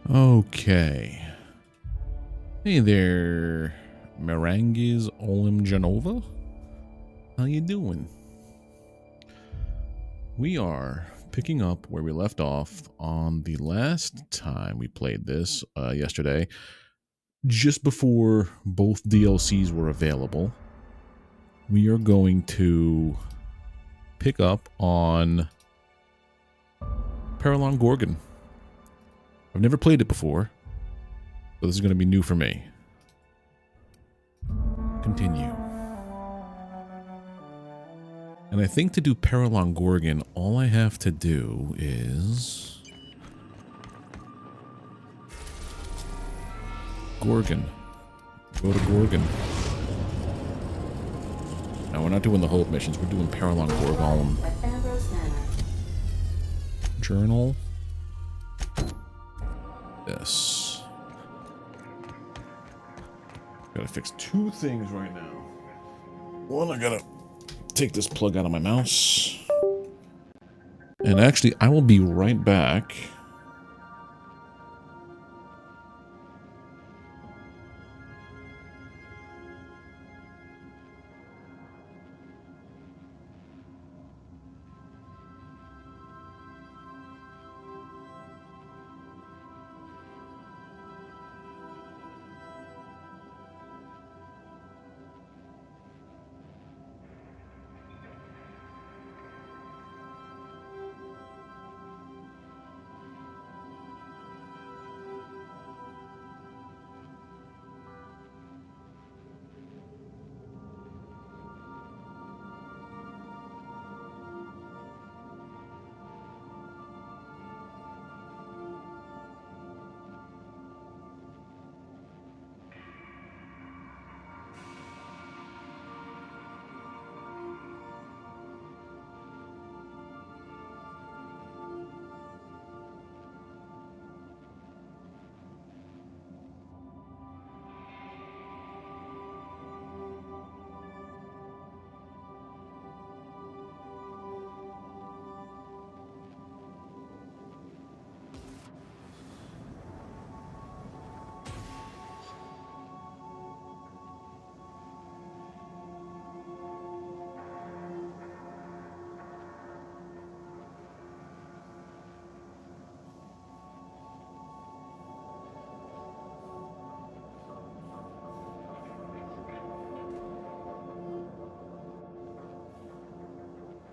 Okay. Hey there, Meranges Olim Genova. How you doing? We are picking up where we left off on the last time we played this yesterday, just before both DLCs were available. We are going to pick up on Peril on Gorgon. I've never played it before, so this is going to be new for me. Continue. And I think to do Peril on Gorgon, all I have to do is... Gorgon. Go to Gorgon. Now, we're not doing the Hope missions, we're doing Peril on Gorgon. Journal. This. Gotta fix two things right now. One, I gotta take this plug out of my mouse. And actually, I will be right back.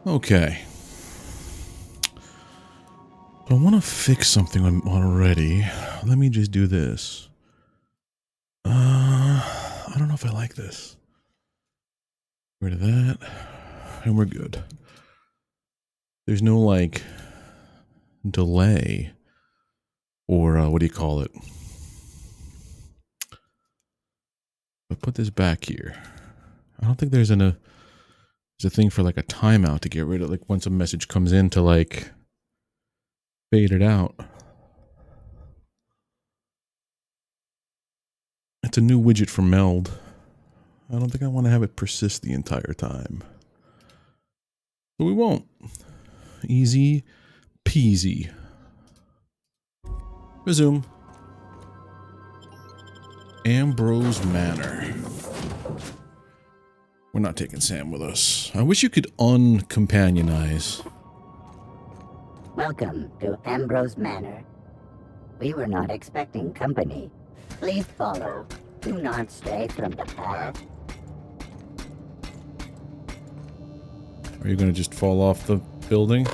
Okay. I want to fix something already. Let me just do this. I don't know if I like this. Get rid of that. And we're good. There's no, like, delay. Or, what do you call it? But put this back here. I don't think there's a thing for like a timeout to get rid of, like once a message comes in to like fade it out. It's a new widget for Meld. I don't think I want to have it persist the entire time. But we won't. Easy peasy. Resume. Ambrose Manor. We're not taking Sam with us. I wish you could uncompanionize. Welcome to Ambrose Manor. We were not expecting company. Please follow. Do not stray from the path. Are you going to just fall off the building?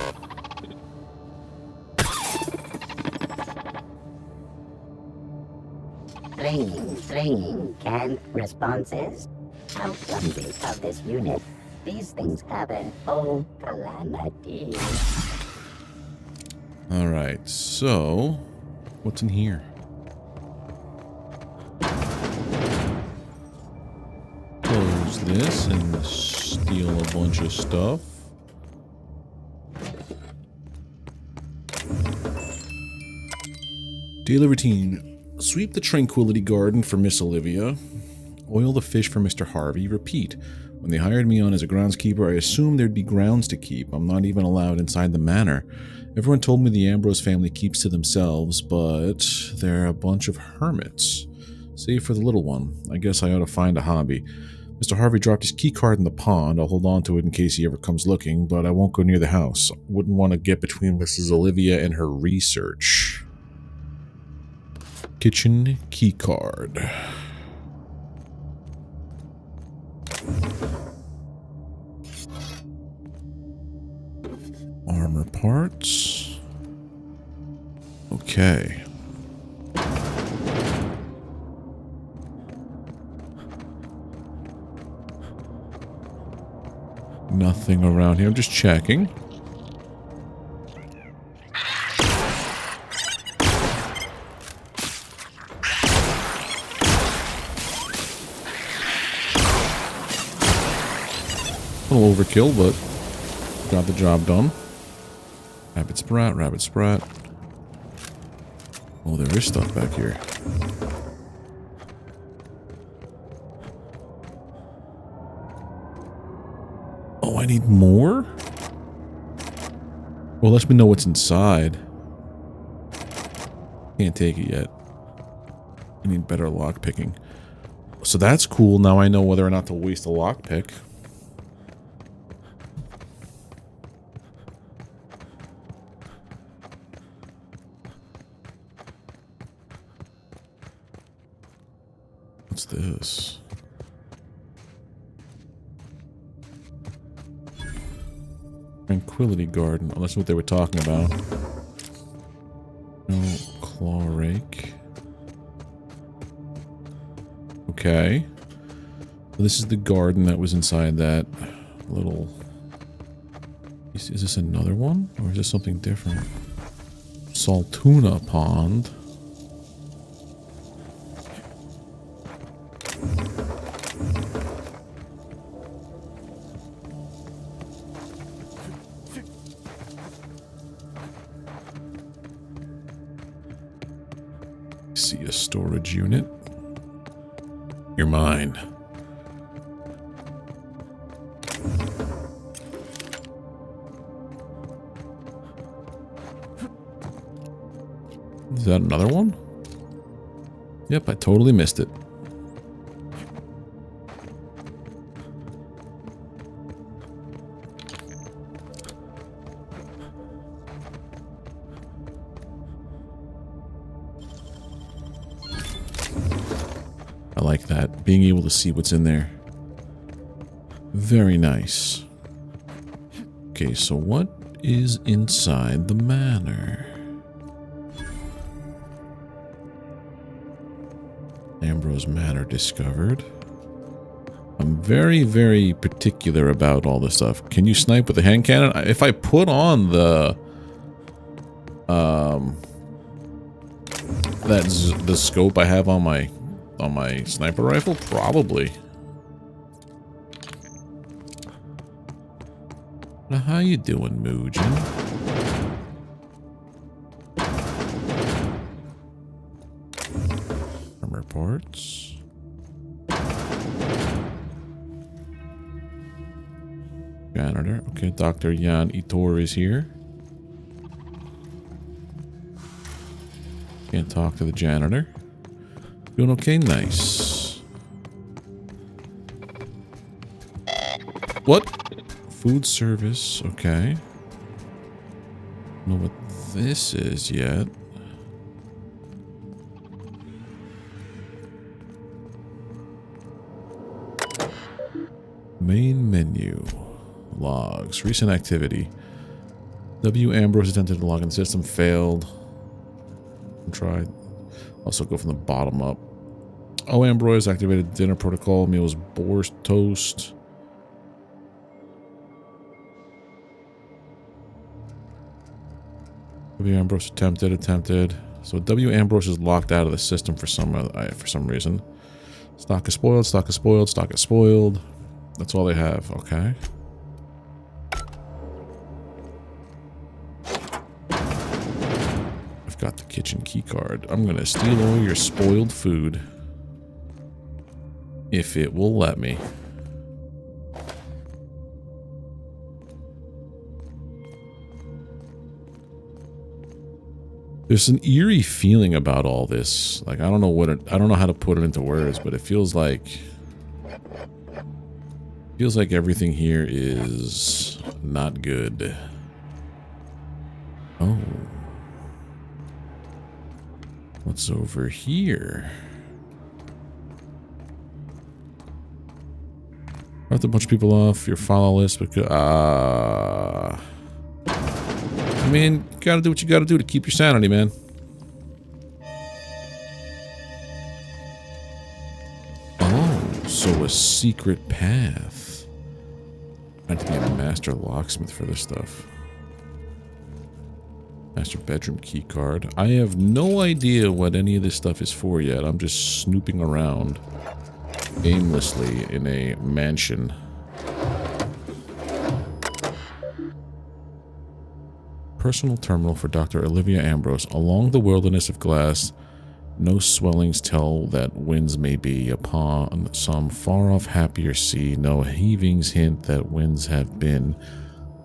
Stringing, canned responses. How clumsy of this unit. These things happen. Oh, calamity. Alright, so... what's in here? Close this and steal a bunch of stuff. Daily routine. Sweep the Tranquility Garden for Miss Olivia. Oil the fish for Mr. Harvey. Repeat. When they hired me on as a groundskeeper, I assumed there'd be grounds to keep. I'm not even allowed inside the manor. Everyone told me the Ambrose family keeps to themselves, but they're a bunch of hermits. Save for the little one. I guess I ought to find a hobby. Mr. Harvey dropped his key card in the pond. I'll hold on to it in case he ever comes looking, but I won't go near the house. Wouldn't want to get between Mrs. Olivia and her research. Kitchen key card. Armor parts. Okay. Nothing around here. I'm just checking. A little overkill, but got the job done. Rabbit sprat, rabbit sprat. Oh, there is stuff back here. Oh, I need more? Well, let me know what's inside. Can't take it yet. I need better lock picking. So that's cool. Now I know whether or not to waste a lock pick. What's this? Tranquility Garden. Oh, that's what they were talking about. No claw rake. Okay. So this is the garden that was inside that little... Is this another one? Or is this something different? Saltuna Pond. See a storage unit. You're mine. Is that another one? Yep, I totally missed it. I like that. Being able to see what's in there. Very nice. Okay, so what is inside the manor? Ambrose Manor discovered. I'm very, very particular about all this stuff. Can you snipe with a hand cannon? If I put on the... the scope I have on my sniper rifle? Probably. Now, how you doing, Mugen? Armor parts. Janitor. Okay, Dr. Jan Itor is here. Can't talk to the janitor. Doing okay? Nice. What? Food service. Okay. Don't know what this is yet. Main menu. Logs. Recent activity. W. Ambrose attempted to log in the system. Failed. Tried. Also go from the bottom up. O. Ambrose activated dinner protocol. Meals borscht toast. W. Ambrose attempted. So W. Ambrose is locked out of the system for some reason. Stock is spoiled. Stock is spoiled. Stock is spoiled. That's all they have. Okay. I've got the kitchen key card. I'm gonna steal all your spoiled food. If it will let me. There's an eerie feeling about all this. Like, I don't know I don't know how to put it into words, but it feels like everything here is not good. Oh. What's over here? Left a bunch of people off your follow list because I mean, you gotta do what you gotta do to keep your sanity, man. Oh, so a secret path. I have to be a master locksmith for this stuff. Master bedroom key card. I have no idea what any of this stuff is for yet. I'm just snooping around aimlessly in a mansion. Personal terminal for Dr. Olivia Ambrose. Along the wilderness of glass, no swellings tell that winds may be upon some far-off happier sea. No heavings hint that winds have been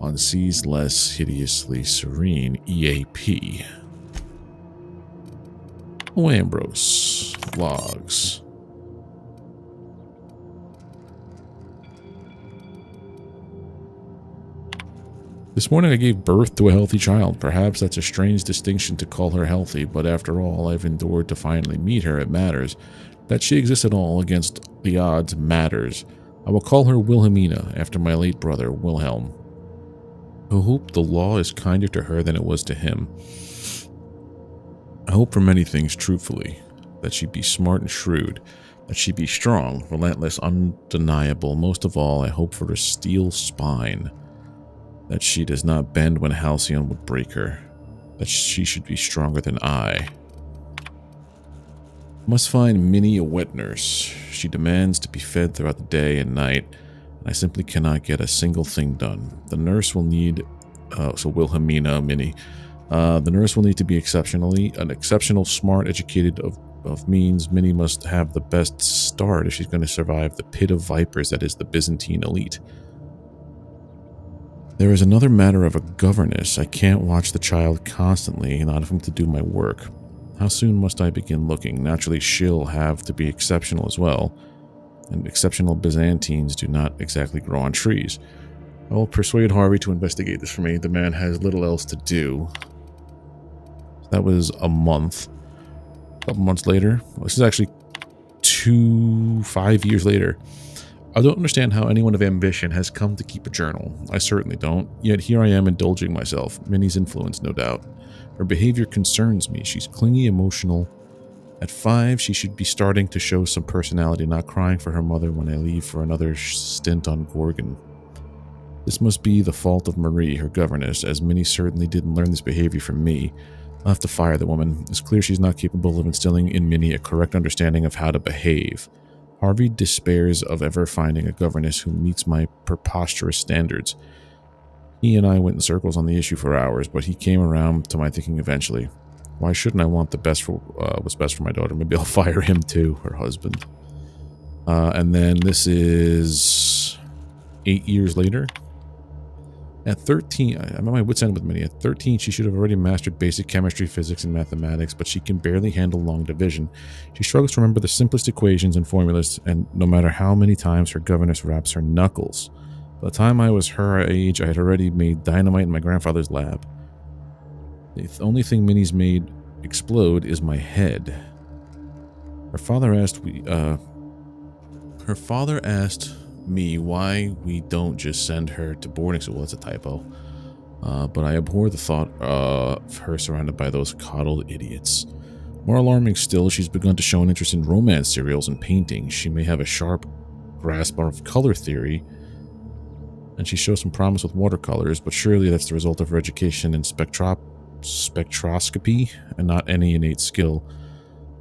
on seas less hideously serene. EAP. Oh, Ambrose. Logs. This morning I gave birth to a healthy child. Perhaps that's a strange distinction to call her healthy, but after all I've endured to finally meet her, it matters. That she exists at all against the odds matters. I will call her Wilhelmina, after my late brother, Wilhelm. I hope the law is kinder to her than it was to him. I hope for many things, truthfully. That she be smart and shrewd. That she be strong, relentless, undeniable. Most of all, I hope for her steel spine. That she does not bend when Halcyon would break her. That she should be stronger than I. Must find Minnie a wet nurse. She demands to be fed throughout the day and night, and I simply cannot get a single thing done. The nurse will need, so Wilhelmina, Minnie. The nurse will need to be an exceptional, smart, educated of means. Minnie must have the best start if she's going to survive the pit of vipers that is the Byzantine elite. There is another matter of a governess. I can't watch the child constantly, not having to do my work. How soon must I begin looking? Naturally, she'll have to be exceptional as well, and exceptional Byzantines do not exactly grow on trees. I will persuade Harvey to investigate this for me. The man has little else to do. That was a month. A couple months later. This is actually 5 years later. I don't understand how anyone of ambition has come to keep a journal. I certainly don't. Yet here I am indulging myself. Minnie's influence, no doubt. Her behavior concerns me. She's clingy, emotional. At 5, she should be starting to show some personality, not crying for her mother when I leave for another stint on Gorgon. This must be the fault of Marie, her governess, as Minnie certainly didn't learn this behavior from me. I'll have to fire the woman. It's clear she's not capable of instilling in Minnie a correct understanding of how to behave. Harvey despairs of ever finding a governess who meets my preposterous standards. He and I went in circles on the issue for hours, but he came around to my thinking eventually. Why shouldn't I want the best for what's best for my daughter? Maybe I'll fire him too, her husband. And then this is 8 years later. At 13, I'm at my wit's end with Minnie. At 13, she should have already mastered basic chemistry, physics, and mathematics, but she can barely handle long division. She struggles to remember the simplest equations and formulas, and no matter how many times her governess wraps her knuckles. By the time I was her age, I had already made dynamite in my grandfather's lab. The only thing Minnie's made explode is my head. Her father asked me why we don't just send her to boarding school. That's a typo. But I abhor the thought of her surrounded by those coddled idiots. More alarming still, she's begun to show an interest in romance serials and painting. She may have a sharp grasp of color theory, and she shows some promise with watercolors, but surely that's the result of her education in spectroscopy and not any innate skill.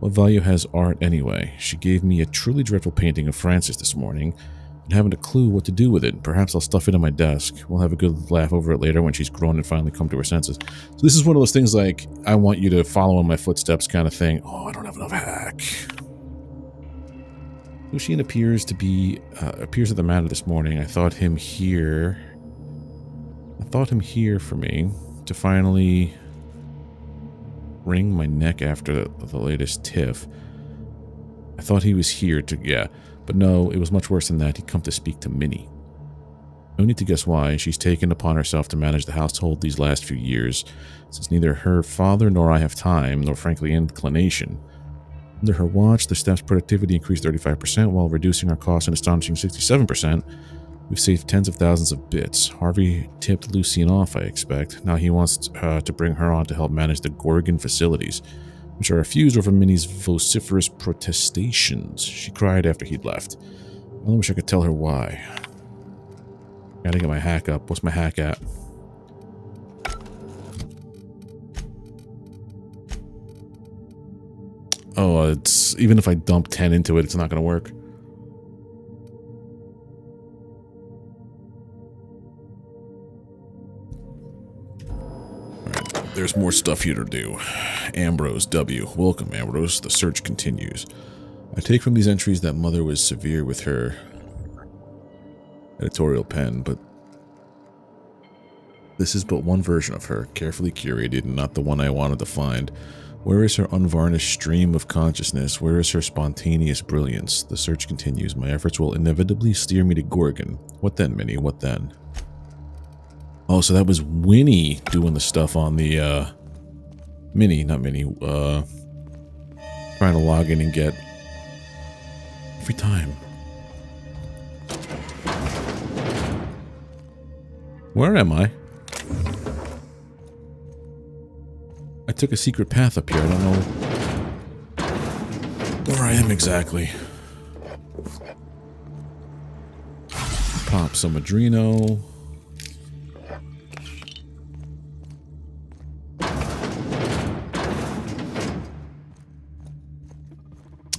What value has art anyway? She gave me a truly dreadful painting of Francis this morning, and haven't a clue what to do with it. Perhaps I'll stuff it on my desk. We'll have a good laugh over it later when she's grown and finally come to her senses. So this is one of those things like, I want you to follow in my footsteps kind of thing. Oh, I don't have enough hack. Lucian appears at the matter this morning. I thought him here for me to finally wring my neck after the latest tiff. I thought he was here to... Yeah, but no, it was much worse than that. He'd come to speak to Minnie. No need to guess why. She's taken upon herself to manage the household these last few years, since neither her father nor I have time, nor frankly inclination. Under her watch, the staff's productivity increased 35%, while reducing our costs an astonishing 67%. We've saved tens of thousands of bits. Harvey tipped Lucien off, I expect. Now he wants to bring her on to help manage the Gorgon facilities, which are refused over Minnie's vociferous protestations. She cried after he'd left. I wish I could tell her why. Gotta get my hack up. What's my hack at? Oh, it's... Even if I dump 10 into it, it's not gonna work. Alright, there's more stuff here to do. Ambrose W. Welcome, Ambrose. The search continues. I take from these entries that Mother was severe with her editorial pen, but this is but one version of her, carefully curated and not the one I wanted to find. Where is her unvarnished stream of consciousness? Where is her spontaneous brilliance? The search continues. My efforts will inevitably steer me to Gorgon. What then, Minnie? What then? Oh, so that was Winnie doing the stuff on the, Minnie, not Minnie, trying to log in and get every time. Where am I? I took a secret path up here. I don't know where I am exactly. Pop some Adreno.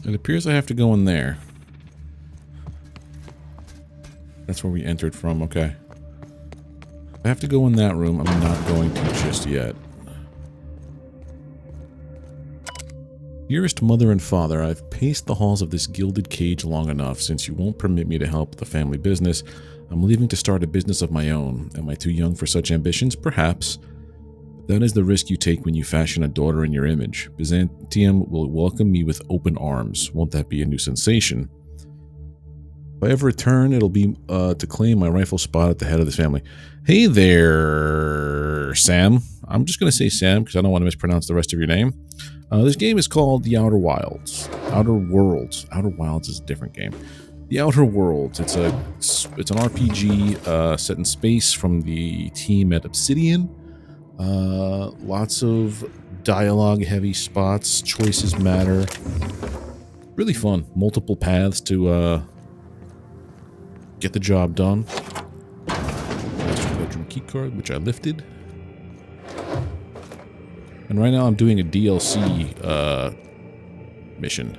It appears I have to go in there. That's where we entered from. Okay. I have to go in that room. I'm not going to just yet. Dearest Mother and Father, I've paced the halls of this gilded cage long enough. Since you won't permit me to help the family business, I'm leaving to start a business of my own. Am I too young for such ambitions? Perhaps. But that is the risk you take when you fashion a daughter in your image. Byzantium will welcome me with open arms. Won't that be a new sensation? If I ever return, it'll be to claim my rightful spot at the head of this family. Hey there, Sam. I'm just going to say Sam because I don't want to mispronounce the rest of your name. This game is called The Outer Wilds. Outer Worlds. Outer Wilds is a different game. The Outer Worlds. It's an RPG set in space from the team at Obsidian. Lots of dialogue-heavy spots. Choices matter. Really fun. Multiple paths to get the job done. Master bedroom keycard, which I lifted. And right now I'm doing a DLC mission.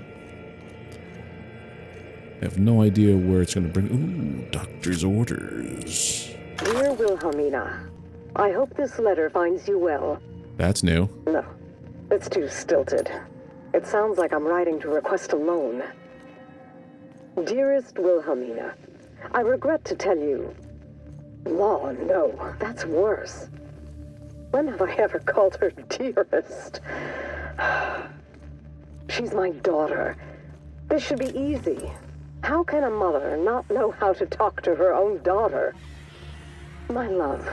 I have no idea where it's going to bring... Ooh, doctor's orders. Dear Wilhelmina, I hope this letter finds you well. That's new. No, it's too stilted. It sounds like I'm writing to request a loan. Dearest Wilhelmina, I regret to tell you... Law, no, that's worse. When have I ever called her dearest? She's my daughter. This should be easy. How can a mother not know how to talk to her own daughter? My love,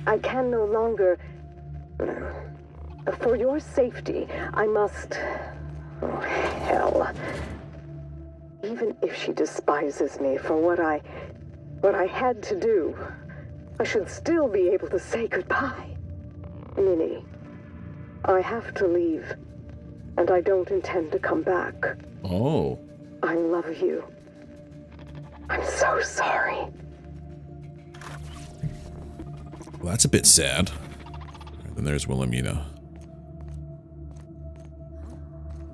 I can no longer... For your safety, I must... Oh, hell. Even if she despises me for what I had to do, I should still be able to say goodbye. Minnie, I have to leave, and I don't intend to come back. Oh. I love you. I'm so sorry. Well, that's a bit sad. And there's Wilhelmina.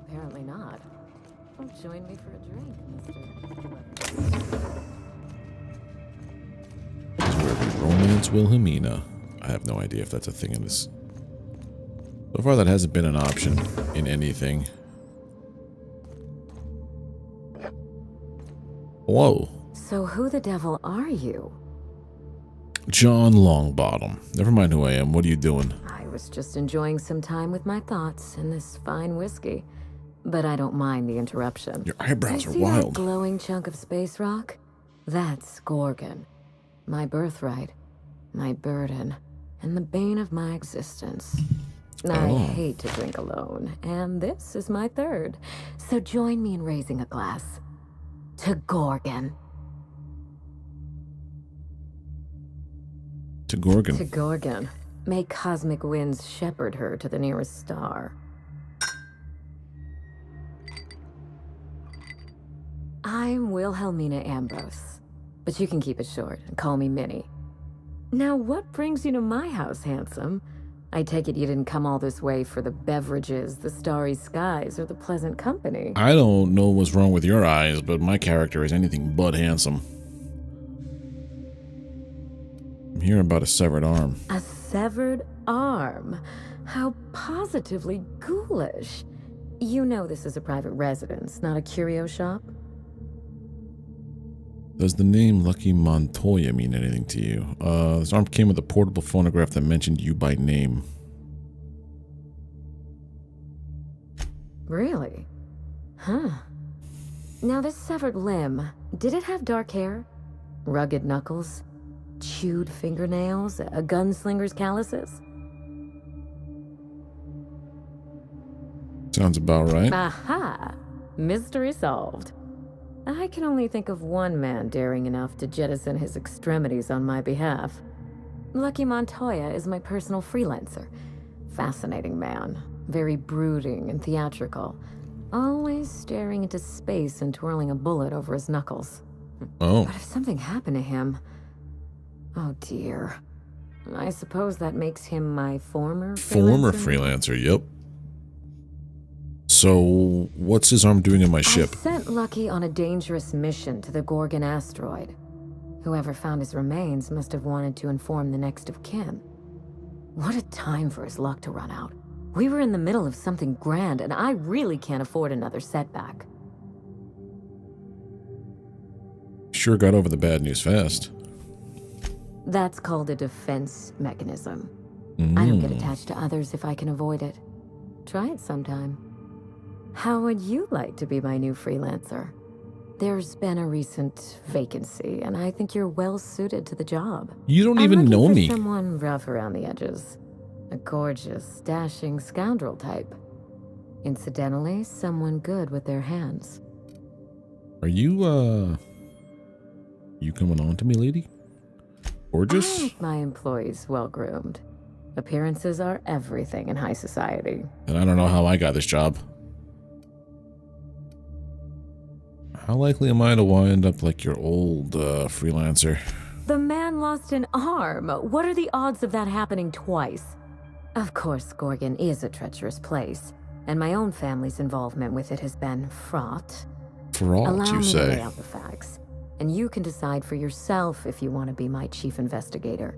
Apparently not. Oh, join me for a drink, Mr. This is where we romance Wilhelmina. I have no idea if that's a thing in this. So far, that hasn't been an option in anything. Whoa. So who the devil are you? John Longbottom. Never mind who I am. What are you doing? I was just enjoying some time with my thoughts and this fine whiskey. But I don't mind the interruption. Your eyebrows You are see wild. that glowing chunk of space rock? That's Gorgon. My birthright, my burden, and the bane of my existence. I hate to drink alone, and this is my third. So join me in raising a glass to Gorgon. To Gorgon. To Gorgon. May cosmic winds shepherd her to the nearest star. I'm Wilhelmina Ambrose, but you can keep it short and call me Minnie. Now, what brings you to my house, handsome? I take it you didn't come all this way for the beverages, the starry skies, or the pleasant company. I don't know what's wrong with your eyes, but my character is anything but handsome. I'm hearing about a severed arm. A severed arm? How positively ghoulish. You know this is a private residence, not a curio shop? Does the name Lucky Montoya mean anything to you? This arm came with a portable phonograph that mentioned you by name. Really? Huh. Now this severed limb, did it have dark hair? Rugged knuckles? Chewed fingernails? A gunslinger's calluses? Sounds about right. Aha! Mystery solved. I can only think of one man daring enough to jettison his extremities on my behalf. Lucky Montoya is my personal freelancer. Fascinating man. Very brooding and theatrical. Always staring into space and twirling a bullet over his knuckles. Oh. But if something happened to him... Oh dear. I suppose that makes him my former freelancer, yep. So, what's his arm doing in my ship? I sent Lucky on a dangerous mission to the Gorgon asteroid. Whoever found his remains must have wanted to inform the next of kin. What a time for his luck to run out. We were in the middle of something grand, and I really can't afford another setback. Sure got over the bad news fast. That's called a defense mechanism. I don't get attached to others if I can avoid it. Try it sometime. How would you like to be my new freelancer? There's been a recent vacancy, and I think you're well suited to the job. You don't I'm even looking know for me. Someone rough around the edges. A gorgeous, dashing scoundrel type. Incidentally, someone good with their hands. Are you coming on to me, lady? Gorgeous? I like my employees well-groomed. Appearances are everything in high society. And I don't know how I got this job. How likely am I to wind up like your old freelancer? The man lost an arm. What are the odds of that happening twice? Of course, Gorgon is a treacherous place, and my own family's involvement with it has been fraught. Fraught, Allow you me to say? lay out the facts, and you can decide for yourself if you want to be my chief investigator.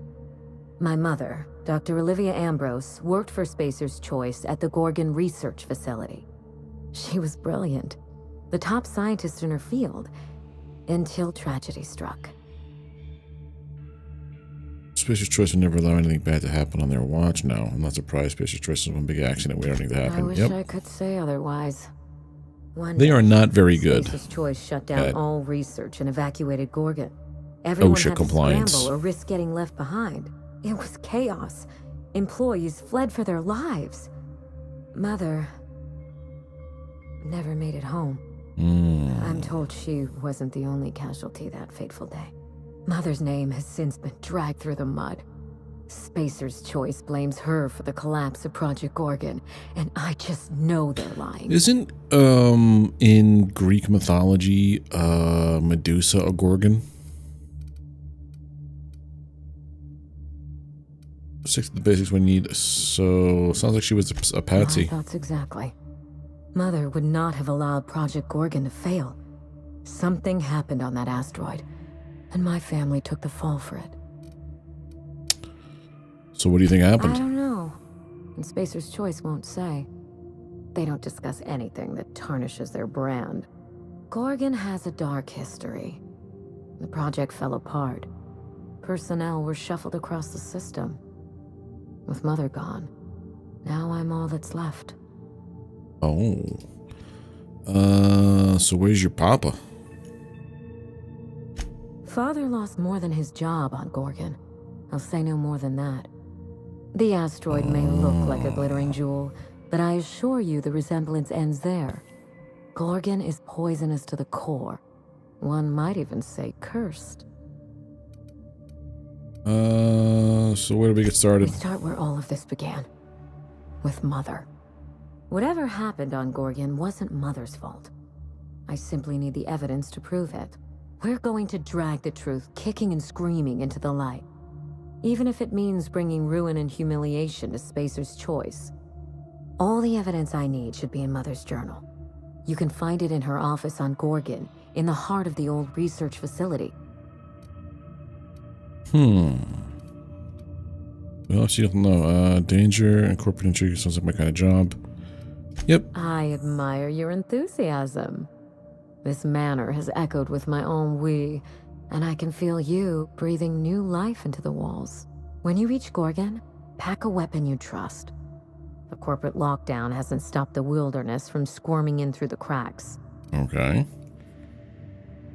My mother, Dr. Olivia Ambrose, worked for Spacer's Choice at the Gorgon Research Facility. She was brilliant, the top scientist in her field, until tragedy struck. Spacer's Choice would never allow anything bad to happen on their watch now. I'm not surprised Spacer's Choice is one big accident waiting to happen. I wish I could say otherwise. One They day, are not very good Spacer's Choice shut down at all research and evacuated Gorgon. Everyone OSHA had compliance. to scramble or risk getting left behind. It was chaos. Employees fled for their lives. Mother never made it home. I'm told she wasn't the only casualty that fateful day. Mother's name has since been dragged through the mud. Spacer's Choice blames her for the collapse of Project Gorgon, and I just know they're lying. Isn't, in Greek mythology, Medusa a Gorgon? Six of the basics we need, so sounds like she was a patsy. My thoughts exactly. Mother would not have allowed Project Gorgon to fail. Something happened on that asteroid, and my family took the fall for it. So what do you think I happened? don't know, and Spacer's Choice won't say. They don't discuss anything that tarnishes their brand. Gorgon has a dark history. The project fell apart. Personnel were shuffled across the system. With Mother gone, Now I'm all that's left. Oh. So where's your papa? Father lost more than his job on Gorgon. I'll say no more than that. The asteroid may look like a glittering jewel, but I assure you the resemblance ends there. Gorgon is poisonous to the core. One might even say cursed. So where do we get started? We start where all of this began. With Mother. Whatever happened on Gorgon wasn't Mother's fault. I simply need the evidence to prove it. We're going to drag the truth kicking and screaming into the light. Even if it means bringing ruin and humiliation to Spacer's Choice. All the evidence I need should be in Mother's journal. You can find it in her office on Gorgon, in the heart of the old research facility. Well, she doesn't know. Danger and corporate intrigue sounds like my kind of job. Yep. I admire your enthusiasm. This manor has echoed with my own we, and I can feel you breathing new life into the walls. When you reach Gorgon, pack a weapon you trust. The corporate lockdown hasn't stopped the wilderness from squirming in through the cracks. Okay.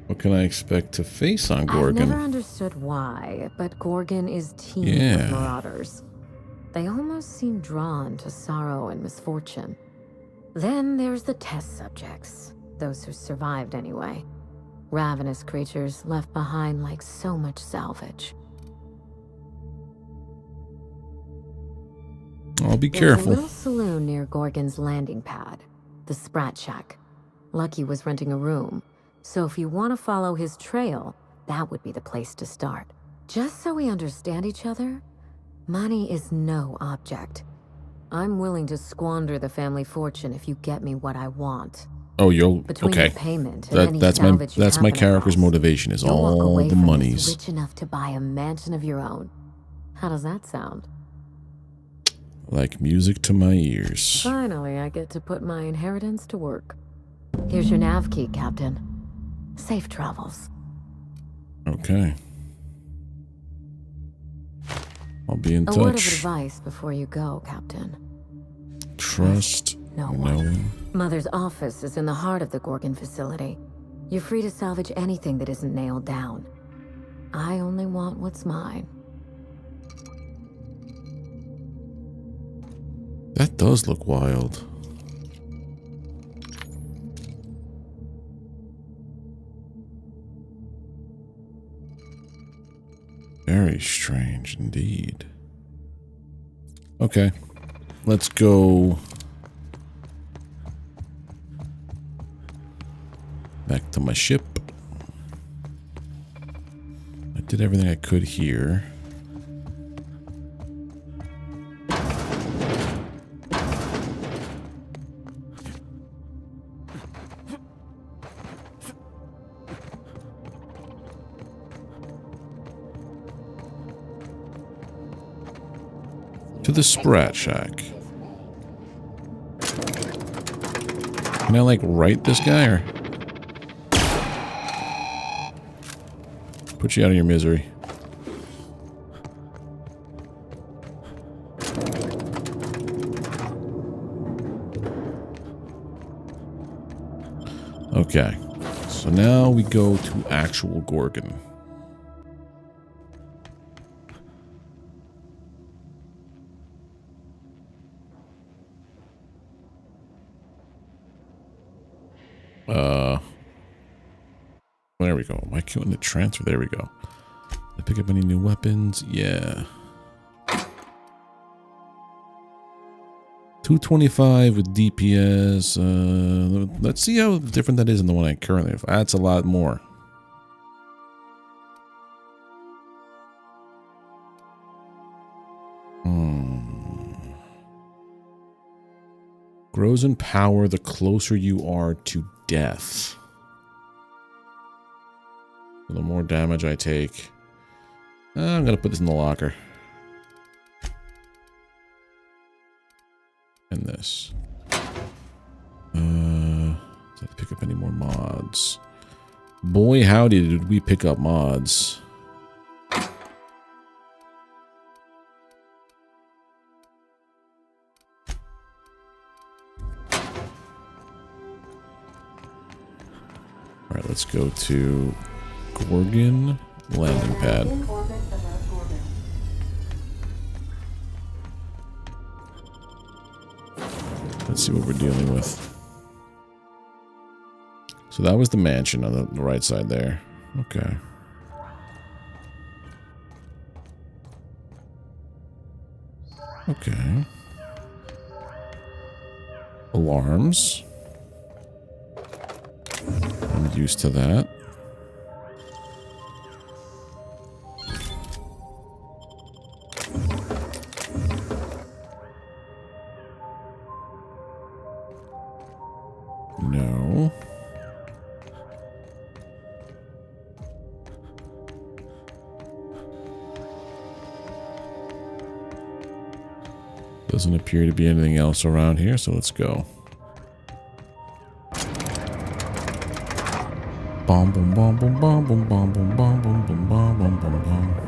What can I expect to face on Gorgon? I've never understood why, but Gorgon is teeming with marauders. They almost seem drawn to sorrow and misfortune. Then there's the test subjects, those who survived anyway. Ravenous creatures left behind like so much salvage. I'll be There's careful. a little saloon near Gorgon's landing pad, the Sprat Shack. Lucky was renting a room, so if you want to follow his trail, that would be the place to start. Just so we understand each other, money is no object. I'm willing to squander the family fortune if you get me what I want. Oh, you'll Between okay. the payment and any That's salvage you my happen character's across, motivation is you'll walk all away the from this monies. rich enough to buy a mansion of your own. How does that sound? Like music to my ears. Finally, I get to put my inheritance to work. Here's your nav key, Captain. Safe travels. Okay. I'll be in A word of touch. advice before you go, Captain. Trust no no one. one. Mother's office is in the heart of the Gorgon facility. You're free to salvage anything that isn't nailed down. I only want what's mine. That does look wild. Very strange indeed. Okay. Let's go back to my ship. I did everything I could here. To the Sprat Shack. Can I, like, write this guy, or? Put you out of your misery. Okay. So now we go to actual Gorgon. There we go. Am I queuing the transfer? There we go. Did I pick up any new weapons? Yeah. 225 with DPS. Let's see how different that is than the one I currently have. That's a lot more. Grows in power the closer you are to death. The more damage I take. I'm gonna put this in the locker. And this. Did I pick up any more mods? Boy, howdy, did we pick up mods. let's go to Gorgon landing pad. Let's see what we're dealing with. So that was the mansion on the right side there. Okay. Okay. Alarms. I'm used to that. No. Doesn't appear to be anything else around here, so let's go. Bom bom bom bom bom bom bom bom bom bom bom bom bom bom bom.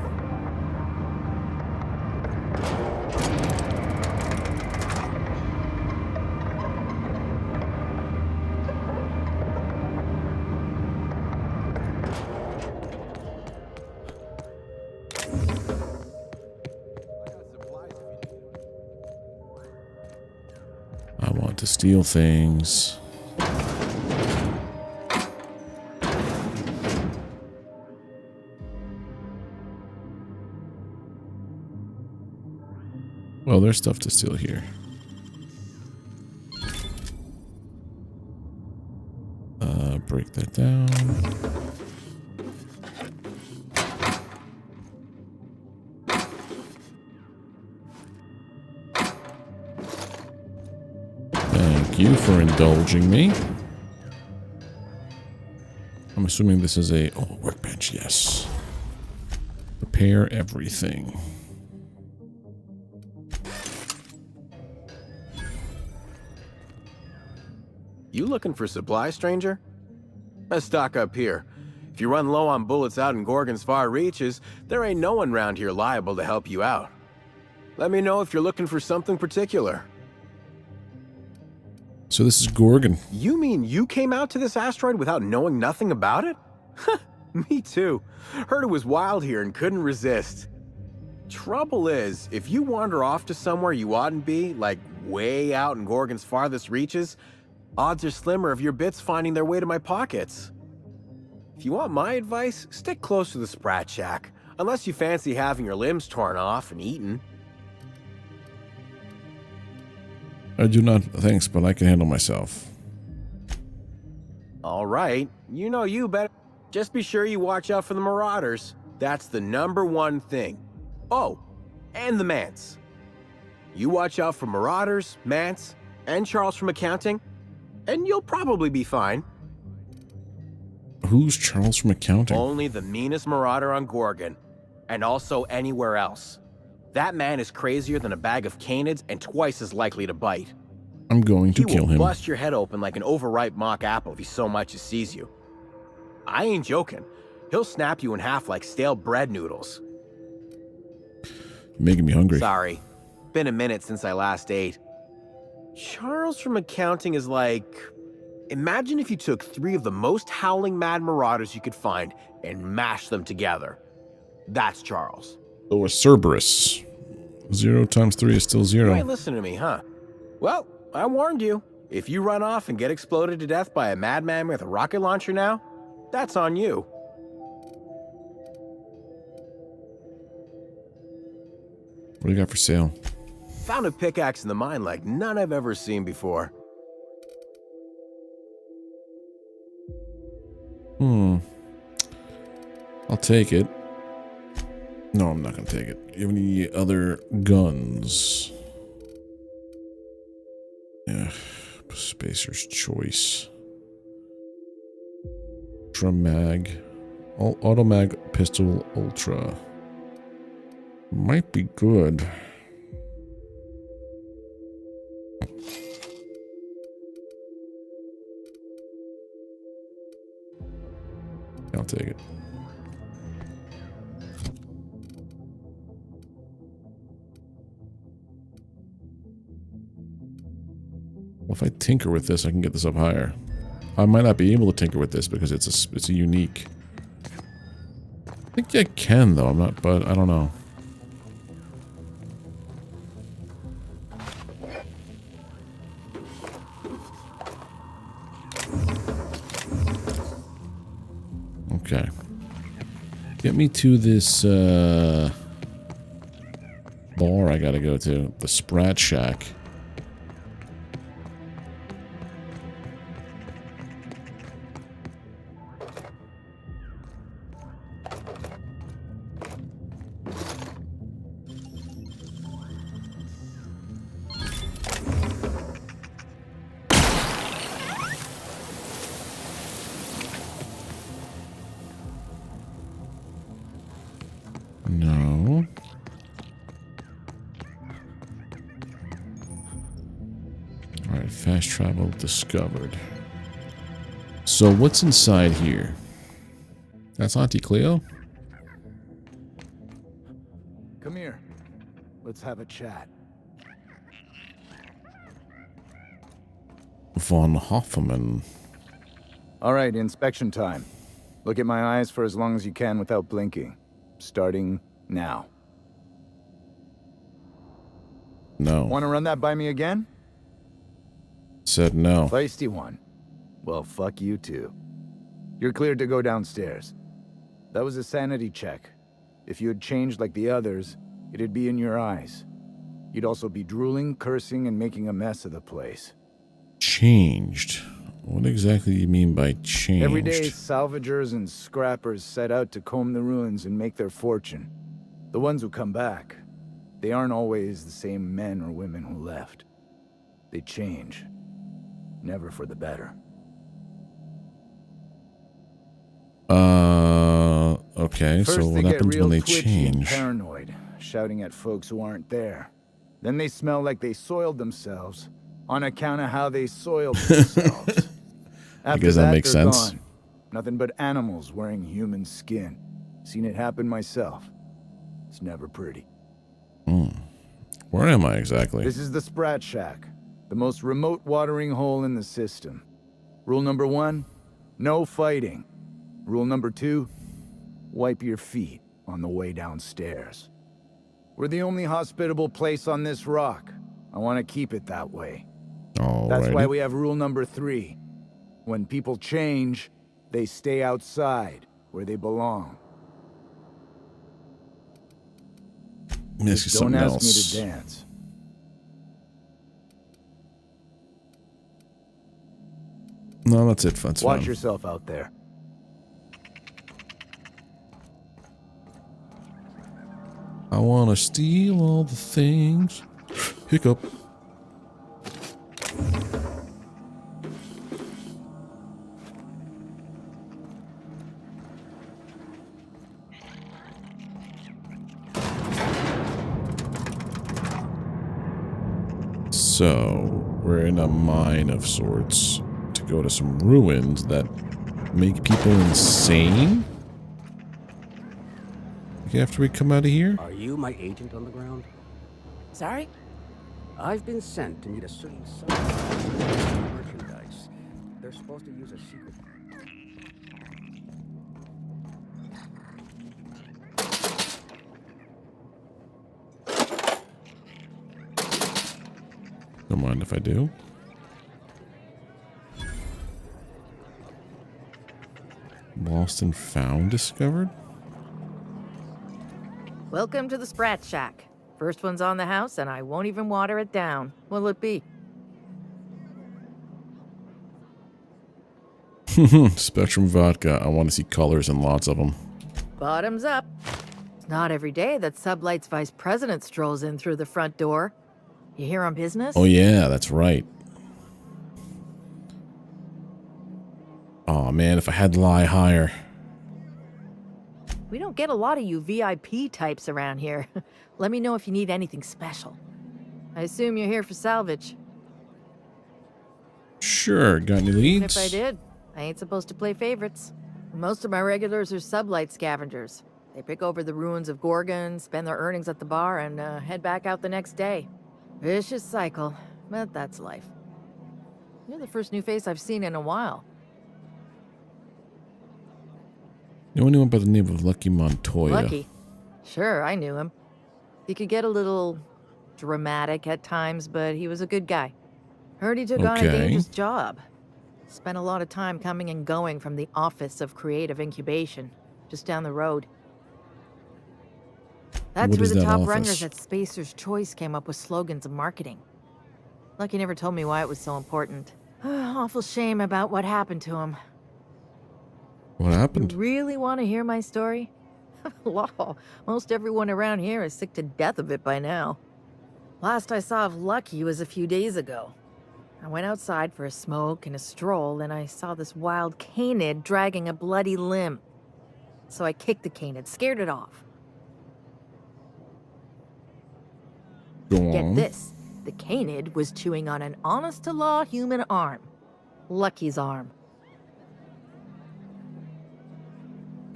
I want to steal things. Well, there's stuff to steal here. Break that down. Thank you for indulging me. I'm assuming this is a workbench, yes. Prepare everything. You looking for supply, stranger? Let's stock up here. If you run low on bullets out in Gorgon's far reaches, there ain't no one around here liable to help you out. Let me know if you're looking for something particular. So this is Gorgon. You mean you came out to this asteroid without knowing nothing about it? Me too. Heard it was wild here and couldn't resist. Trouble is, if you wander off to somewhere you oughtn't be, like way out in Gorgon's farthest reaches, odds are slimmer of your bits finding their way to my pockets. If you want my advice, stick close to the Sprat Shack, unless you fancy having your limbs torn off and eaten. I do not, thanks, but I can handle myself. All right, you know you better. Just be sure you watch out for the Marauders. That's the #1 thing. Oh, and the Mance. You watch out for Marauders, Mance, and Charles from accounting, and you'll probably be fine. Who's Charles from accounting? Only the meanest marauder on Gorgon, and also anywhere else. That man is crazier than a bag of canids and twice as likely to bite. I'm going to kill him. He will bust your head open like an overripe mock apple if he so much as sees you. I ain't joking. He'll snap you in half like stale bread noodles. Making me hungry. Sorry. Been a minute since I last ate. Charles from accounting is like... Imagine if you took 3 of the most howling mad marauders you could find and mashed them together. That's Charles. So a Cerberus. 0 times 3 is still 0. You ain't listen to me, huh? Well, I warned you. If you run off and get exploded to death by a madman with a rocket launcher now, that's on you. What do you got for sale? Found a pickaxe in the mine like none I've ever seen before. I'll take it. No, I'm not going to take it. You have any other guns? Yeah. Spacer's Choice. Ultra Mag. Auto Mag Pistol Ultra. Might be good. I'll take it. Well, if I tinker with this, I can get this up higher. I might not be able to tinker with this because it's a unique. I think I can though. I'm not, but I don't know. Okay. Get me to this bar I gotta go to. The Sprat Shack. No. Alright, fast travel discovered. So what's inside here? That's Auntie Cleo? Come here. Let's have a chat. Von Hoffman. All right, inspection time. Look at my eyes for as long as you can without blinking. Starting now. No. Want to run that by me again? Said no. Feisty one. Well, fuck you too. You're cleared to go downstairs. That was a sanity check. If you had changed like the others, it'd be in your eyes. You'd also be drooling, cursing, and making a mess of the place. Changed. What exactly do you mean by changed? Every day, salvagers and scrappers set out to comb the ruins and make their fortune. The ones who come back, they aren't always the same men or women who left. They change. Never for the better. Okay, First, so what they get happens real when they twitchy and change? paranoid, shouting at folks who aren't there. Then they smell like they soiled themselves, on account of how they soiled themselves. After guess that makes they're sense. gone. Nothing but animals wearing human skin. Seen it happen myself. It's never pretty. Where am I exactly? This is the Sprat Shack, the most remote watering hole in the system. Rule number 1, no fighting. Rule number 2, wipe your feet on the way downstairs. We're the only hospitable place on this rock. I want to keep it that way. That's why we have rule number 3. When people change, they stay outside, where they belong. Just Don't something ask else. me to dance. No, that's it. That's Watch fine. yourself out there. I want to steal all the things. Hiccup. So, we're in a mine of sorts to go to some ruins that make people insane? Okay, after we come out of here? Are you my agent on the ground? Sorry? I've been sent to meet a certain merchandise. They're supposed to use a secret. Don't mind if I do. Lost and found discovered? Welcome to the Sprat Shack. First one's on the house, and I won't even water it down. What'll it be? Spectrum vodka. I want to see colors and lots of them. Bottoms up. It's not every day that Sublight's vice president strolls in through the front door. You here on business? Oh yeah, that's right. Oh man, if I had to lie higher. We don't get a lot of you VIP types around here. Let me know if you need anything special. I assume you're here for salvage. Sure, got any Even leads? if I did, I ain't supposed to play favorites. Most of my regulars are Sublight scavengers. They pick over the ruins of Gorgon, spend their earnings at the bar, and head back out the next day. Vicious cycle, but that's life. You're the first new face I've seen in a while. You know anyone by the name of Lucky Montoya? Lucky? Sure, I knew him. Lucky Montoya. Lucky? Sure, I knew him. He could get a little dramatic at times, but he was a good guy. Heard he took on a dangerous job. Spent a lot of time coming and going from the Office of Creative Incubation, just down the road. That's where the top runners at Spacer's Choice came up with slogans and marketing. Lucky never told me why it was so important. Awful shame about what happened to him. What happened? You really want to hear my story? Law, most everyone around here is sick to death of it by now. Last I saw of Lucky was a few days ago. I went outside for a smoke and a stroll, and I saw this wild canid dragging a bloody limb. So I kicked the canid, scared it off. Get this, the canid was chewing on an honest-to-law human arm. Lucky's arm.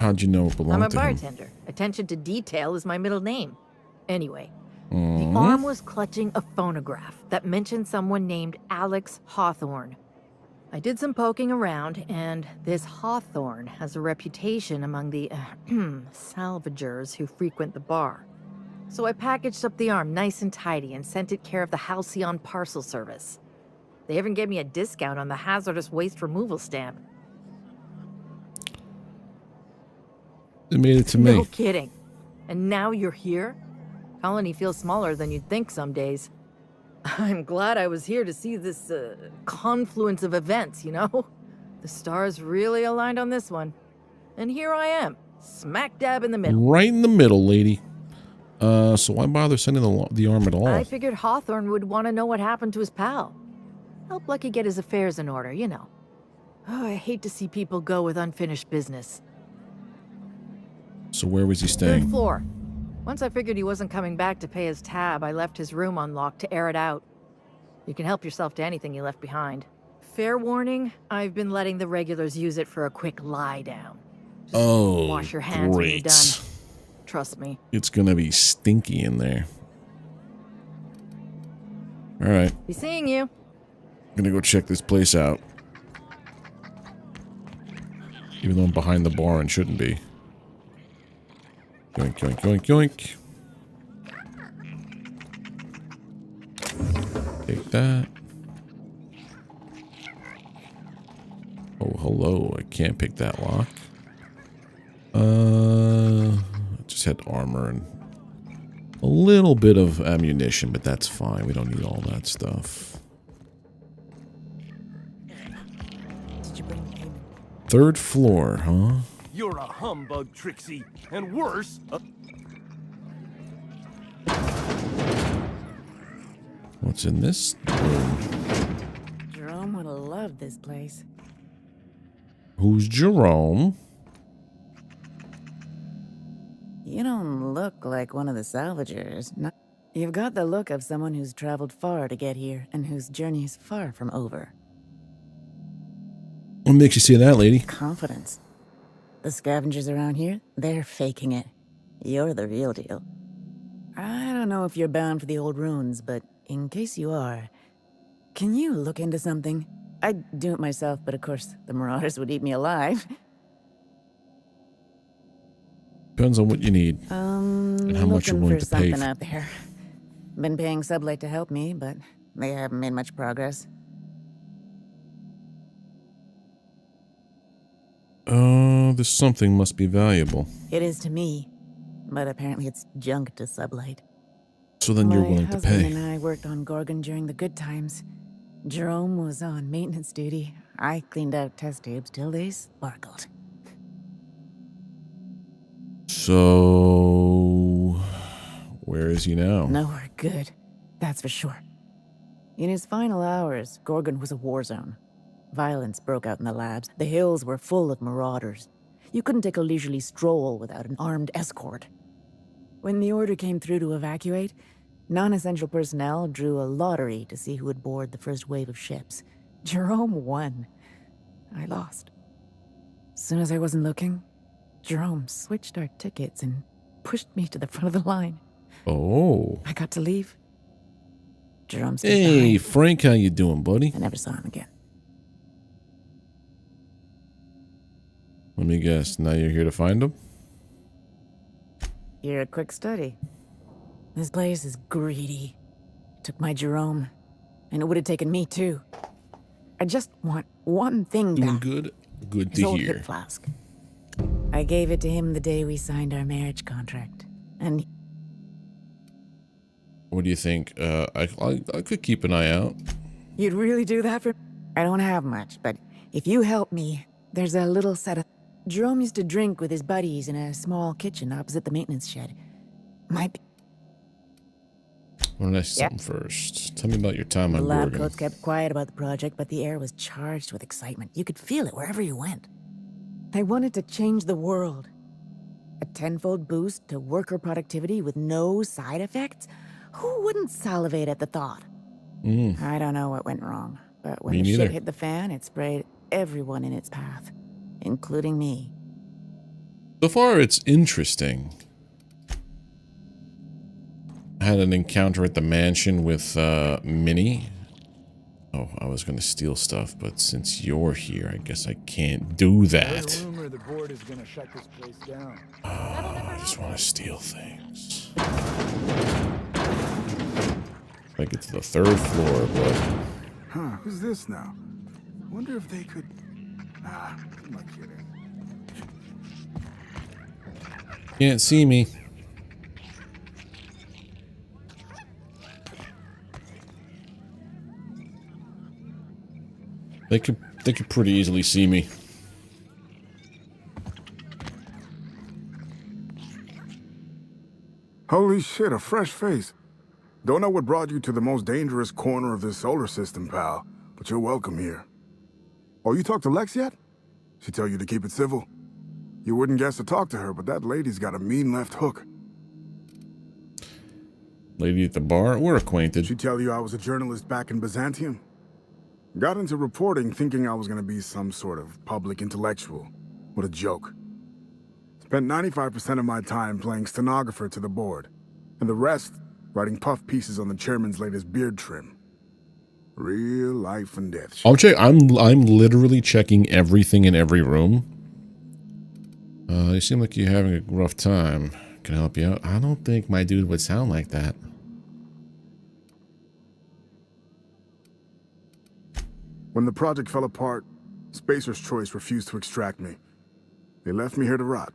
How'd you know it belonged to him? I'm a bartender. Attention to detail is my middle name. Anyway, the arm was clutching a phonograph that mentioned someone named Alex Hawthorne. I did some poking around, and this Hawthorne has a reputation among the salvagers who frequent the bar. So I packaged up the arm nice and tidy and sent it care of the Halcyon parcel service. They even gave me a discount on the hazardous waste removal stamp. It made it to me. No kidding. And now you're here? Colony feels smaller than you'd think some days. I'm glad I was here to see this confluence of events, you know? The stars really aligned on this one. And here I am, smack dab in the middle. Right in the middle, lady. So why bother sending the arm at all? I figured Hawthorne would want to know what happened to his pal. Help Lucky get his affairs in order, you know. Oh, I hate to see people go with unfinished business. So where was he staying? 3rd floor. Once I figured he wasn't coming back to pay his tab, I left his room unlocked to air it out. You can help yourself to anything you left behind. Fair warning, I've been letting the regulars use it for a quick lie down. Just wash your hands when you're done. Trust me. It's gonna be stinky in there. Alright. Be seeing you. Gonna go check this place out. Even though I'm behind the bar and shouldn't be. Yoink, yoink, yoink, yoink. Take that. Oh, hello. I can't pick that lock. Just had armor and a little bit of ammunition, but that's fine. We don't need all that stuff. Did you bring the 3rd floor, huh? You're a humbug, Trixie, and worse. What's in this room? Jerome would have loved this place. Who's Jerome? You don't look like one of the salvagers. No. You've got the look of someone who's traveled far to get here and whose journey is far from over. What makes you say that, lady? Confidence. The scavengers around here, they're faking it. You're the real deal. I don't know if you're bound for the old ruins, but in case you are, can you look into something? I'd do it myself, but of course, the marauders would eat me alive. Depends on what you need. And how much you're willing to pay. Something out there. Been paying Sublight to help me, but they haven't made much progress. This something must be valuable. It is to me, but apparently it's junk to Sublight. So then you're willing to pay. My husband and I worked on Gorgon during the good times. Jerome was on maintenance duty. I cleaned out test tubes till they sparkled. So, where is he now? Nowhere good, that's for sure. In his final hours, Gorgon was a war zone. Violence broke out in the labs. The hills were full of marauders. You couldn't take a leisurely stroll without an armed escort. When the order came through to evacuate, non-essential personnel drew a lottery to see who would board the first wave of ships. Jerome won. I lost. As soon as I wasn't looking, Jerome switched our tickets and pushed me to the front of the line. Oh. I got to leave. Jerome stayed Hey, behind. Frank, how you doing, buddy? I never saw him again. Let me guess. Now you're here to find them? You're a quick study. This place is greedy. Took my Jerome, and it would have taken me too. I just want one thing Doing back. good? Good His to old hear. hip flask. I gave it to him the day we signed our marriage contract. And What do you think? I could keep an eye out. you'd really do that for... I don't have much, but if you help me, there's a little set of... Jerome used to drink with his buddies in a small kitchen opposite the maintenance shed. Might be... Why don't I ask something first? Tell me about your time The on lab Gorgon. coats kept quiet about the project, but the air was charged with excitement. You could feel it wherever you went. I wanted to change the world. A tenfold boost to worker productivity with no side effects? Who wouldn't salivate at the thought? I don't know what went wrong, but when Me the neither. shit hit the fan, it sprayed everyone in its path, including me. So far, it's interesting. I had an encounter at the mansion with Minnie. Oh, I was going to steal stuff, but since you're here, I guess I can't do that. Rumor the board is gonna shut this place down. I just want to steal things. I get to the 3rd floor, but Huh, who's this now? I wonder if they could... Ah, I'm not kidding. can't see me. They could pretty easily see me. Holy shit, a fresh face. Don't know what brought you to the most dangerous corner of this solar system, pal, but you're welcome here. Oh, you talked to Lex yet? She tell you to keep it civil? You wouldn't guess to talk to her, but that lady's got a mean left hook. Lady at the bar, we're acquainted. She tell you I was a journalist back in Byzantium? Got into reporting thinking I was gonna be some sort of public intellectual. What a joke. Spent 95% of my time playing stenographer to the board, and the rest writing puff pieces on the chairman's latest beard trim. Real life and death shit. I'm literally checking everything in every room. You seem like you're having a rough time. Can I help you out? I don't think my dude would sound like that. When the project fell apart, Spacer's Choice refused to extract me. They left me here to rot.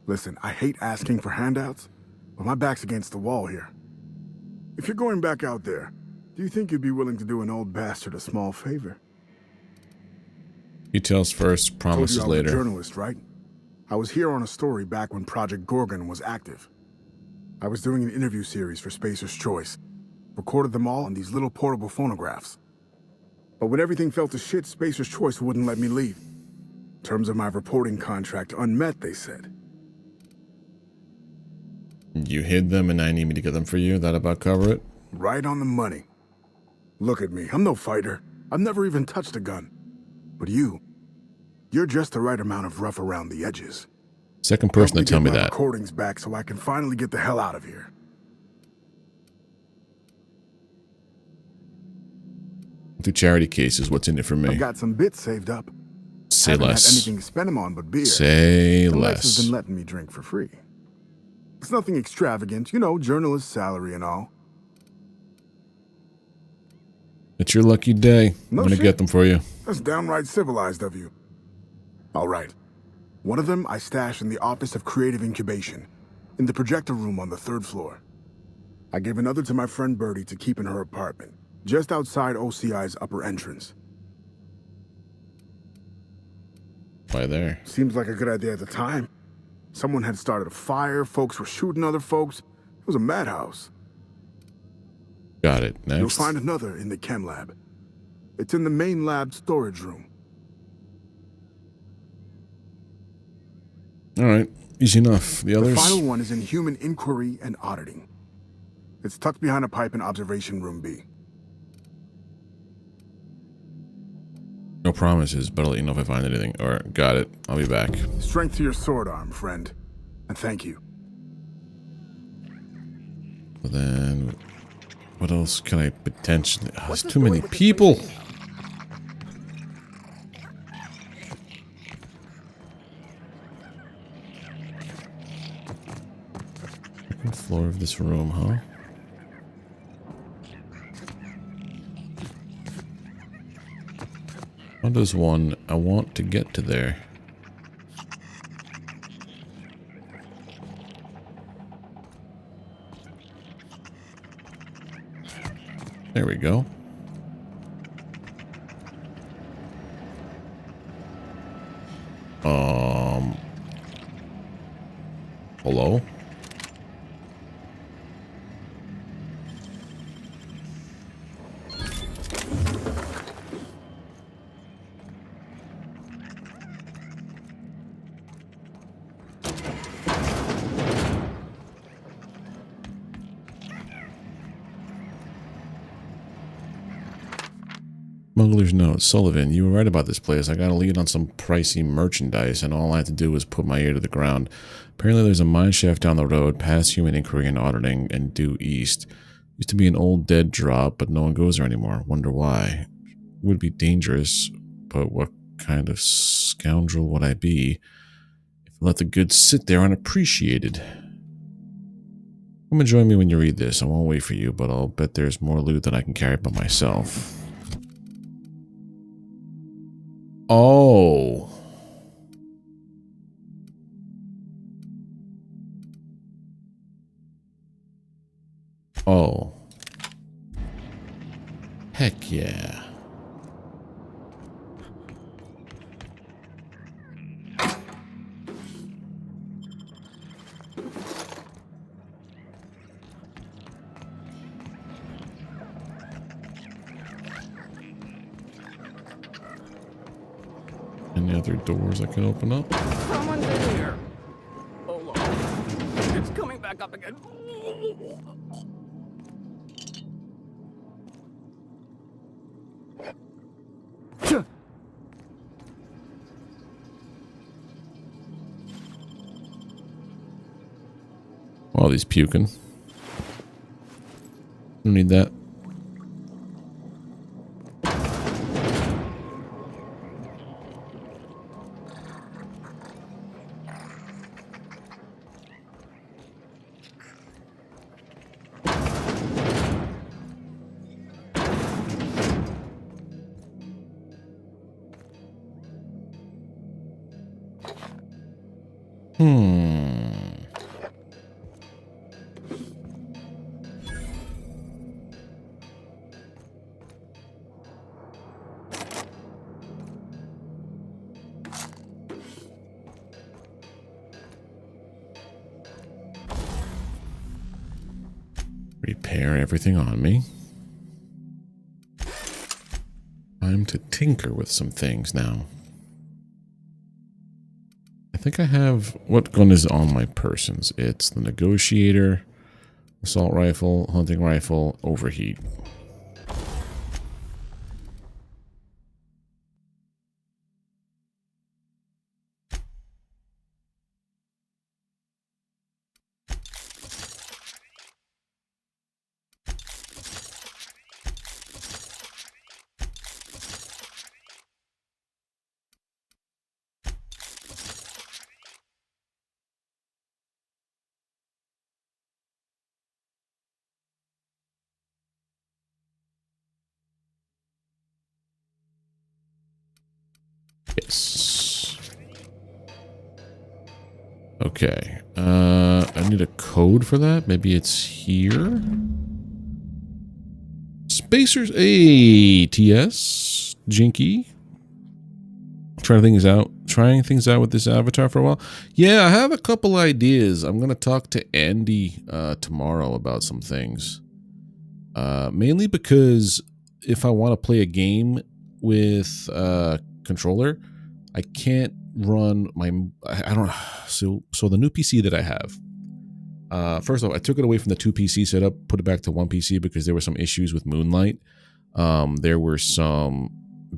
Listen, I hate asking for handouts, but my back's against the wall here. If you're going back out there, do you think you'd be willing to do an old bastard a small favor? Details first, promises Told you I was later. a journalist, right? I was here on a story back when Project Gorgon was active. I was doing an interview series for Spacer's Choice. Recorded them all on these little portable phonographs. But when everything fell to shit, Spacer's Choice wouldn't let me leave. Terms of my reporting contract unmet, they said. You hid them and I need me to get them for you? That about cover it? Right on the money. Look at me, I'm no fighter. I've never even touched a gun. But you're just the right amount of rough around the edges. Second person to tell me Help get my that. recordings back so I can finally get the hell out of here. Two charity cases, what's in it for I've me? got some bits saved up. Say Haven't less. had anything to spend them on but beer. Say And Lex has less. been letting me drink for free. It's nothing extravagant, you know, journalist salary and all. It's your lucky day. No I'm gonna shit. get them for you. That's downright civilized of you. All right. One of them I stashed in the Office of Creative Incubation, in the projector room on the 3rd floor. I gave another to my friend Birdie to keep in her apartment, just outside OCI's upper entrance. Why there? Seems like a good idea at the time. Someone had started a fire, folks were shooting other folks. It was a madhouse. Got it. You'll Next. find another in the chem lab. It's in the main lab storage room. All right. Easy enough. The The others? final one is in human inquiry and auditing. It's tucked behind a pipe in observation room B. No promises, but I'll let you know if I find anything. All right. Got it. I'll be back. Strength to your sword arm, friend. And thank you. But then, what else can I potentially... Oh, there's too many people. floor of this room, huh? How does one... I want to get to there. There we go. Hello? Smuggler's note. Sullivan, you were right about this place. I got a lead on some pricey merchandise, and all I had to do was put my ear to the ground. Apparently there's a mine shaft down the road, past human inquiry and auditing, and due east. Used to be an old dead drop, but no one goes there anymore. Wonder why. Would be dangerous, but what kind of scoundrel would I be if I let the goods sit there unappreciated? Come and join me when you read this. I won't wait for you, but I'll bet there's more loot than I can carry by myself. Oh. Oh. Heck yeah. Any other doors I can open up? Someone's in here. Hold on. It's coming back up again. All these puking. Don't need that. Repair everything on me. Time to tinker with some things now. I think I have... What gun is on my persons? It's the negotiator, assault rifle, hunting rifle, overheat. Yes. Okay. I need a code for that. Maybe it's here. Spacers ATS. Jinky. Trying things out with this avatar for a while. Yeah, I have a couple ideas. I'm gonna talk to Andy tomorrow about some things. Mainly because if I want to play a game with controller, I can't run my... I don't... So the new PC that I have, first of all, I took it away from the 2 PC setup, put it back to 1 PC because there were some issues with Moonlight. There were some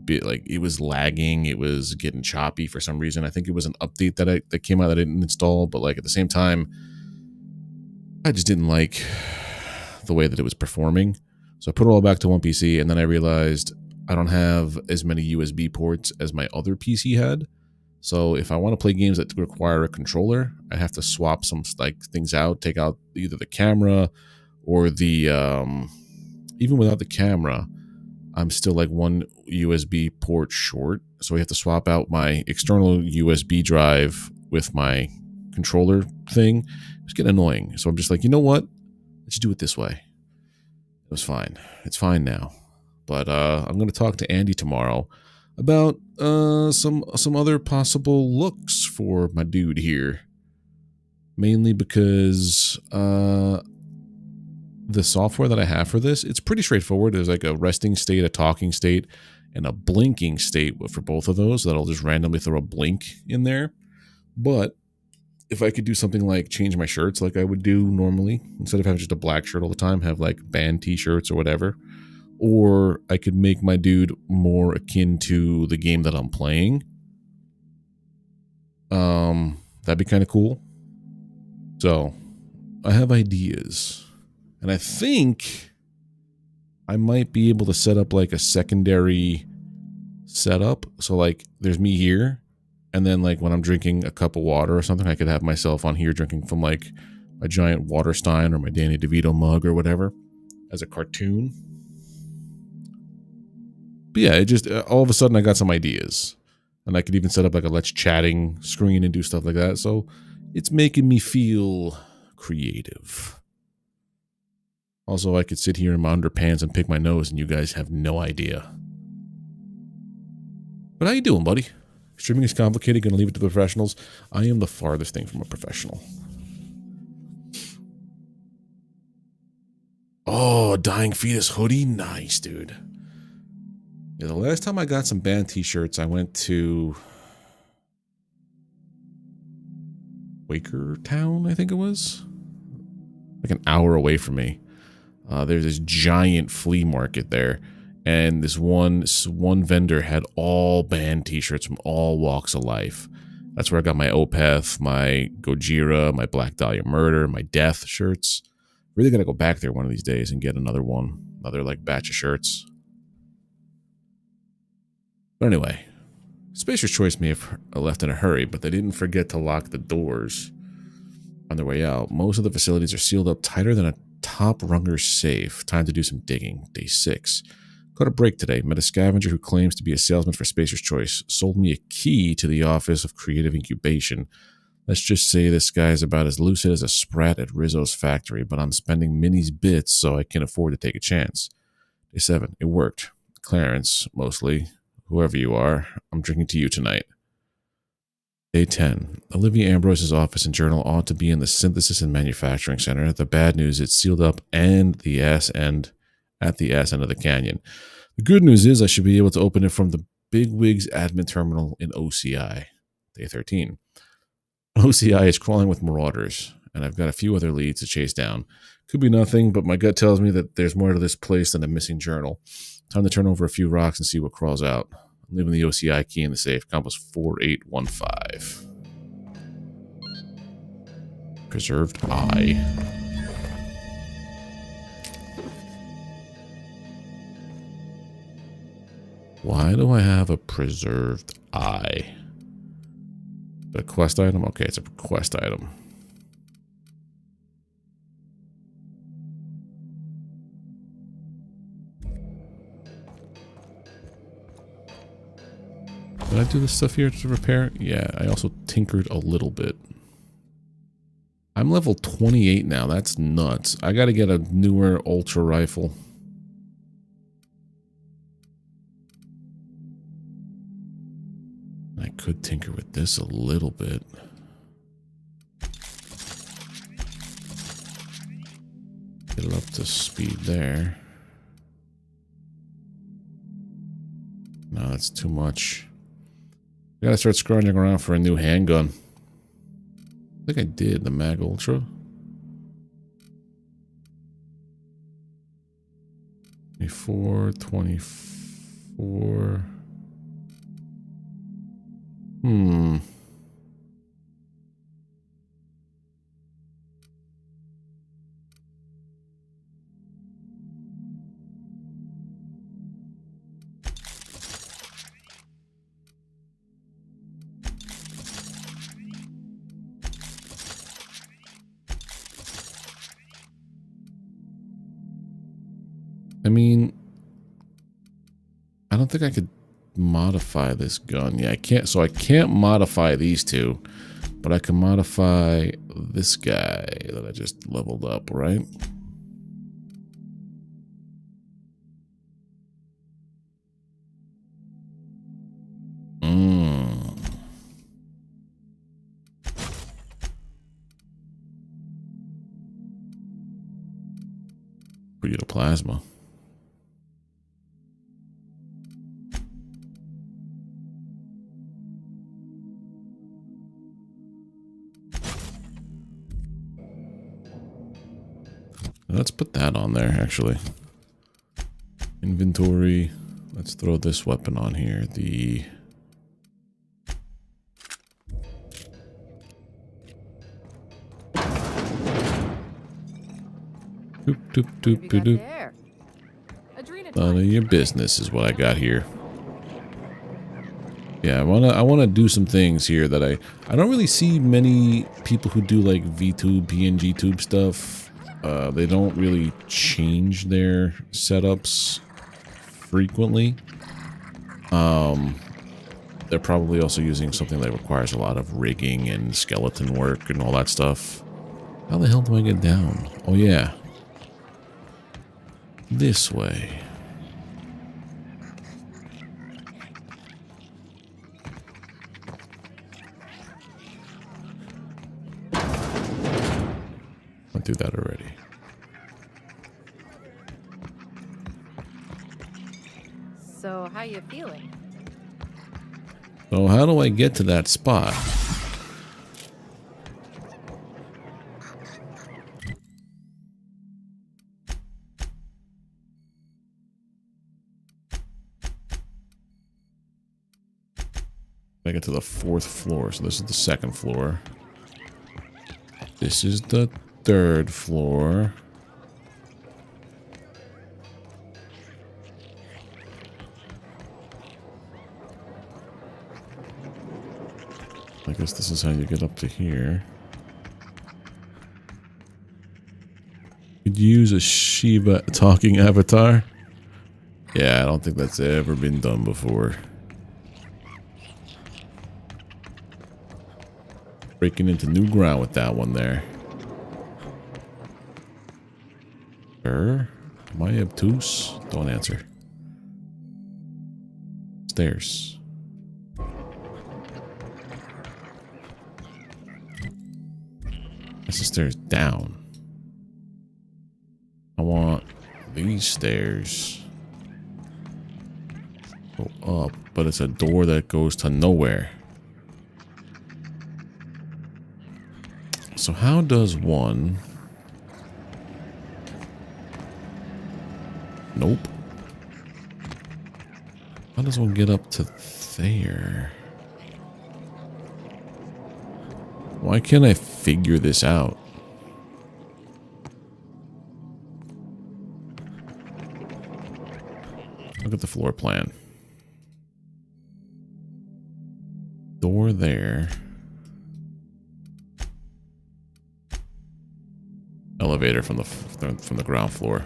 bit like it was lagging, it was getting choppy for some reason. I think it was an update that came out that I didn't install, but like at the same time, I just didn't like the way that it was performing. So I put it all back to 1 PC, and then I realized I don't have as many USB ports as my other PC had. So if I want to play games that require a controller, I have to swap some like things out, take out either the camera or the even without the camera, I'm still like one USB port short. So we have to swap out my external USB drive with my controller thing. It's getting annoying. So I'm just like, you know what? Let's do it this way. It was fine. It's fine now. But I'm going to talk to Andy tomorrow about some other possible looks for my dude here. Mainly because the software that I have for this, it's pretty straightforward. There's like a resting state, a talking state, and a blinking state for both of those. That'll just randomly throw a blink in there. But if I could do something like change my shirts like I would do normally, instead of having just a black shirt all the time, have like band t-shirts or whatever. Or I could make my dude more akin to the game that I'm playing. That'd be kind of cool. So, I have ideas. And I think I might be able to set up like a secondary setup. So like there's me here. And then like when I'm drinking a cup of water or something, I could have myself on here drinking from like a giant water stein or my Danny DeVito mug or whatever as a cartoon. But yeah, it just all of a sudden I got some ideas. And I could even set up like a Let's Chatting screen and do stuff like that. So it's making me feel creative. Also, I could sit here in my underpants and pick my nose and you guys have no idea. But how you doing, buddy? Streaming is complicated. Gonna leave it to the professionals. I am the farthest thing from a professional. Oh, Dying Fetus hoodie. Nice, dude. Yeah, the last time I got some band t-shirts, I went to Wakertown, I think it was. Like an hour away from me. There's this giant flea market there. And this one vendor had all band t-shirts from all walks of life. That's where I got my Opeth, my Gojira, my Black Dahlia Murder, my Death shirts. Really gotta go back there one of these days and get another one. Another like batch of shirts. But anyway, Spacer's Choice may have left in a hurry, but they didn't forget to lock the doors on their way out. Most of the facilities are sealed up tighter than a top runger safe. Time to do some digging. Day 6. Got a break today. Met a scavenger who claims to be a salesman for Spacer's Choice. Sold me a key to the Office of Creative Incubation. Let's just say this guy's about as lucid as a sprat at Rizzo's factory, but I'm spending Minnie's bits so I can afford to take a chance. Day 7. It worked. Clarence, mostly. Whoever you are, I'm drinking to you tonight. Day 10. Olivia Ambrose's office and journal ought to be in the Synthesis and Manufacturing Center. The bad news, it's sealed up and at the ass end of the canyon. The good news is I should be able to open it from the Bigwigs admin terminal in OCI. Day 13. OCI is crawling with marauders, and I've got a few other leads to chase down. Could be nothing, but my gut tells me that there's more to this place than a missing journal. Time to turn over a few rocks and see what crawls out. I'm leaving the OCI key in the safe. Compass 4815. Preserved eye. Why do I have a preserved eye? A quest item? Okay, it's a quest item. Did I do this stuff here to repair? Yeah, I also tinkered a little bit. I'm level 28 now. That's nuts. I gotta get a newer ultra rifle. I could tinker with this a little bit. Get it up to speed there. No, that's too much. I gotta start scrounging around for a new handgun. I think I did, the Mag Ultra. 24. I mean, I don't think I could modify this gun. Yeah, I can't. So I can't modify these two, but I can modify this guy that I just leveled up, right? Plasma. Let's put that on there, actually. Inventory. Let's throw this weapon on here. The... Doop, doop, doop, doop, doop. None of your business is what I got here. Yeah, I wanna do some things here that I don't really see many people who do like VTube, PNG tube stuff. They don't really change their setups frequently. They're probably also using something that requires a lot of rigging and skeleton work and all that stuff. How the hell do I get down? Oh yeah. This way. Went through that already. So, how you feeling? So how do I get to that spot? I get to the 4th floor, so this is the 2nd floor. This is the 3rd floor. I guess this is how you get up to here. Could you use a Shiva talking avatar? Yeah, I don't think that's ever been done before. Breaking into new ground with that one there. Sir? Am I obtuse? Don't answer. Stairs. That's the stairs down. I want these stairs. Go up, but it's a door that goes to nowhere. So how does one... Nope. How does one get up to there? Why can't I figure this out? Look at the floor plan. Door there. Elevator from the ground floor.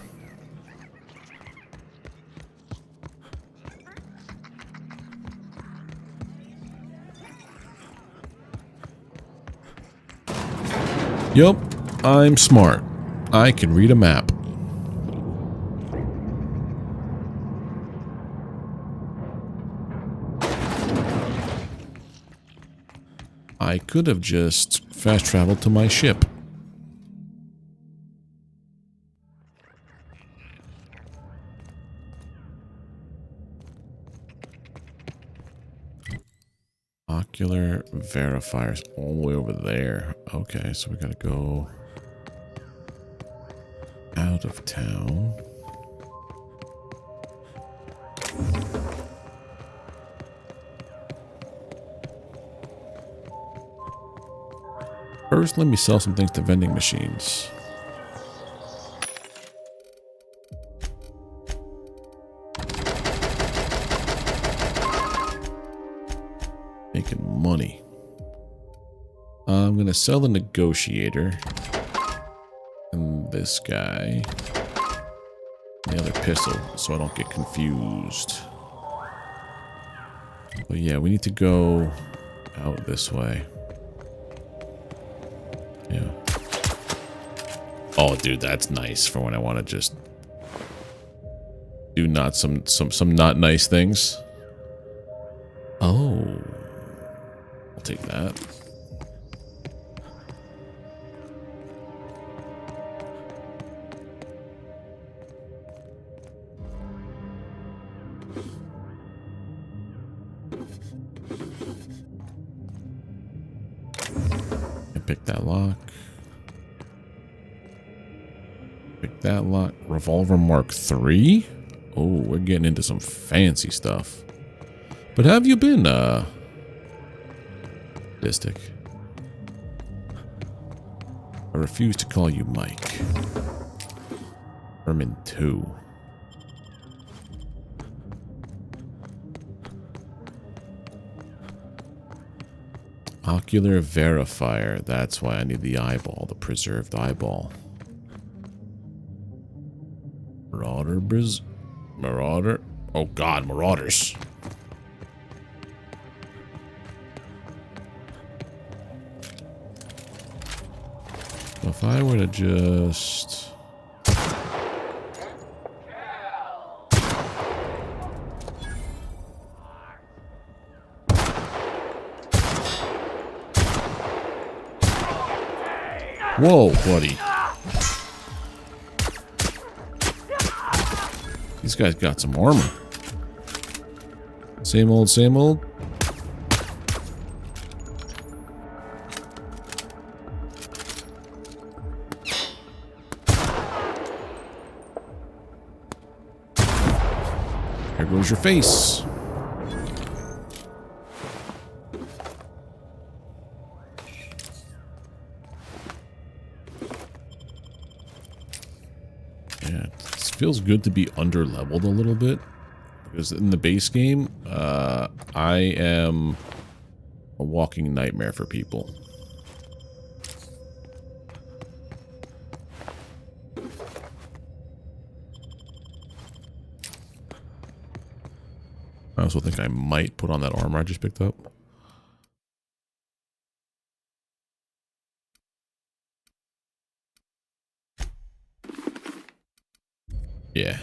Yup, I'm smart. I can read a map. I could have just fast traveled to my ship. Ocular verifiers all the way over there. Okay, so we gotta go out of town. First, let me sell some things to vending machines. Making money. I'm gonna sell the negotiator and this guy, the other pistol so I don't get confused. But yeah, we need to go out this way. Yeah. Oh, dude, that's nice for when I want to just do not some not nice things. Oh, I'll take that. Pick that lock. Pick that lock. Revolver Mark III? Oh, we're getting into some fancy stuff. But how have you been, Distic? I refuse to call you Mike. Herman 2. Ocular verifier. That's why I need the eyeball, the preserved eyeball. Marauder. Oh God, marauders. So if I were to just... Whoa, buddy. These guys got some armor. Same old, same old. There goes your face. Feels good to be under leveled a little bit, because in the base game I am a walking nightmare for people. I also think I might put on that armor I just picked up. Yeah.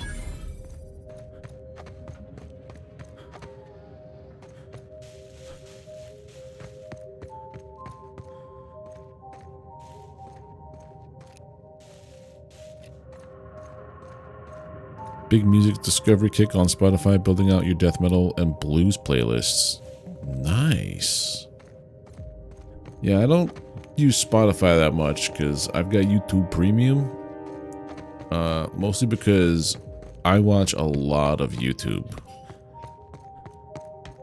Big music discovery kick on Spotify, building out your death metal and blues playlists. Nice. Yeah, I don't use Spotify that much because I've got YouTube Premium. Mostly because I watch a lot of YouTube.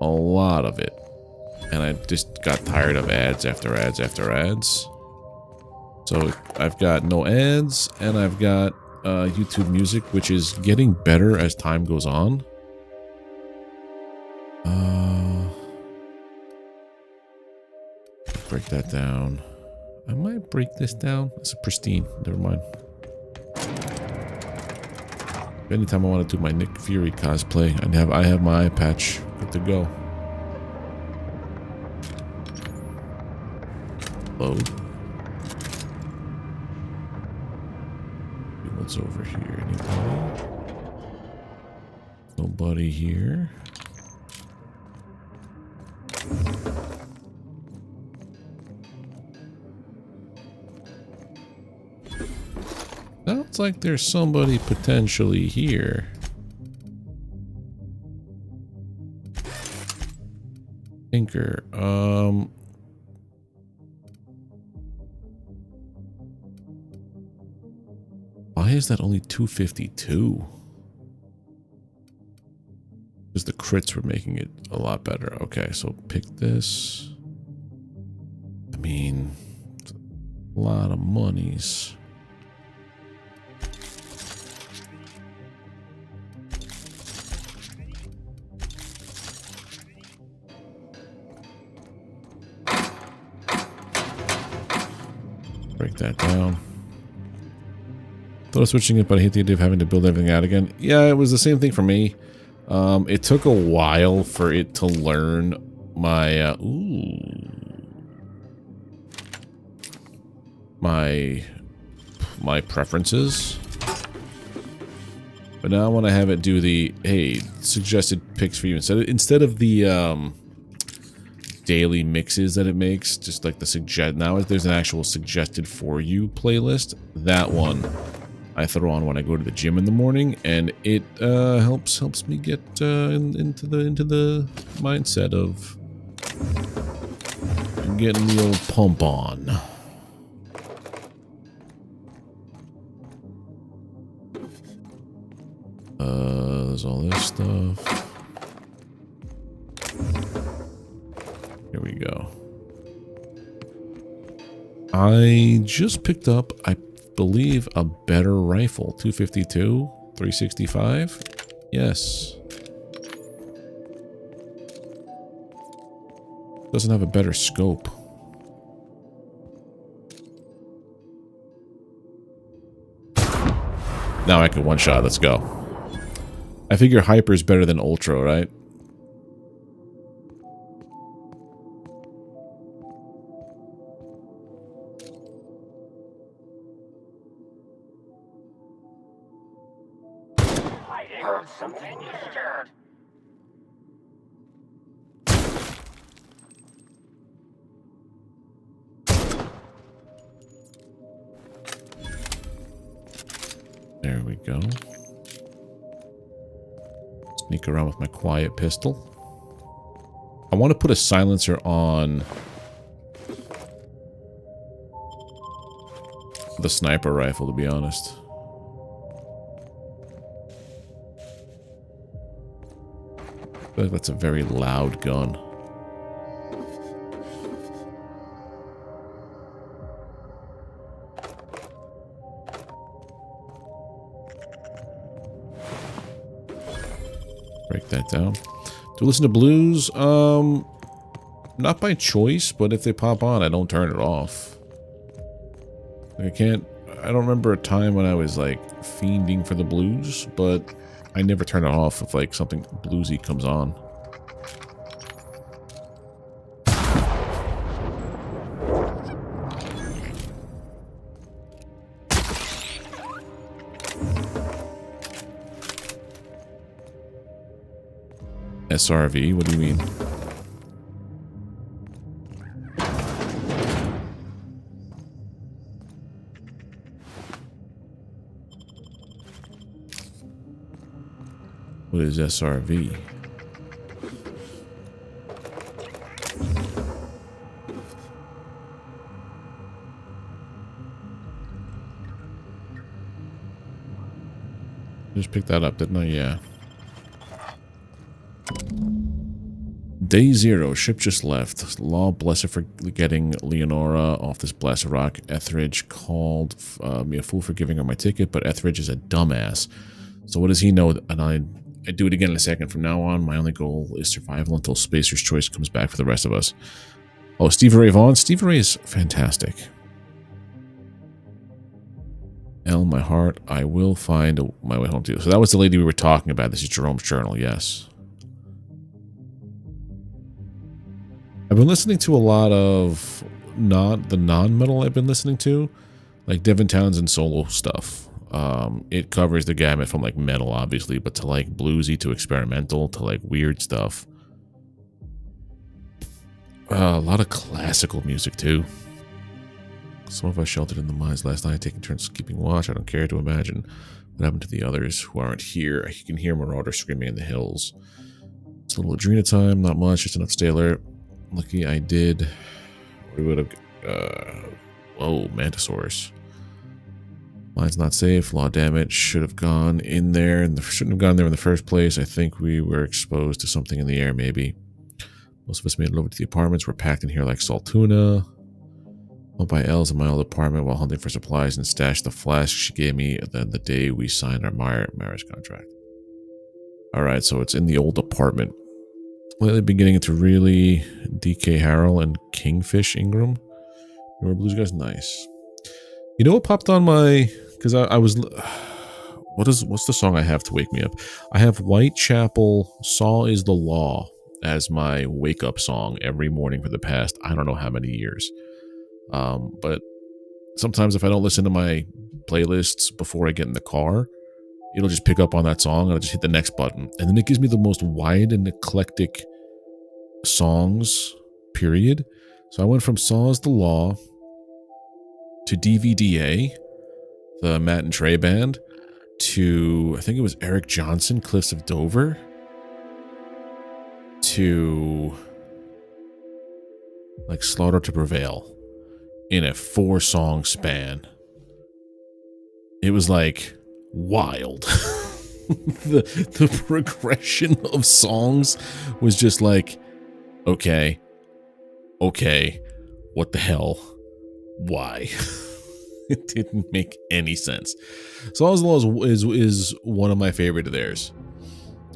A lot of it. And I just got tired of ads after ads after ads. So I've got no ads, and I've got YouTube Music, which is getting better as time goes on. Break that down. I might break this down. It's a pristine. Never mind. Anytime I want to do my Nick Fury cosplay, I have my eye patch good to go. Load. What's over here? Anybody? Nobody here. Sounds like there's somebody potentially here. Tinker. Why is that only 252? Because the crits were making it a lot better. Okay, so pick this. I mean, a lot of monies. Break that down. Thought of switching it, but I hate the idea of having to build everything out again. Yeah, it was the same thing for me. It took a while for it to learn my my preferences. But now I want to have it do the, hey, suggested picks for you instead of the daily mixes that it makes, just like the suggest. Now there's an actual suggested for you playlist. That one I throw on when I go to the gym in the morning, and it helps me get into the mindset of getting the old pump on. There's all this stuff. Here we go. I just picked up, I believe, a better rifle. 252, 365. Yes. Doesn't have a better scope. Now I can one shot. Let's go. I figure hyper is better than ultra, right? I heard something disturbed. There we go. Sneak around with my quiet pistol. I want to put a silencer on the sniper rifle, to be honest. I feel like that's a very loud gun. Break that down. Do I listen to blues? Not by choice, but if they pop on, I don't turn it off. Like I don't remember a time when I was like fiending for the blues, but I never turn it off if like something bluesy comes on. SRV? What do you mean? What is SRV? Just picked that up, didn't I? Yeah. Day 0, ship just left. Law bless her for getting Leonora off this blasted rock. Etheridge called me a fool for giving her my ticket, but Etheridge is a dumbass. So what does he know? And I do it again in a second. From now on, my only goal is survival until Spacer's Choice comes back for the rest of us. Oh, Stevie Ray Vaughan? Stevie Ray is fantastic. L, my heart, I will find my way home to you. So that was the lady we were talking about. This is Jerome's journal, yes. I've been listening to a lot of the non-metal I've been listening to, like Devin Townsend solo stuff. It covers the gamut from like metal, obviously, but to like bluesy, to experimental, to like weird stuff. A lot of classical music too. Some of us sheltered in the mines last night, taking turns keeping watch. I don't care to imagine what happened to the others who aren't here. You can hear marauders screaming in the hills. It's a little adrena time, not much, just enough to stay alert. Lucky I did. We would have. Whoa, Mantisaurus. Mine's not safe. Law damage. Should have gone in there. And shouldn't have gone there in the first place. I think we were exposed to something in the air, maybe. Most of us made it over to the apartments. We're packed in here like salt tuna. Went by Elle's in my old apartment while hunting for supplies and stashed the flask she gave me the day we signed our marriage contract. Alright, so it's in the old apartment. Lately been getting into really DK Harrell and Kingfish Ingram. Remember Blues Guys? Nice. You know what popped on my because I was. What's the song I have to wake me up? I have Whitechapel, Saw is the Law as my wake up song every morning for the past I don't know how many years. But sometimes if I don't listen to my playlists before I get in the car, it'll just pick up on that song and I'll just hit the next button. And then it gives me the most wide and eclectic songs, period. So I went from Saw is the Law to DVDA, the Matt and Trey band, to, I think it was Eric Johnson, Cliffs of Dover, to like Slaughter to Prevail in a 4-song span. It was like wild. the progression of songs was just like, okay, what the hell? Why? It didn't make any sense. Saw is the Law is one of my favorite of theirs.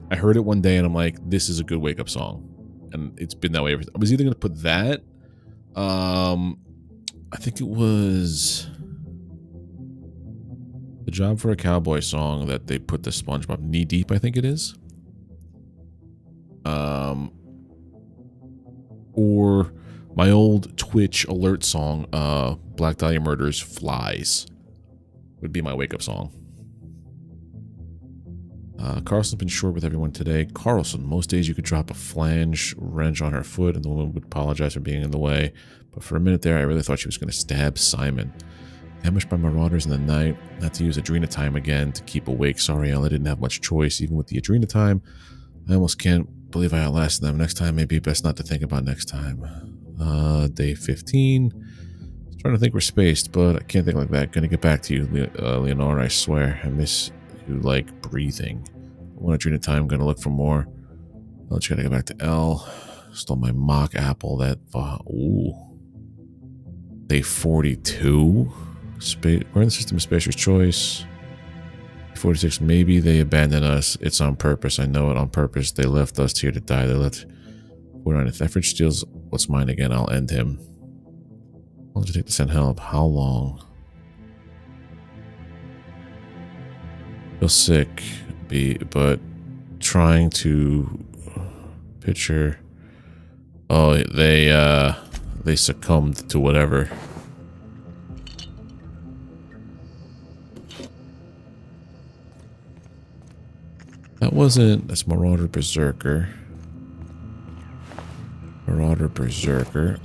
I heard it one day and I'm like, this is a good wake up song, and it's been that way ever. I was either gonna put that, I think it was The Job for a Cowboy song that they put the SpongeBob Knee Deep, I think it is. Or my old Twitch alert song, Black Dahlia Murders Flies, would be my wake up song. Carlson's been short with everyone today. Carlson, most days you could drop a flange wrench on her foot and the woman would apologize for being in the way. But for a minute there, I really thought she was going to stab Simon. Ambushed by marauders in the night. Had to use Adrena time again to keep awake. Sorry, Elle, I didn't have much choice. Even with the Adrena time, I almost can't believe I outlasted them. Next time, maybe best not to think about next time. Day 15. Trying to think we're spaced, but I can't think like that. Gonna get back to you, Leonora, I swear. I miss you like breathing. When I dream of time, gonna look for more. I'll try to get back to L. Stole my mock apple. That ooh. Day 42. We're in the system of Spacer's Choice. 46. Maybe they abandoned us. It's on purpose. I know it on purpose. They left us here to die. They left. 49. If Effort steals what's mine again, I'll end him. I'll just take to send help. How long? Feel sick, but trying to picture. Oh, they succumbed to whatever. That wasn't. That's Marauder Berserker. Marauder Berserker.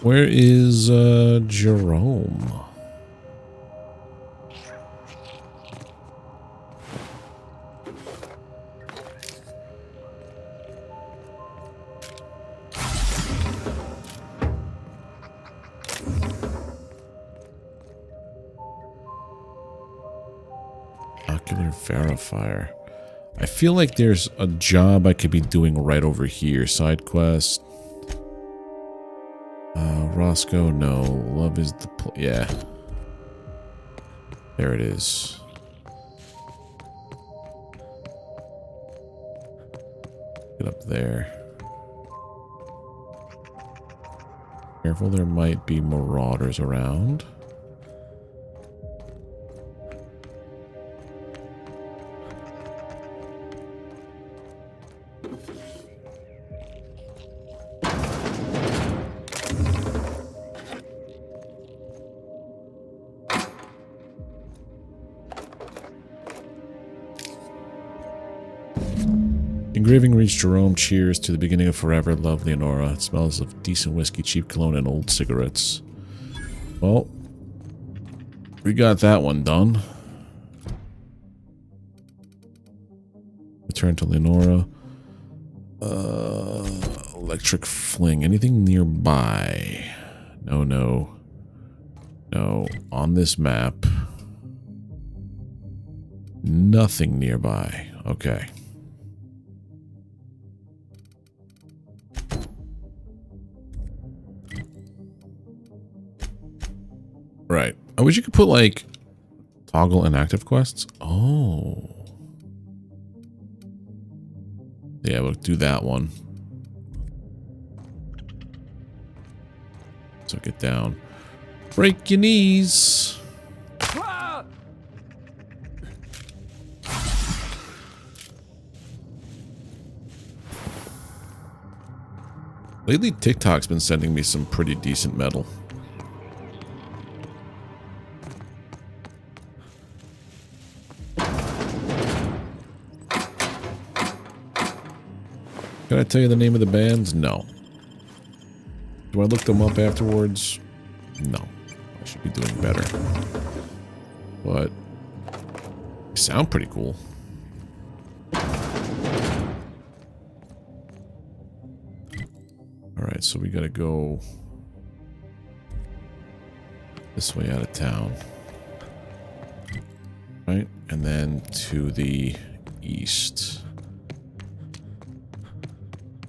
Where is Jerome? Ocular Verifier. I feel like there's a job I could be doing right over here. Side quest. Roscoe, no. Love is the yeah. There it is. Get up there. Careful, there might be marauders around. Engraving reached Jerome. Cheers to the beginning of forever. Love, Leonora. It smells of decent whiskey, cheap cologne, and old cigarettes. Well, we got that one done. Return to Leonora. Electric fling. Anything nearby? No. On this map, nothing nearby. Okay. Right. I wish you could put, like, toggle inactive quests. Oh. Yeah, we'll do that one. So get down. Break your knees. Lately, TikTok's been sending me some pretty decent metal. Can I tell you the name of the bands? No. Do I look them up afterwards? No. I should be doing better. But they sound pretty cool. Alright, so we gotta go this way out of town. Right? And then to the east.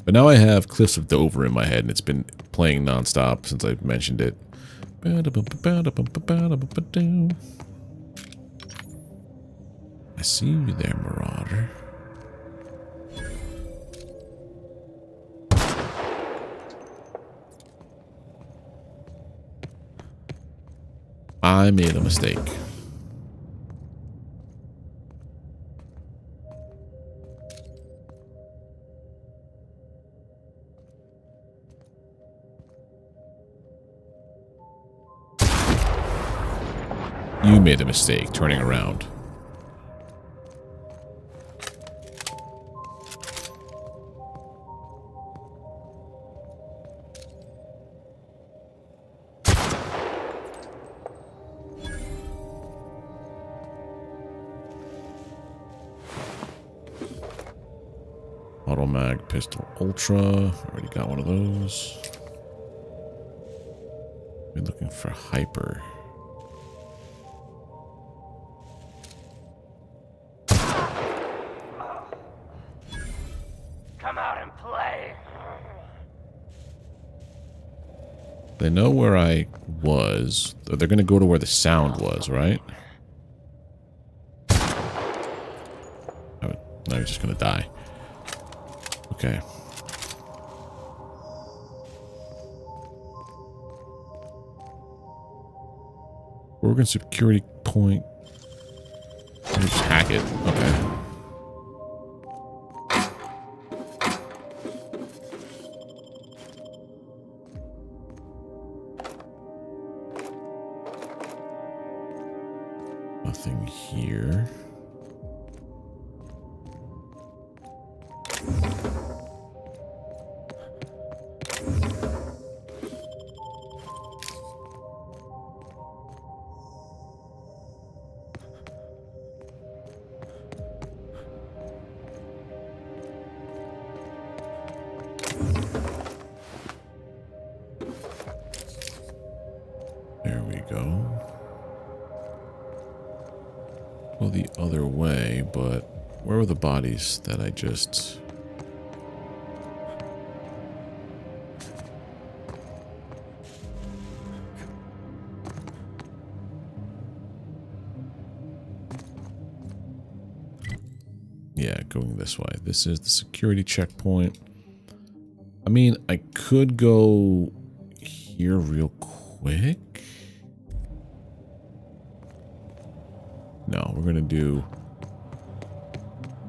But now I have Cliffs of Dover in my head, and it's been playing nonstop since I've mentioned it. I see you there, Marauder. I made a mistake. You made a mistake turning around. Automag Pistol Ultra. Already got one of those. We're looking for Hyper. Come out and play. They know where I was. They're going to go to where the sound was, right? Oh, now he's just going to die. Okay. Gorgon security point. Just hack it. Okay. Nothing here. There we go. Well, the other way, but where were the bodies that I just... Yeah, going this way. This is the security checkpoint. I mean, I could go here real quick. No, we're gonna do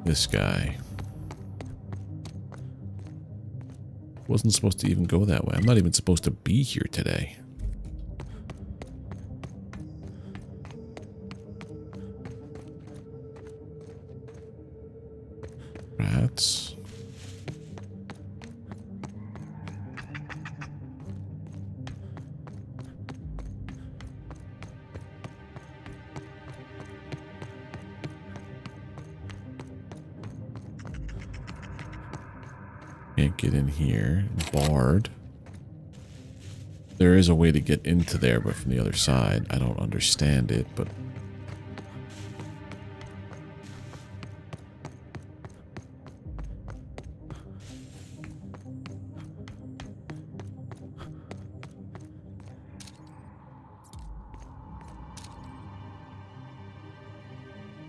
this guy. Wasn't supposed to even go that way. I'm not even supposed to be here today. Rats. Can't get in here. Barred. There is a way to get into there, but from the other side. I don't understand it, but...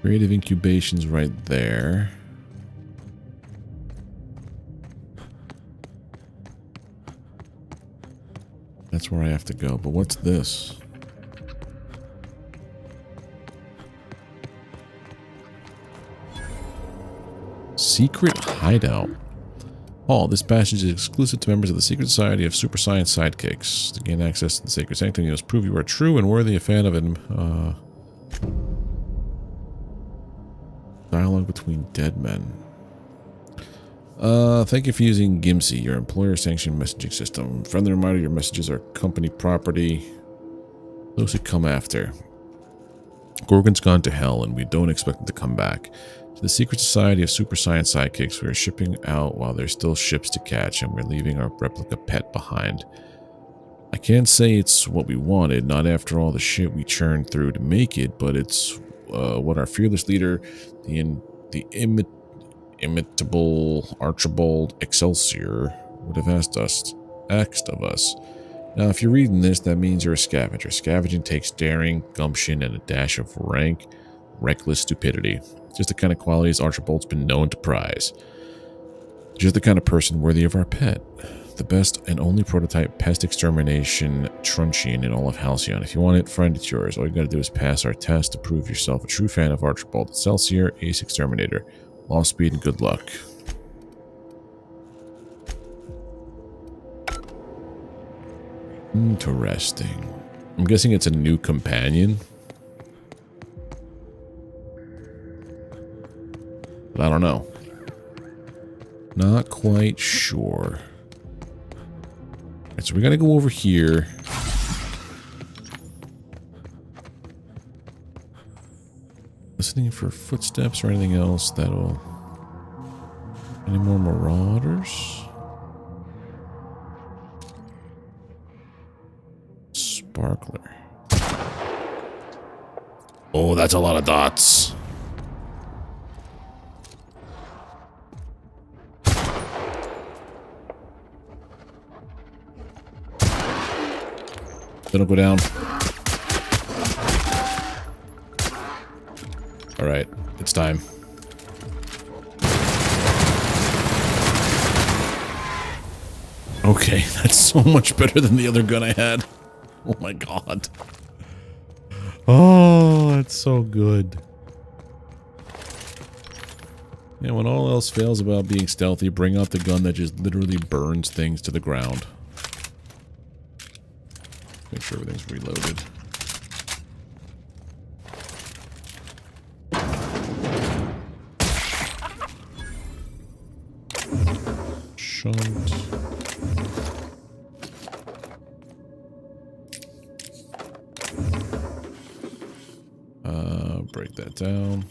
Creative incubation's right there. That's where I have to go. But what's this? Secret hideout. All this passage is exclusive to members of the secret society of super science sidekicks. To gain access to the sacred sanctum, you must prove you are true and worthy a fan of an dialogue between dead men. Thank you for using Gimsy, your employer-sanctioned messaging system. Friendly reminder, your messages are company property. Those who come after. Gorgon's gone to hell, and we don't expect him to come back. To the secret society of super science sidekicks, we are shipping out while there's still ships to catch, and we're leaving our replica pet behind. I can't say it's what we wanted, not after all the shit we churned through to make it, but it's what our fearless leader, the imitable Archibald Excelsior, would have asked of us. Now, if you're reading this, that means you're a scavenger. Scavenging takes daring, gumption, and a dash of reckless stupidity. Just the kind of qualities Archibald's been known to prize. Just the kind of person worthy of our pet. The best and only prototype pest extermination truncheon in all of Halcyon. If you want it, friend, it's yours. All you gotta do is pass our test to prove yourself a true fan of Archibald Excelsior, Ace Exterminator. Long speed and good luck. Interesting. I'm guessing it's a new companion. But I don't know. Not quite sure. Alright, so we gotta go over here. Listening for footsteps or anything else that'll... Any more marauders? Sparkler. Oh, that's a lot of dots. They don't go down. Alright, it's time. Okay, that's so much better than the other gun I had. Oh my god. Oh, that's so good. Yeah, when all else fails about being stealthy, bring out the gun that just literally burns things to the ground. Make sure everything's reloaded. Shunt. Break that down.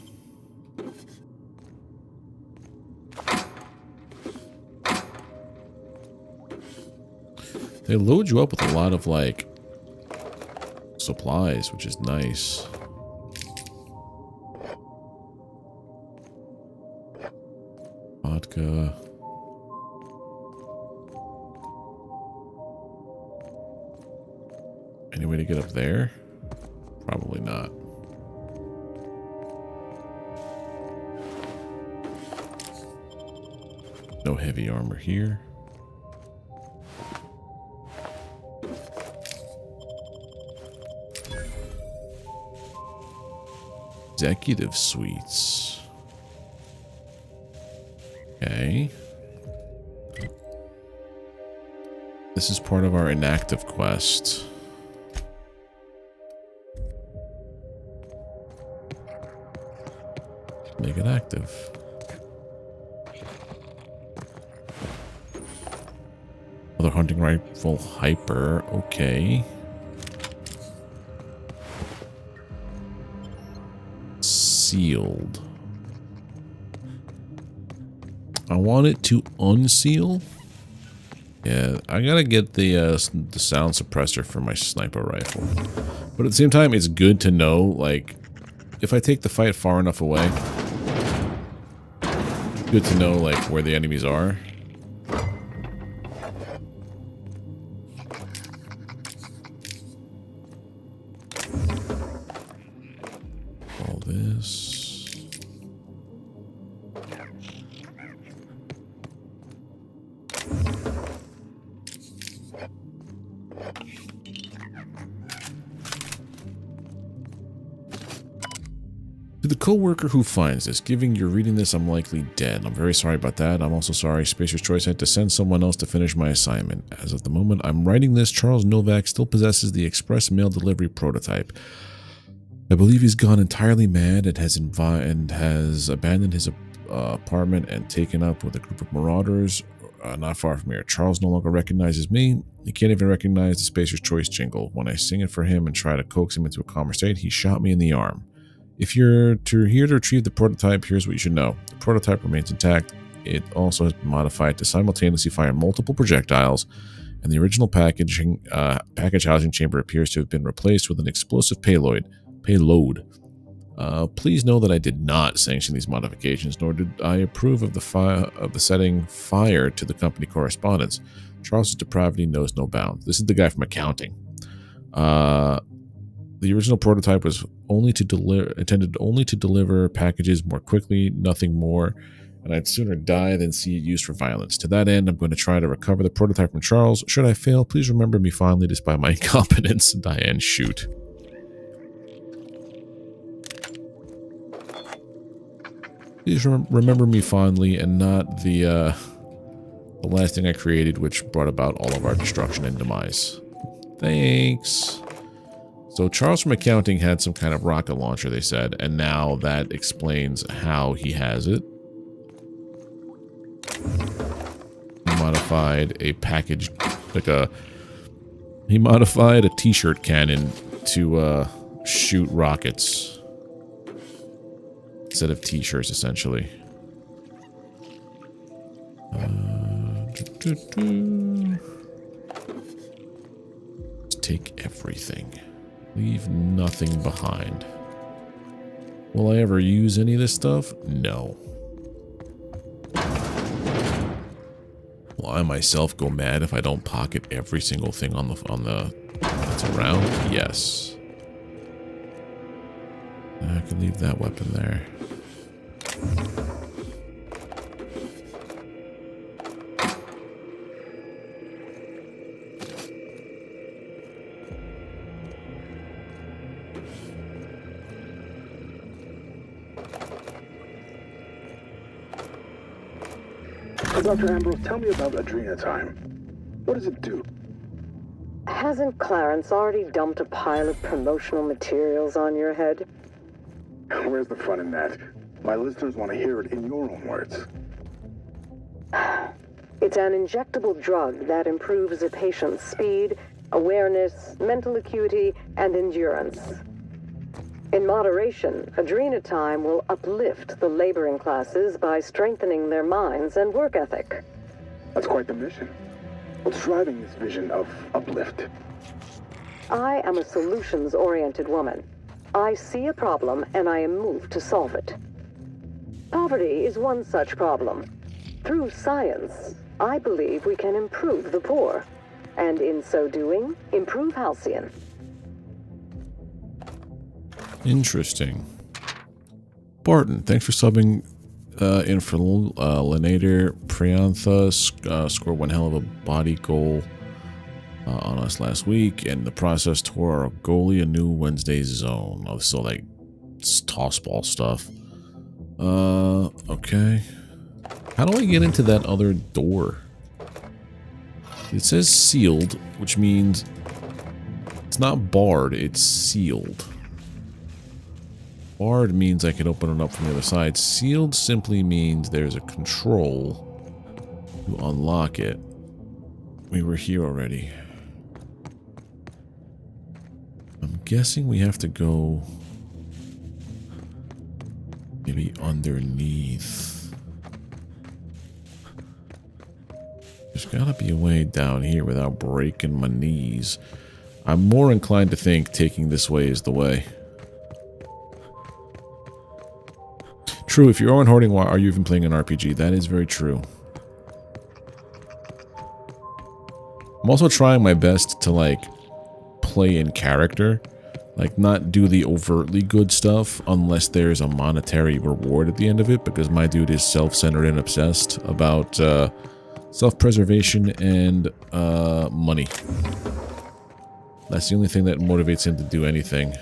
They load you up with a lot of like supplies, which is nice. Vodka. Any way to get up there? Probably not. No heavy armor here. Executive suites. Okay. This is part of our inactive quest. Make it active. Another hunting rifle hyper. Okay. Sealed. I want it to unseal. Yeah, I gotta get the sound suppressor for my sniper rifle. But at the same time, it's good to know, like, if I take the fight far enough away, good to know, like, where the enemies are. All this. To the co-worker who finds this, given you're reading this, I'm likely dead. I'm very sorry about that. I'm also sorry Spacer's Choice had to send someone else to finish my assignment. As of the moment I'm writing this, Charles Novak still possesses the express mail delivery prototype. I believe he's gone entirely mad and has abandoned his apartment and taken up with a group of marauders not far from here. Charles no longer recognizes me. He can't even recognize the Spacer's Choice jingle. When I sing it for him and try to coax him into a calmer state, he shot me in the arm. If you're here to retrieve the prototype, here's what you should know. The prototype remains intact. It also has been modified to simultaneously fire multiple projectiles, and the original package housing chamber appears to have been replaced with an explosive payload. Please know that I did not sanction these modifications, nor did I approve of the setting fire to the company correspondence. Charles's depravity knows no bounds. This is the guy from accounting. The original prototype was intended only to deliver packages more quickly, nothing more, and I'd sooner die than see it used for violence. To that end, I'm going to try to recover the prototype from Charles. Should I fail, please remember me fondly despite my incompetence. Diane, shoot. Please remember me fondly and not the last thing I created, which brought about all of our destruction and demise. Thanks. So Charles from accounting had some kind of rocket launcher, they said, and now that explains how he has it. He modified a package, he modified a t-shirt cannon to shoot rockets instead of t-shirts, essentially. Let's take everything. Leave nothing behind. Will I ever use any of this stuff? No. Will I myself go mad if I don't pocket every single thing on the that's around? Yes. I can leave that weapon there. Dr. Ambrose, tell me about Adrena Time. What does it do? Hasn't Clarence already dumped a pile of promotional materials on your head? Where's the fun in that? My listeners want to hear it in your own words. It's an injectable drug that improves a patient's speed, awareness, mental acuity, and endurance. In moderation, Adrena Time will uplift the laboring classes by strengthening their minds and work ethic. That's quite the mission. What's driving this vision of uplift? I am a solutions-oriented woman. I see a problem and I am moved to solve it. Poverty is one such problem. Through science, I believe we can improve the poor, and in so doing, improve Halcyon. Interesting. Barton, thanks for subbing in for Lenator. Priantha scored one hell of a body goal on us last week, and in the process tore our goalie a new Wednesday zone. Oh, so like toss ball stuff. Okay. How do I get into that other door? It says sealed, which means it's not barred, it's sealed. Barred means I can open it up from the other side. Sealed simply means there's a control to unlock it. We were here already. I'm guessing we have to go maybe underneath. There's gotta be a way down here without breaking my knees. I'm more inclined to think taking this way is the way. True, if you're on hoarding, why are you even playing an RPG? That is very true. I'm also trying my best to, like, play in character. Like, not do the overtly good stuff unless there's a monetary reward at the end of it, because my dude is self-centered and obsessed about self-preservation and money. That's the only thing that motivates him to do anything.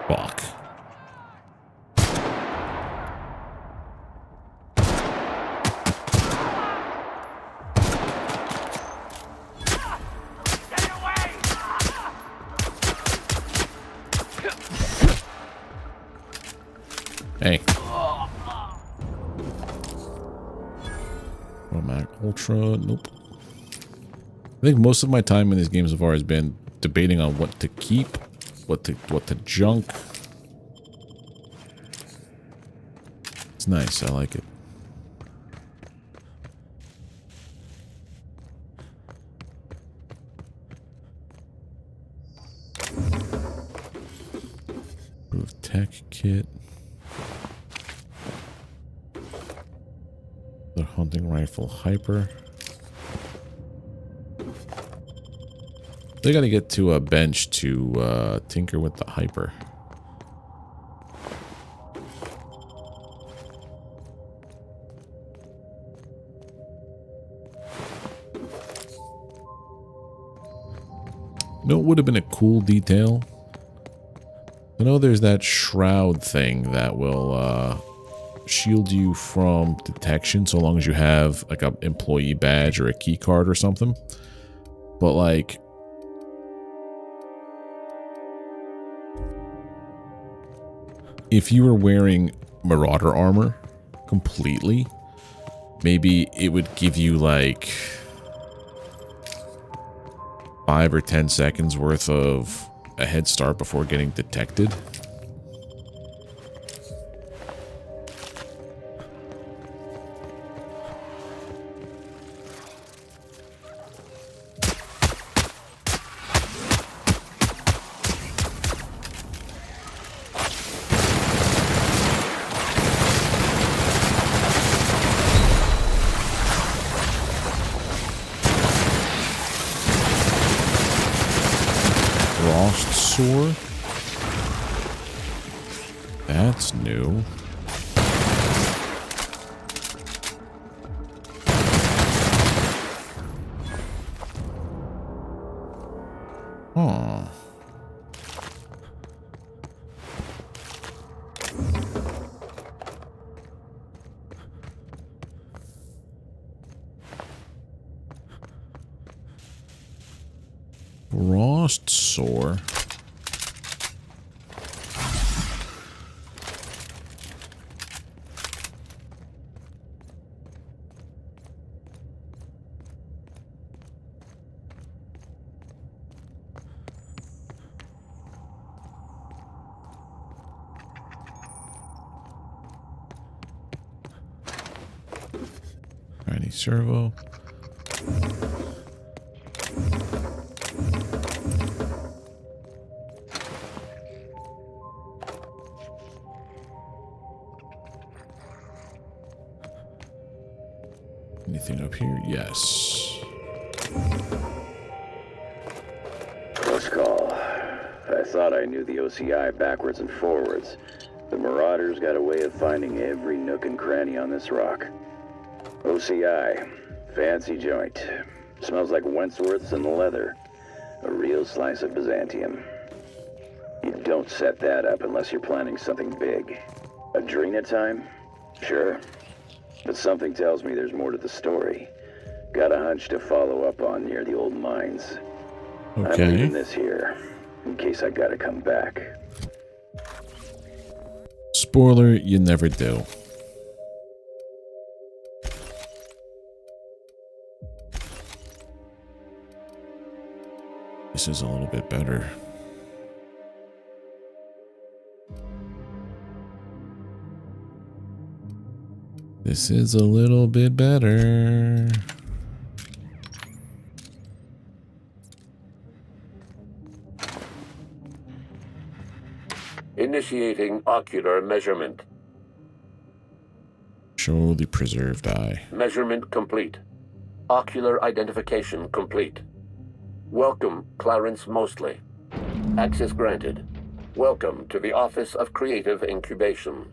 Fuck. Hey. Automatic Ultra. Nope. I think most of my time in these games so far has been debating on what to keep, what to junk. It's nice. I like it. Improved tech kit. The hunting rifle hyper. They gotta get to a bench to tinker with the hyper. You know, it would have been a cool detail. I know there's that shroud thing that will shield you from detection so long as you have like an employee badge or a key card or something. But like, if you were wearing Marauder armor completely, maybe it would give you like 5 or 10 seconds worth of a head start before getting detected. Sword. That's new. Huh. Frost sore. Tiny servo. Anything up here? Yes. Close call. I thought I knew the OCI backwards and forwards. The Marauders got a way of finding every nook and cranny on this rock. OCI. Fancy joint. Smells like Wentworth's and leather. A real slice of Byzantium. You don't set that up unless you're planning something big. Adrena time? Sure. But something tells me there's more to the story. Got a hunch to follow up on near the old mines. Okay. I'm leaving this here, in case I gotta come back. Spoiler, you never do. This is a little bit better. This is a little bit better. Initiating ocular measurement. Show the preserved eye. Measurement complete. Ocular identification complete. Welcome, Clarence Mostly. Access granted. Welcome to the Office of Creative Incubation.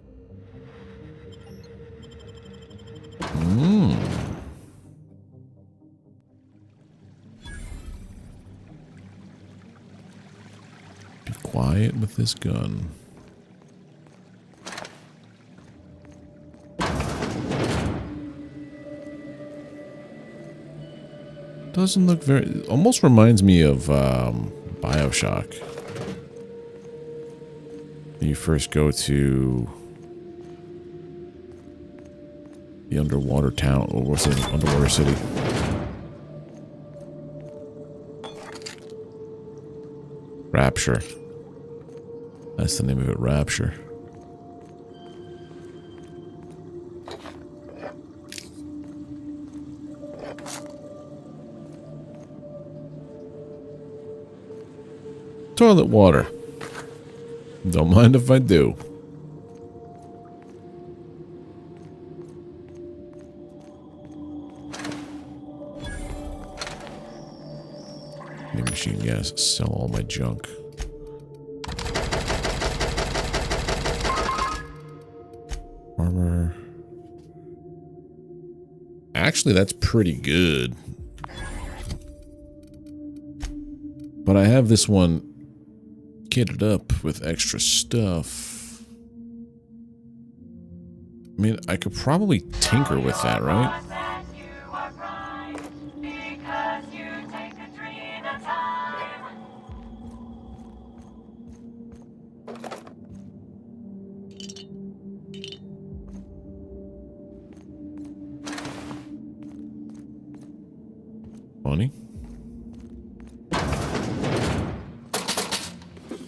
Be quiet with this gun. Doesn't look very... Almost reminds me of Bioshock. You first go to the underwater town, or what's it? Underwater city. Rapture. That's the name of it, Rapture. Toilet water. Don't mind if I do. New machine gas. Sell all my junk. Armor. Actually, that's pretty good. But I have this one kitted up with extra stuff. I mean, I could probably tinker with that, right? Money.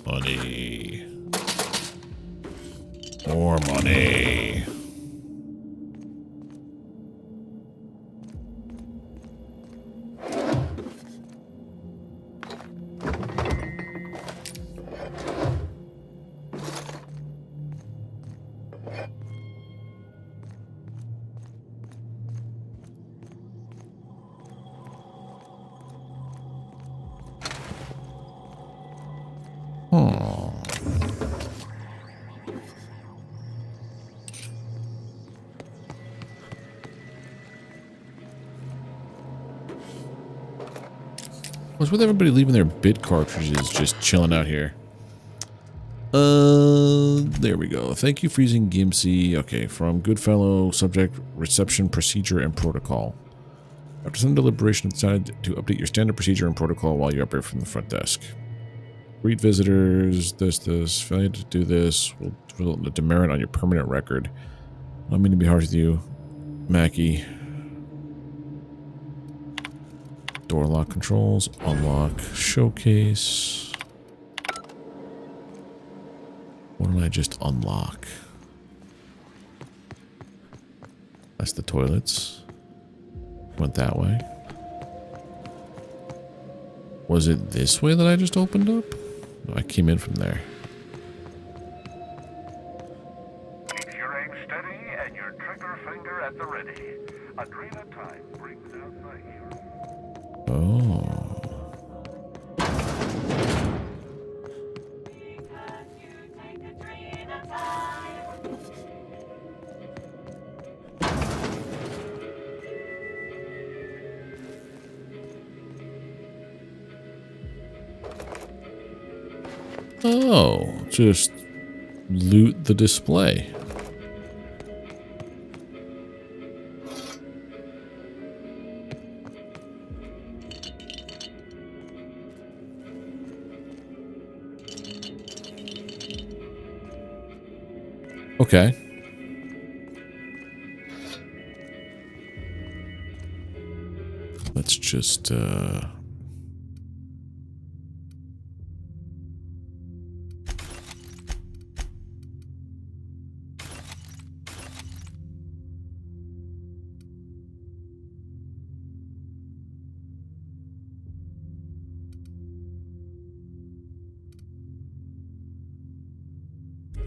Money. More money. What's with everybody leaving their bid cartridges just chilling out here? There we go. Thank you for using Gimpsy. Okay, from Goodfellow, subject, reception, procedure, and protocol. After some deliberation, decided to update your standard procedure and protocol while you're up here from the front desk. Greet visitors, this. Failure to do this will result in a demerit on your permanent record. I don't mean to be harsh with you, Mackie. Door lock controls, unlock, showcase. What did I just unlock? That's the toilets. Went that way. Was it this way that I just opened up? No, I came in from there. Keep your aim steady and your trigger finger at the ready. Adrena time brings out the hero. Oh. Oh, just loot the display. Okay. Let's just, I'm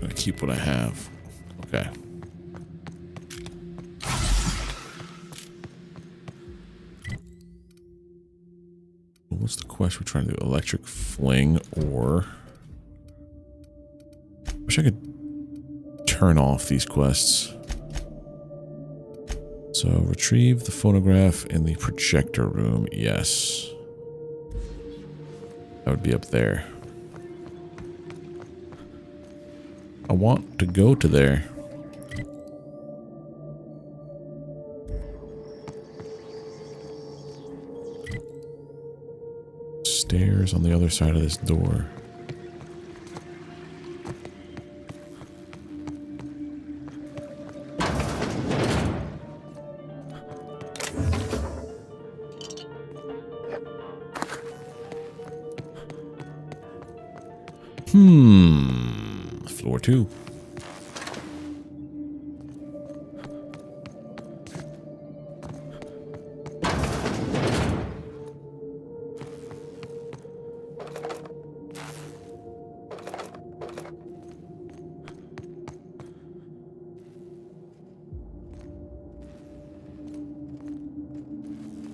gonna keep what I have. Okay. What's the quest we're trying to do? Electric fling, or wish I could turn off these quests. So retrieve the phonograph in the projector room. Yes. That would be up there. I want to go to there. stairs on the other side of this door. Floor 2.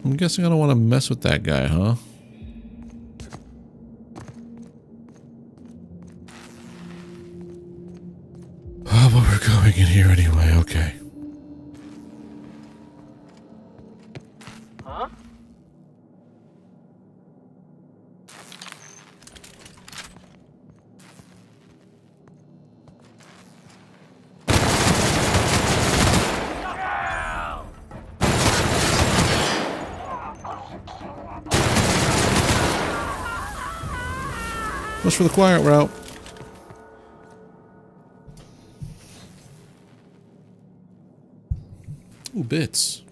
I'm guessing I don't want to mess with that guy, huh? Oh, but we're going in here anyway, okay. Huh? What's for the quiet route? Ooh, bits.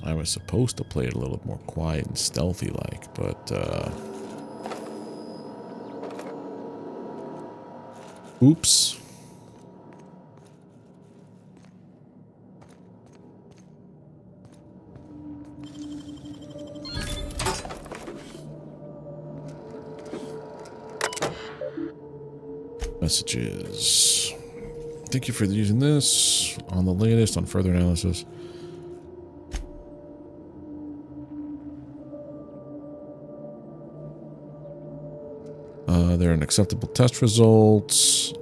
I was supposed to play it a little more quiet and stealthy like, but oops. Messages. Thank you for using this on the latest on further analysis. They're unacceptable test results.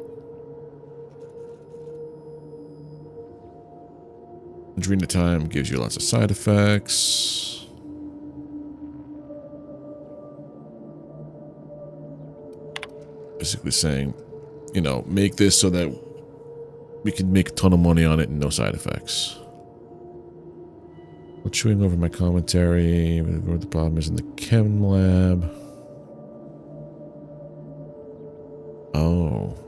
Adrena time gives you lots of side effects. Basically saying, you know, make this so that we can make a ton of money on it and no side effects. Well, chewing over my commentary. Where the problem is in the chem lab. Oh.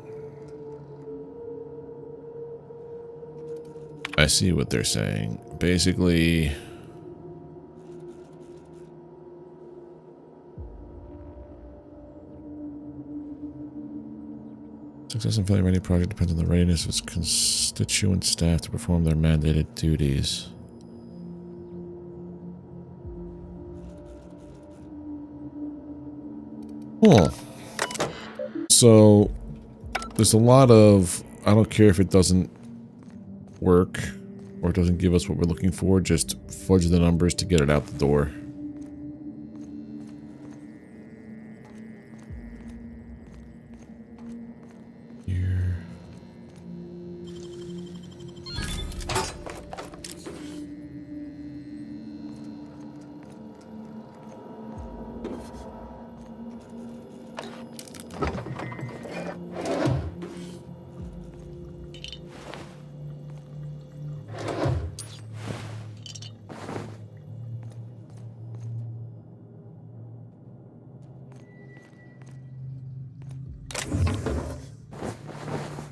I see what they're saying. Basically, success and failure of any project depends on the readiness of its constituent staff to perform their mandated duties. Cool. So, there's a lot of, I don't care if it doesn't work or it doesn't give us what we're looking for, just fudge the numbers to get it out the door. Here.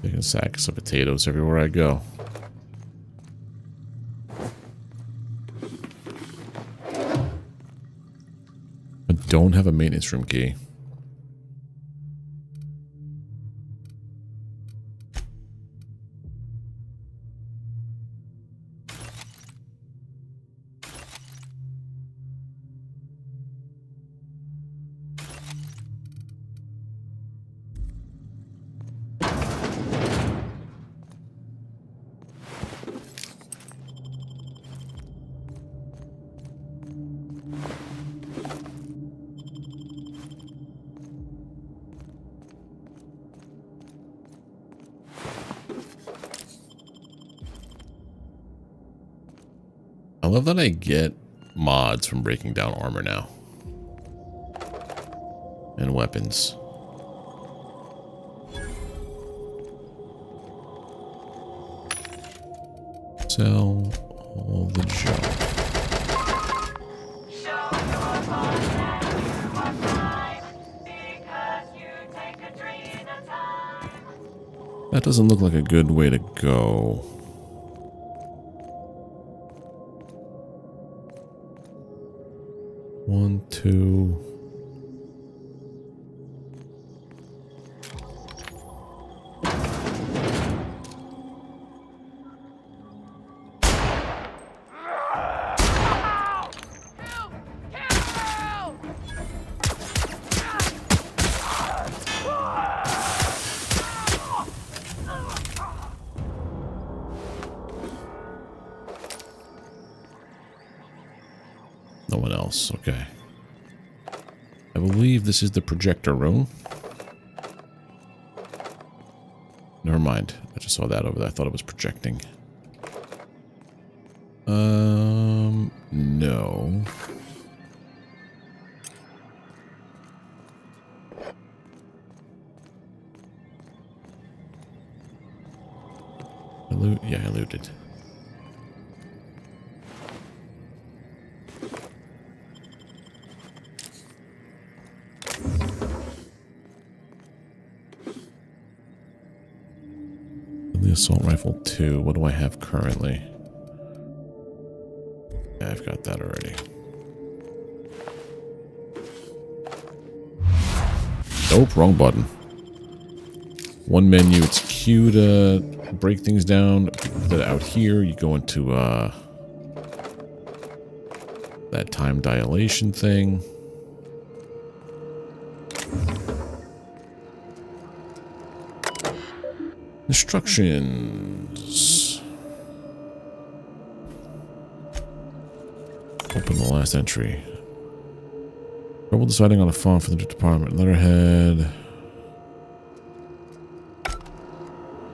Taking sacks of potatoes everywhere I go. I don't have a maintenance room key. I love that I get mods from breaking down armor now. And weapons. Sell all the junk. That doesn't look like a good way to go. One, two. No one else. Okay. I believe this is the projector room. Never mind. I just saw that over there. I thought it was projecting. No. Yeah, I looted. The assault rifle 2. What do I have currently? Yeah, I've got that already. Nope, wrong button. One menu, it's Q to break things down. Put it out here, you go into that time dilation thing. Instructions. Open the last entry. Trouble deciding on a font for the department. Letterhead.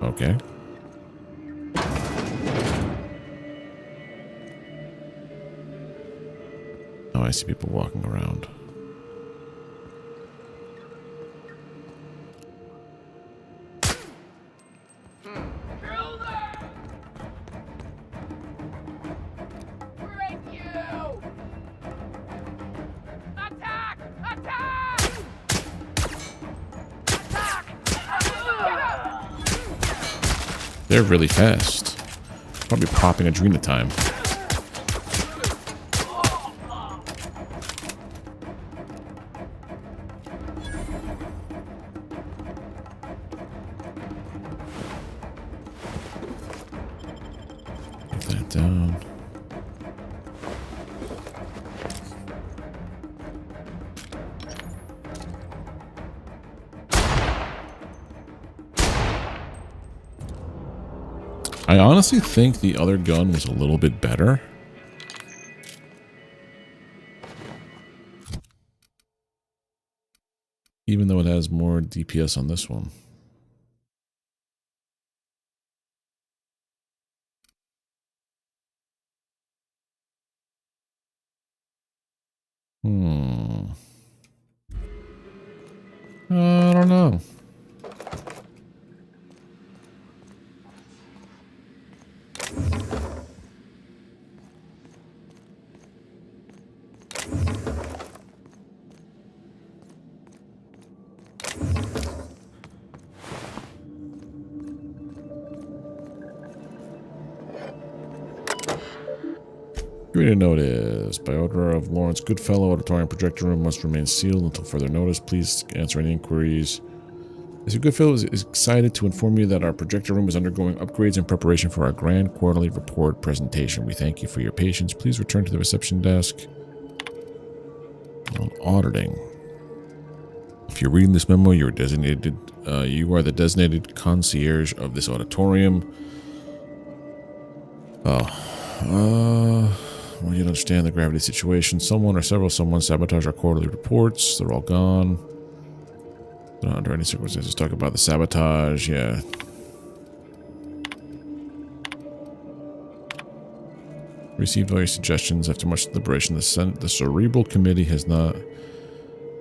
Okay. Oh, I see people walking around. They're really fast. Probably popping Adrena time. Put that down. I honestly think the other gun was a little bit better. Even though it has more DPS on this one. I don't know. Read a notice. By order of Lawrence Goodfellow, auditorium projector room must remain sealed until further notice. Please answer any inquiries. Mr. Goodfellow is excited to inform you that our projector room is undergoing upgrades in preparation for our grand quarterly report presentation. We thank you for your patience. Please return to the reception desk. On auditing. If you're reading this memo, you are the designated concierge of this auditorium. Well, you understand the gravity situation. Someone or several someone sabotage our quarterly reports. They're all gone. Not under any circumstances. Talk about the sabotage. Yeah. Received various suggestions. After much deliberation, the Cerebral Committee has not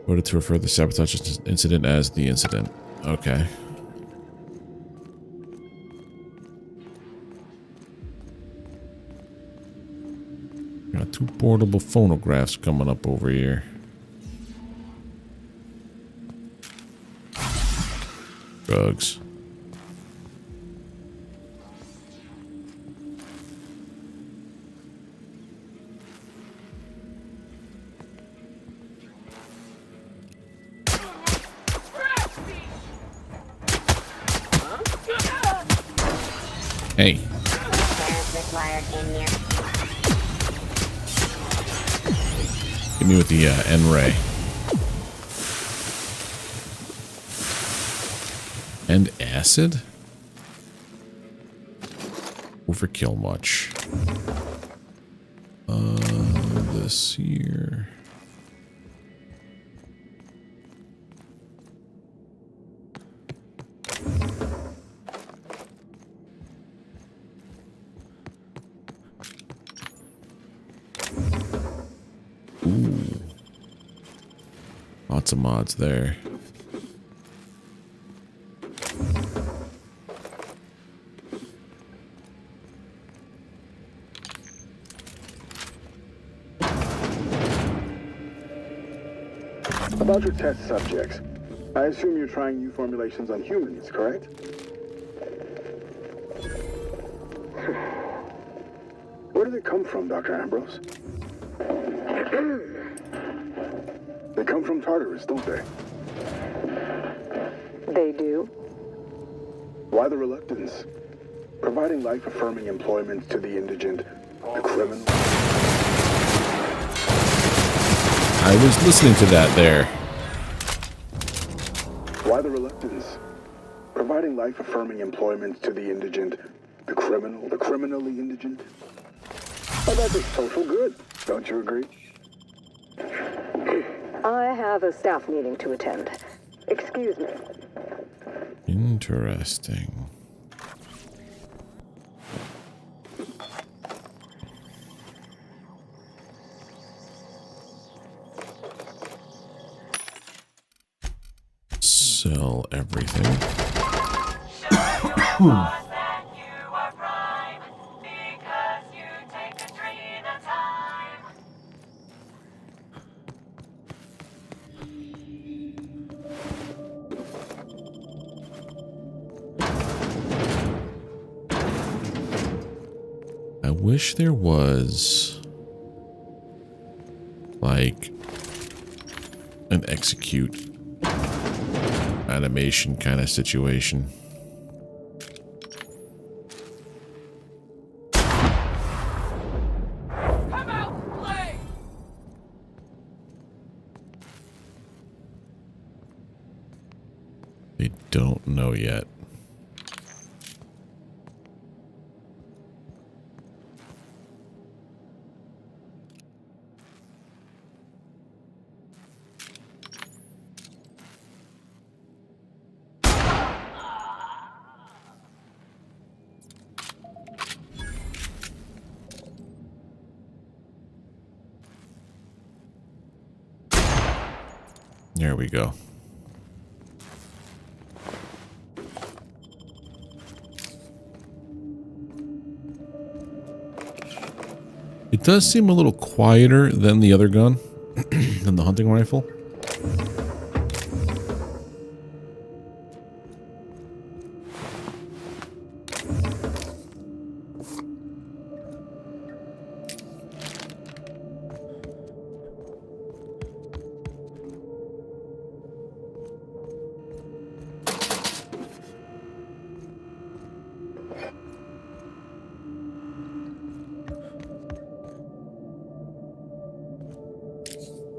voted to refer the sabotage incident as the incident. Okay. Got 2 portable phonographs coming up over here. Drugs. Hey. Give me with the N-ray. And acid? Overkill much. This here. Ooh. Lots of mods there. About your test subjects, I assume you're trying new formulations on humans, correct? Where do they come from, Dr. Ambrose? They come from Tartarus, don't they? They do? Why the reluctance? Providing life-affirming employment to the indigent, the criminal. I was listening to that there. Why the reluctance? Providing life-affirming employment to the indigent, the criminally indigent. Oh, that's a social good. Don't you agree? I have a staff meeting to attend. Excuse me. Interesting. Sell everything. I wish there was like an execute animation kind of situation. Come out and play. They don't know yet. There we go. It does seem a little quieter than the other gun, than the hunting rifle.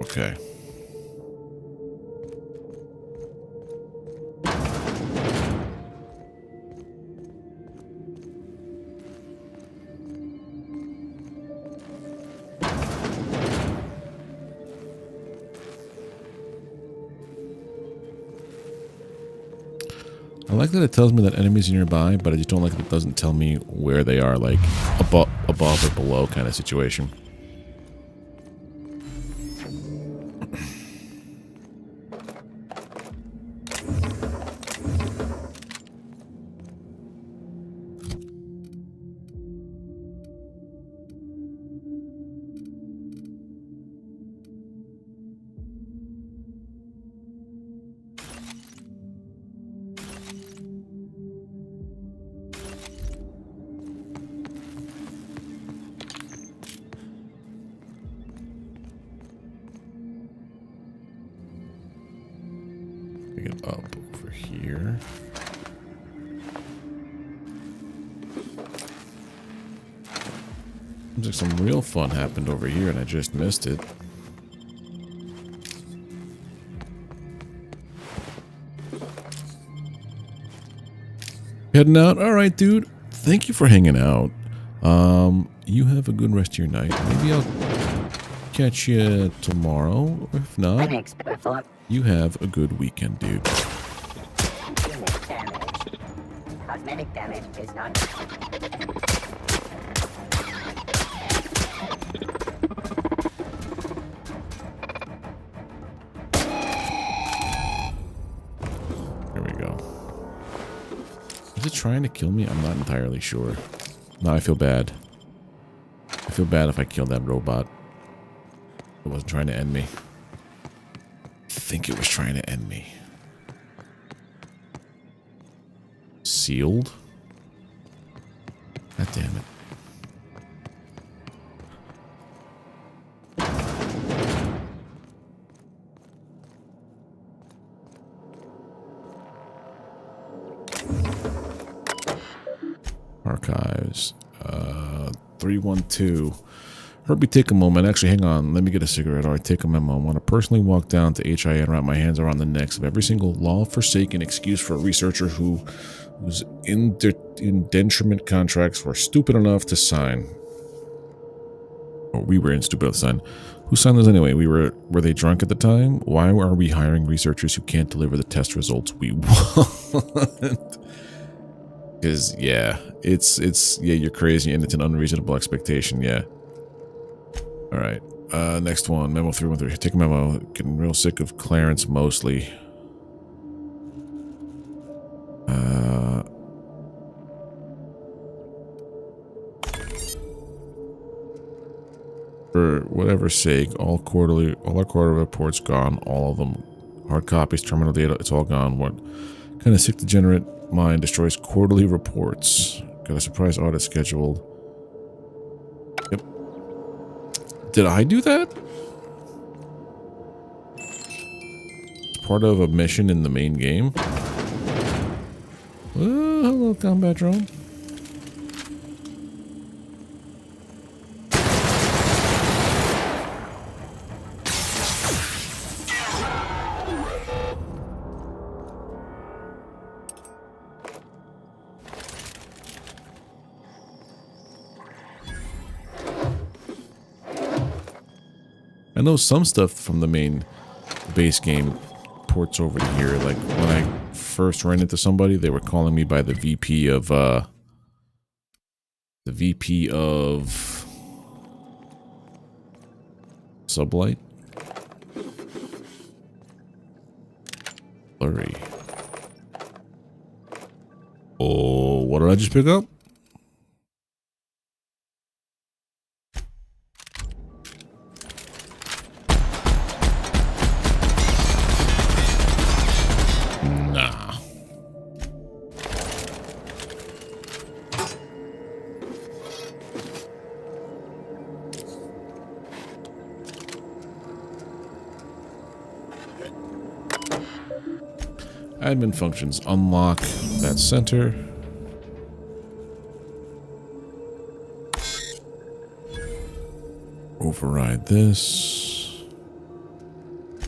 Okay. I like that it tells me that enemies are nearby, but I just don't like that it doesn't tell me where they are, like above or below kind of situation. It up over here. Seems like some real fun happened over here and I just missed it. Heading out? Alright, dude. Thank you for hanging out. You have a good rest of your night. Maybe I'll catch you tomorrow. Or if not, you have a good weekend, dude. Unit damage. Cosmetic damage is not. There we go. Is it trying to kill me? I'm not entirely sure. Now I feel bad. I feel bad if I killed that robot. It wasn't trying to end me. I think it was trying to end me. Sealed? God damn it. Archives. 312. Herbie, take a moment. Actually, hang on. Let me get a cigarette. All right, take a memo. I want to personally walk down to HIA and wrap my hands around the necks of every single law-forsaken excuse for a researcher whose indenturement contracts were stupid enough to sign. Or we were stupid enough to sign. Who signed those anyway? Were they drunk at the time? Why are we hiring researchers who can't deliver the test results we want? Because, yeah, yeah, you're crazy and it's an unreasonable expectation, yeah. Alright, next one, memo 313. Take a memo. Getting real sick of Clarence mostly. For whatever's sake, all our quarterly reports gone, all of them. Hard copies, terminal data, it's all gone. What kind of sick degenerate mind destroys quarterly reports? Got a surprise audit scheduled. Yep. Did I do that? It's part of a mission in the main game. Oh, hello, combat drone. I know some stuff from the main base game ports over to here. Like when I first ran into somebody, they were calling me by the VP of Sublight. Blurry. Oh, what did I just pick up? Admin functions. Unlock that center. Override this.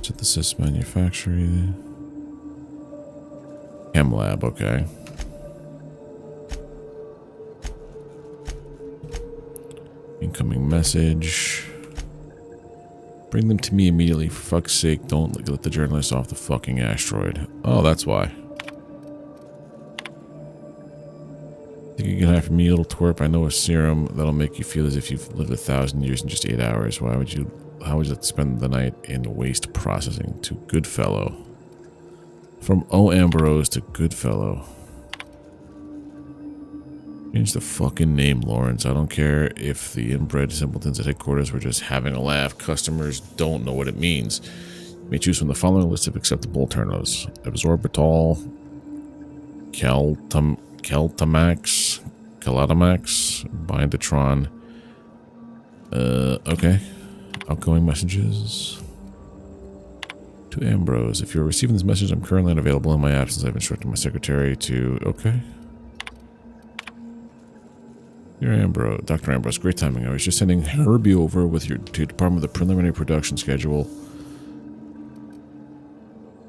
Set the sys manufacturing. Chem lab, okay. Incoming message. Bring them to me immediately. For fuck's sake, don't let the journalists off the fucking asteroid. Oh, that's why. Think you can hide from me, little twerp? I know a serum that'll make you feel as if you've lived 1,000 years in just 8 hours. Why would you? How would you spend the night in waste processing? To Goodfellow. From O. Ambrose to Goodfellow. Change the fucking name, Lawrence. I don't care if the inbred simpletons at headquarters were just having a laugh. Customers don't know what it means. You may choose from the following list of acceptable alternatives. Absorbitol, Keltamax, Bindatron. Okay. Outgoing messages. To Ambrose. If you're receiving this message, I'm currently unavailable in my absence. I've instructed my secretary to... Okay. Dear Ambrose, Dr. Ambrose, great timing. I was just sending Herbie over with your department with the preliminary production schedule.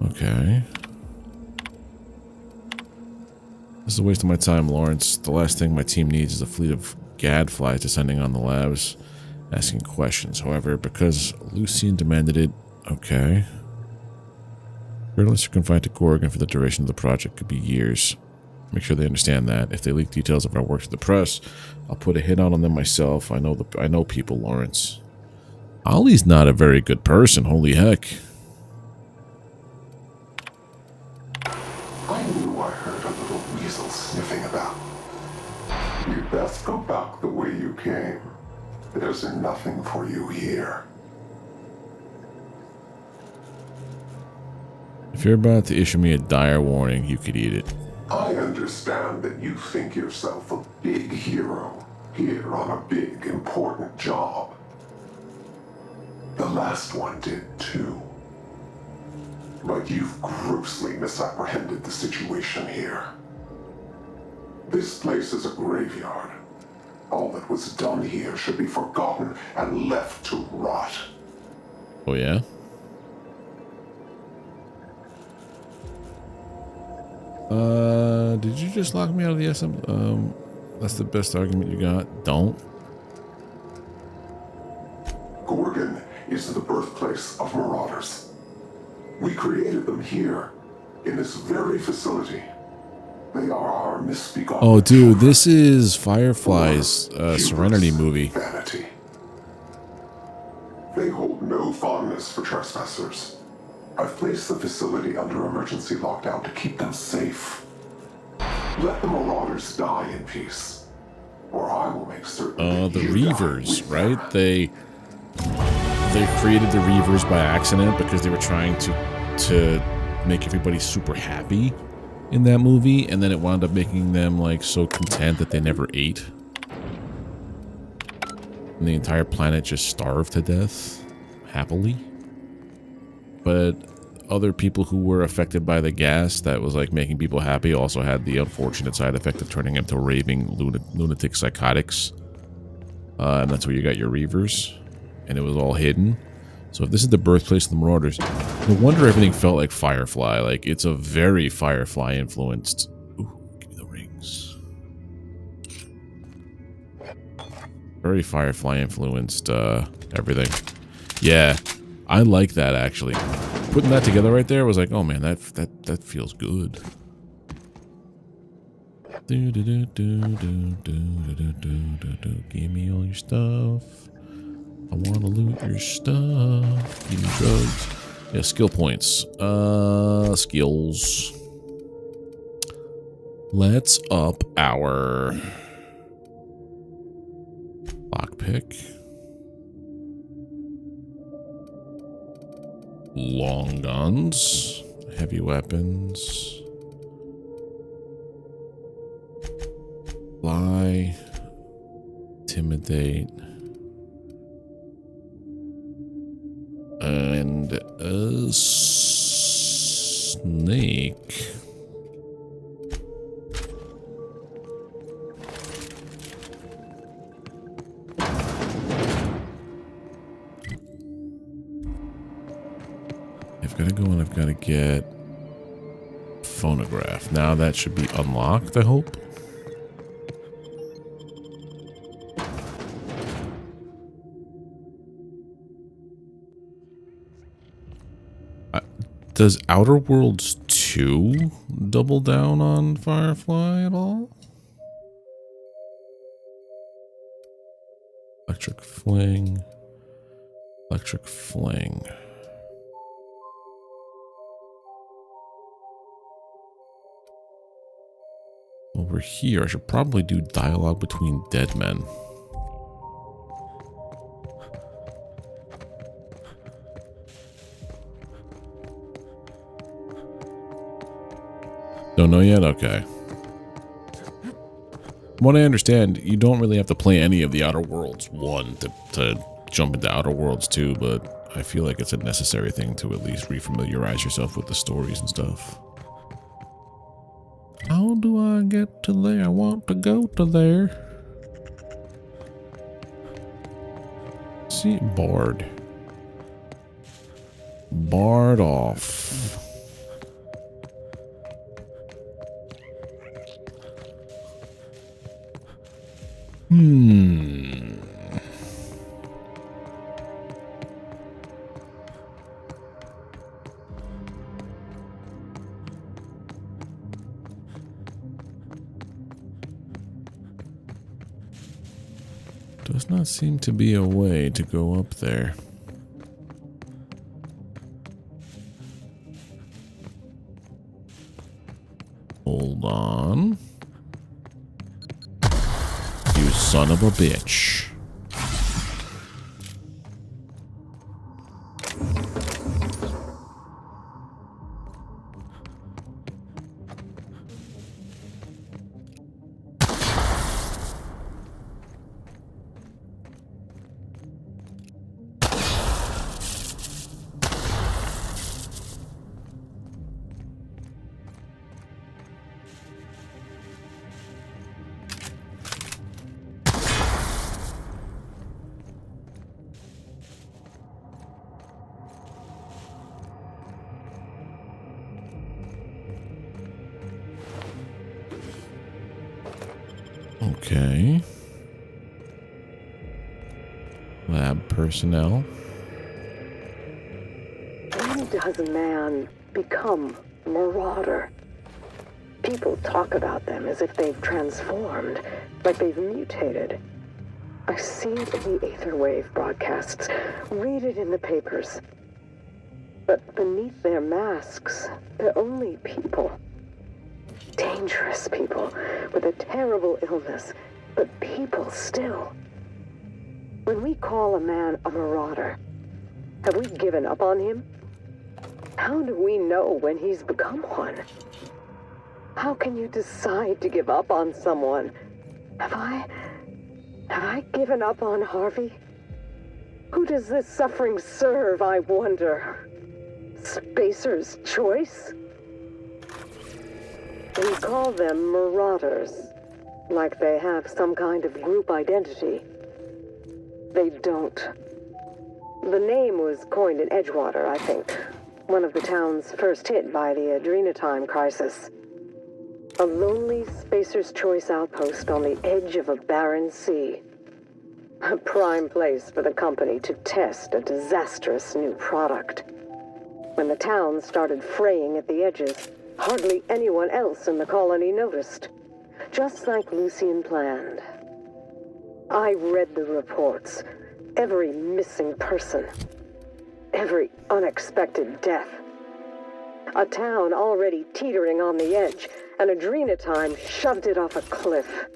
Okay. This is a waste of my time, Lawrence. The last thing my team needs is a fleet of gadflies descending on the labs, asking questions. However, because Lucien demanded it, okay. Journalists are confined to Gorgon for the duration of the project. Could be years. Make sure they understand that. If they leak details of our work to the press, I'll put a hit out on them myself. I know people, Lawrence. Ollie's not a very good person. Holy heck. I knew I heard a little weasel sniffing about. You'd best go back the way you came. There's nothing for you here. If you're about to issue me a dire warning, you could eat it. I understand that you think yourself a big hero here on a big, important job. The last one did too. But you've grossly misapprehended the situation here. This place is a graveyard. All that was done here should be forgotten and left to rot. Oh yeah? Did you just lock me out of the SM? That's the best argument you got. Don't. Gorgon is the birthplace of marauders. We created them here, in this very facility. They are our misbegotten. Oh, dude, this is Firefly's Serenity movie. Vanity. They hold no fondness for trespassers. I've placed the facility under emergency lockdown to keep them safe. Let the marauders die in peace, or I will make certain The Reavers, right? They created the Reavers by accident because they were trying to make everybody super happy in that movie, and then it wound up making them like so content that they never ate. And the entire planet just starved to death happily. But other people who were affected by the gas that was like making people happy also had the unfortunate side effect of turning them to raving lunatic psychotics. And that's where you got your Reavers. And it was all hidden. So if this is the birthplace of the Marauders, no wonder everything felt like Firefly. Like, it's a very Firefly influenced. Ooh, give me the rings. Very Firefly influenced everything. Yeah, I like that actually. Putting that together right there was like, oh man, that feels good. Give me all your stuff. I want to loot your stuff. Give me drugs. Yeah, skill points. Skills. Let's up our lockpick. Long guns. Heavy weapons. Lie. Intimidate. And a snake. I've got to go and I've got to get phonograph. Now that should be unlocked, I hope. Does Outer Worlds 2 double down on Firefly at all? Electric fling. Electric fling. Over here, I should probably do dialogue between dead men. Don't know yet? Okay. From what I understand, you don't really have to play any of the Outer Worlds 1 to jump into Outer Worlds 2, but I feel like it's a necessary thing to at least refamiliarize yourself with the stories and stuff. How do I get to there? I want to go to there. See, Bard. Bard off. Does not seem to be a way to go up there. Hold on. You son of a bitch. Okay. Lab personnel. When does man become marauder? People talk about them as if they've transformed, like they've mutated. I see it in the aetherwave broadcasts, read it in the papers. But beneath their masks, they're only people. Dangerous people with a terrible illness, but people still. When we call a man a marauder, have we given up on him? How do we know when he's become one? How can you decide to give up on someone? Have I given up on Harvey? Who does this suffering serve, I wonder? Spacer's choice? We call them marauders, like they have some kind of group identity. They don't. The name was coined in Edgewater, I think. One of the towns first hit by the Adrenatime crisis. A lonely Spacer's Choice outpost on the edge of a barren sea. A prime place for the company to test a disastrous new product. When the town started fraying at the edges, hardly anyone else in the colony noticed. Just like Lucian planned. I read the reports. Every missing person. Every unexpected death. A town already teetering on the edge, and Adrenatime shoved it off a cliff.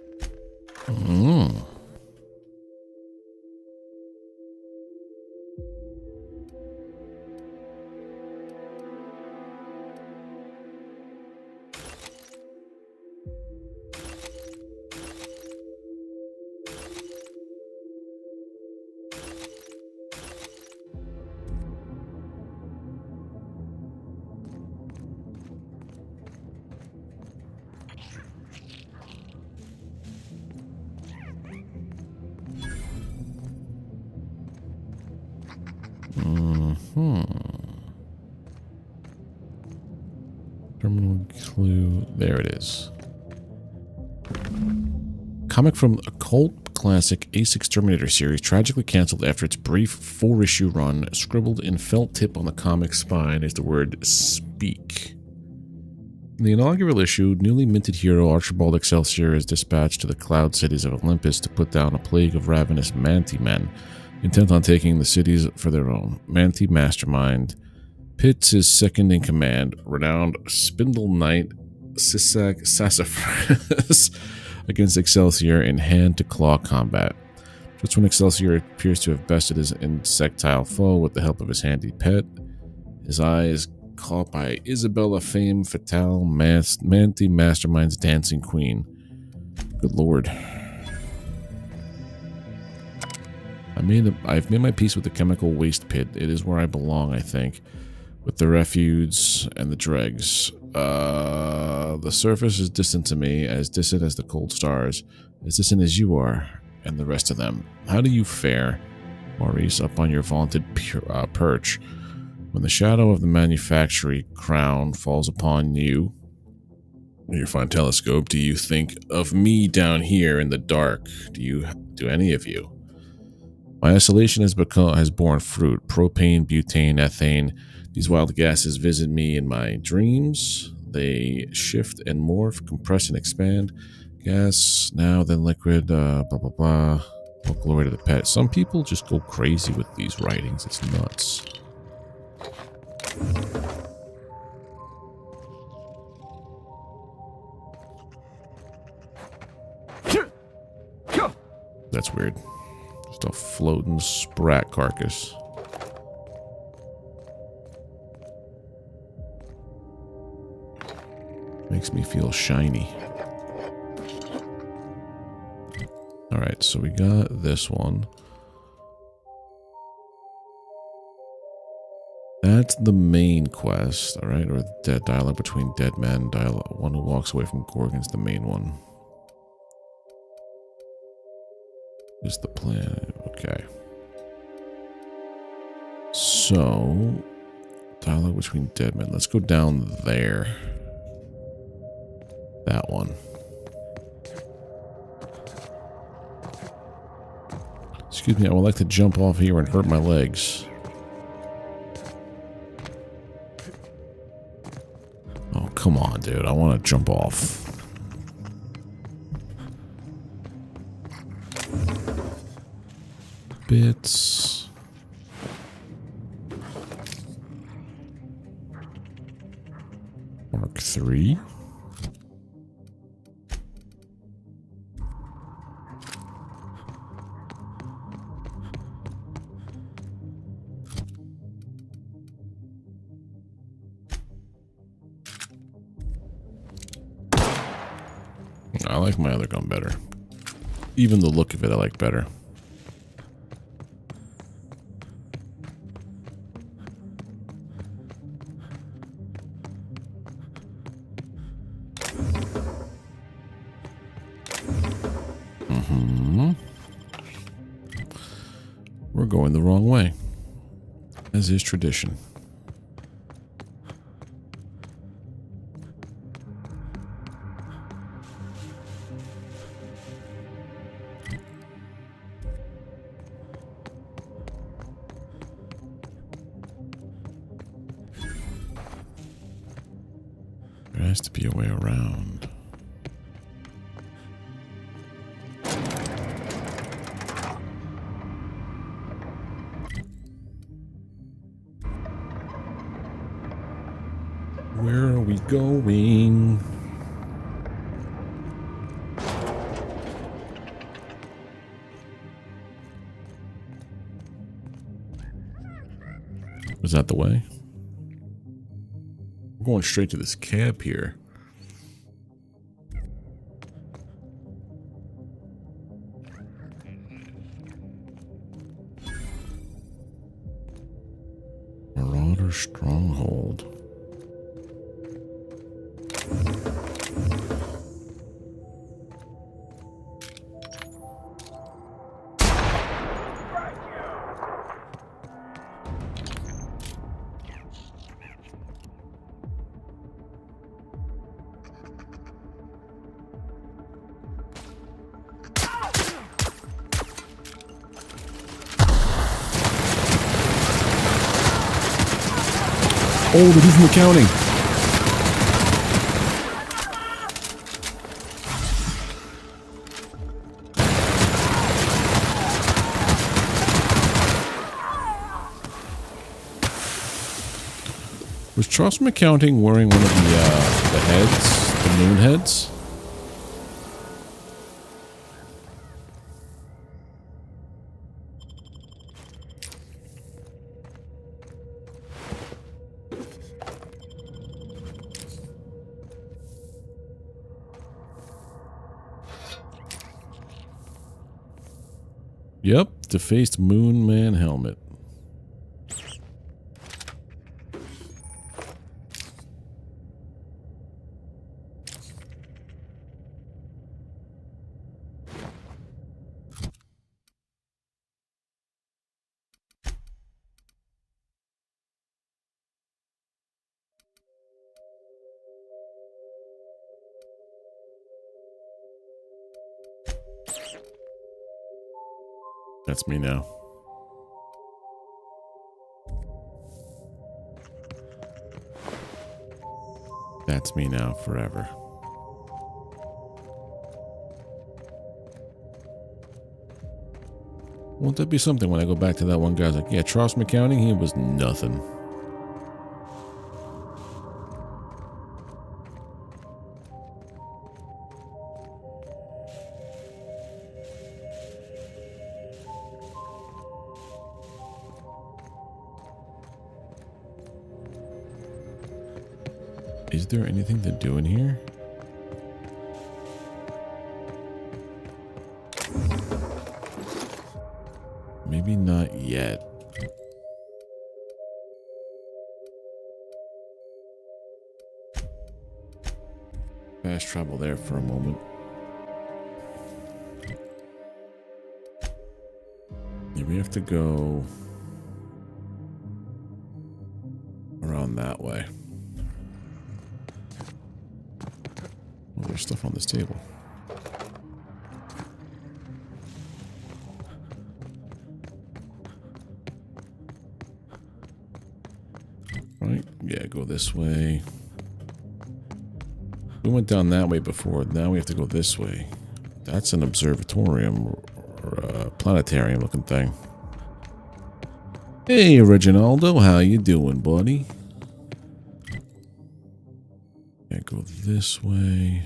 Terminal clue. There it is. Comic from a cult classic Ace Exterminator series tragically canceled after its brief 4-issue run. Scribbled in felt tip on the comic spine is the word speak. In the inaugural issue, newly minted hero Archibald Excelsior is dispatched to the cloud cities of Olympus to put down a plague of ravenous Manti men, intent on taking the cities for their own. Manti mastermind pits his second in command, renowned Spindle Knight Sassafras, against Excelsior in hand-to-claw combat. Just when Excelsior appears to have bested his insectile foe with the help of his handy pet, his eye is caught by Isabella Femme Fatale, Manti Mastermind's dancing queen. Good lord. I've made my peace with the chemical waste pit. It is where I belong, I think. With the refuse and the dregs. The surface is distant to me, as distant as the cold stars, as distant as you are, and the rest of them. How do you fare, Maurice, up on your vaunted perch? When the shadow of the manufactory crown falls upon you, your fine telescope, do you think of me down here in the dark? Do any of you? My isolation has borne fruit. Propane, butane, ethane. These wild gases visit me in my dreams. They shift and morph, compress and expand. Gas, now then liquid, blah, blah, blah. All glory to the pet. Some people just go crazy with these writings. It's nuts. That's weird. Just a floating sprat carcass. Makes me feel shiny. Alright, so we got this one. That's the main quest, alright? Or the dialogue between dead men. One who walks away from Gorgon's the main one. Is the plan. Okay. So, dialogue between dead men. Let's go down there. That one. Excuse me, I would like to jump off here and hurt my legs. Oh, come on, dude. I want to jump off. Bits. Mark 3. I like my other gun better. Even the look of it I like better. We're going the wrong way, as is tradition. There has to be a way around. Where are we going? Was that the way? We're going straight to this cab here. Marauder Stronghold. Oh, they're using the counting. Was Charles McCounting wearing one of the heads? The moon heads? Yep, defaced Moon Man helmet. That's me now. That's me now forever. Won't that be something when I go back to that one guy? I was like, yeah, Charles McCounting, he was nothing. Is there anything to do in here? Maybe not yet. Fast travel there for a moment. Yeah, we have to go around that way. Oh, there's stuff on this table. Right? Yeah, go this way. We went down that way before. Now we have to go this way. That's an observatorium or a planetarium looking thing. Hey, Reginaldo, how you doing, buddy? Yeah, go this way.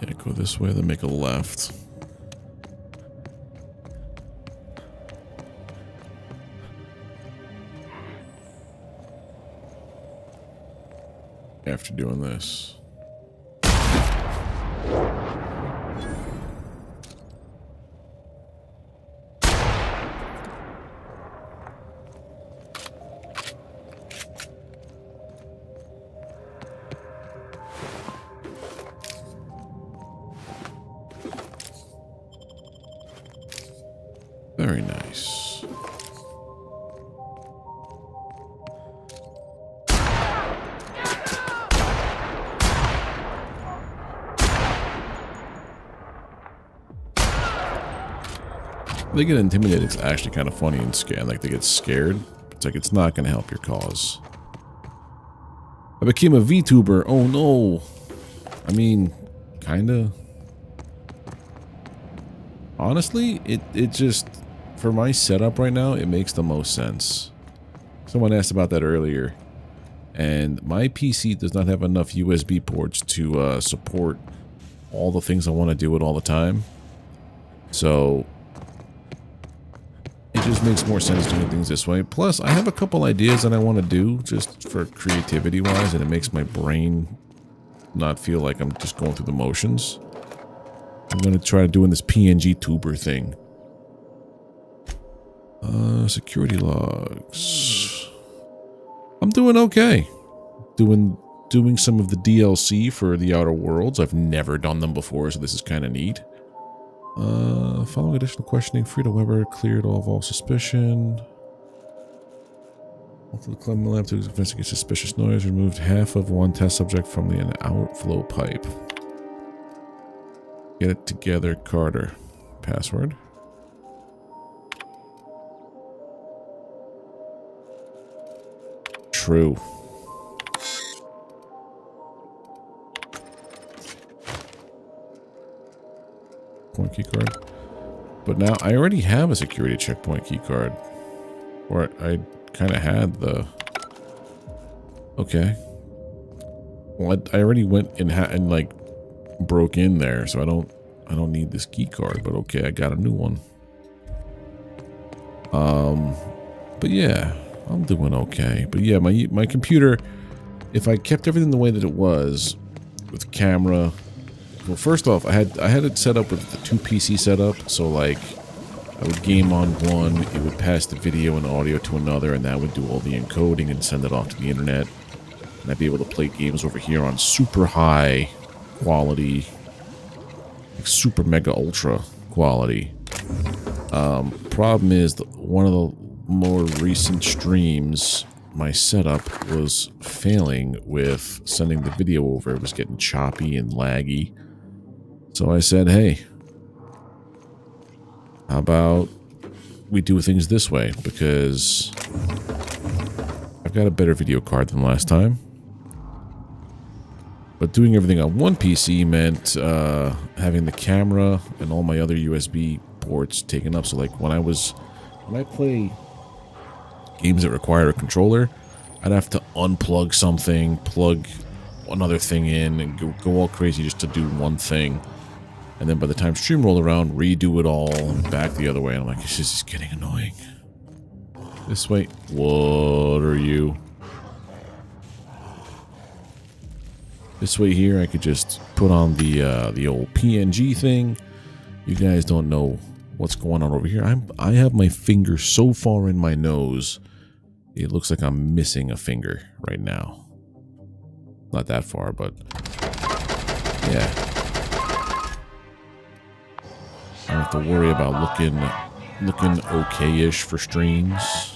Yeah, go this way, then make a left. After doing this. Very nice. They get intimidated. It's actually kind of funny and scared. Like they get scared. It's like it's not going to help your cause. I became a VTuber. Oh no. I mean, kind of. Honestly, it just, for my setup right now, it makes the most sense. Someone asked about that earlier. And my PC does not have enough USB ports to support all the things I want to do it all the time. So it just makes more sense doing things this way. Plus, I have a couple ideas that I want to do just for creativity-wise, and it makes my brain not feel like I'm just going through the motions. I'm going to try doing this PNG tuber thing. Security logs. I'm doing okay. Doing some of the DLC for the Outer Worlds. I've never done them before, so this is kind of neat. Following additional questioning, Frida Weber cleared all suspicion. To the club lab to investigate suspicious noise. Removed half of one test subject from the outflow pipe. Get it together, Carter. Password. True. Point key card. But now I already have a security checkpoint key card. Or I kind of had the... Okay. Well, I already went and like broke in there, so I don't need this key card, but okay, I got a new one. But yeah, I'm doing okay. But yeah, my computer, if I kept everything the way that it was, with camera, well, first off, I had it set up with the 2 PC setup, so like I would game on one, it would pass the video and audio to another, and that would do all the encoding and send it off to the internet. And I'd be able to play games over here on super high quality, like super mega ultra quality. Problem is that one of the more recent streams, my setup was failing with sending the video over. It was getting choppy and laggy. So I said, hey, how about we do things this way? Because I've got a better video card than last time. But doing everything on one PC meant having the camera and all my other USB ports taken up. So like when I play games that require a controller, I'd have to unplug something, plug another thing in, and go all crazy just to do one thing. And then by the time stream rolled around, redo it all and back the other way. And I'm like, this is getting annoying. This way. What are you? This way here, I could just put on the old PNG thing. You guys don't know what's going on over here. I have my finger so far in my nose, it looks like I'm missing a finger right now. Not that far, but yeah. I don't have to worry about looking okay-ish for streams.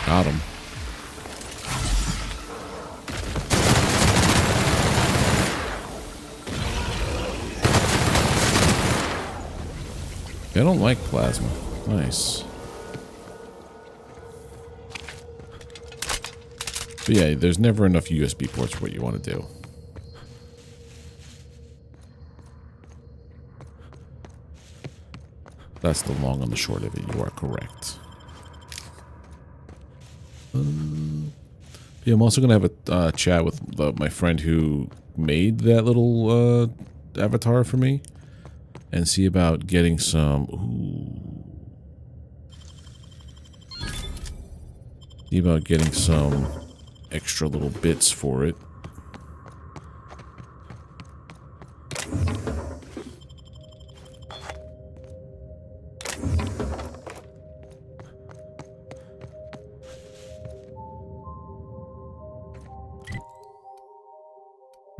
Got him. I don't like plasma. Nice. But yeah, there's never enough USB ports for what you want to do. That's the long and the short of it. You are correct. Yeah, I'm also going to have a chat with my friend who made that little avatar for me. And see about getting some... See about getting some extra little bits for it.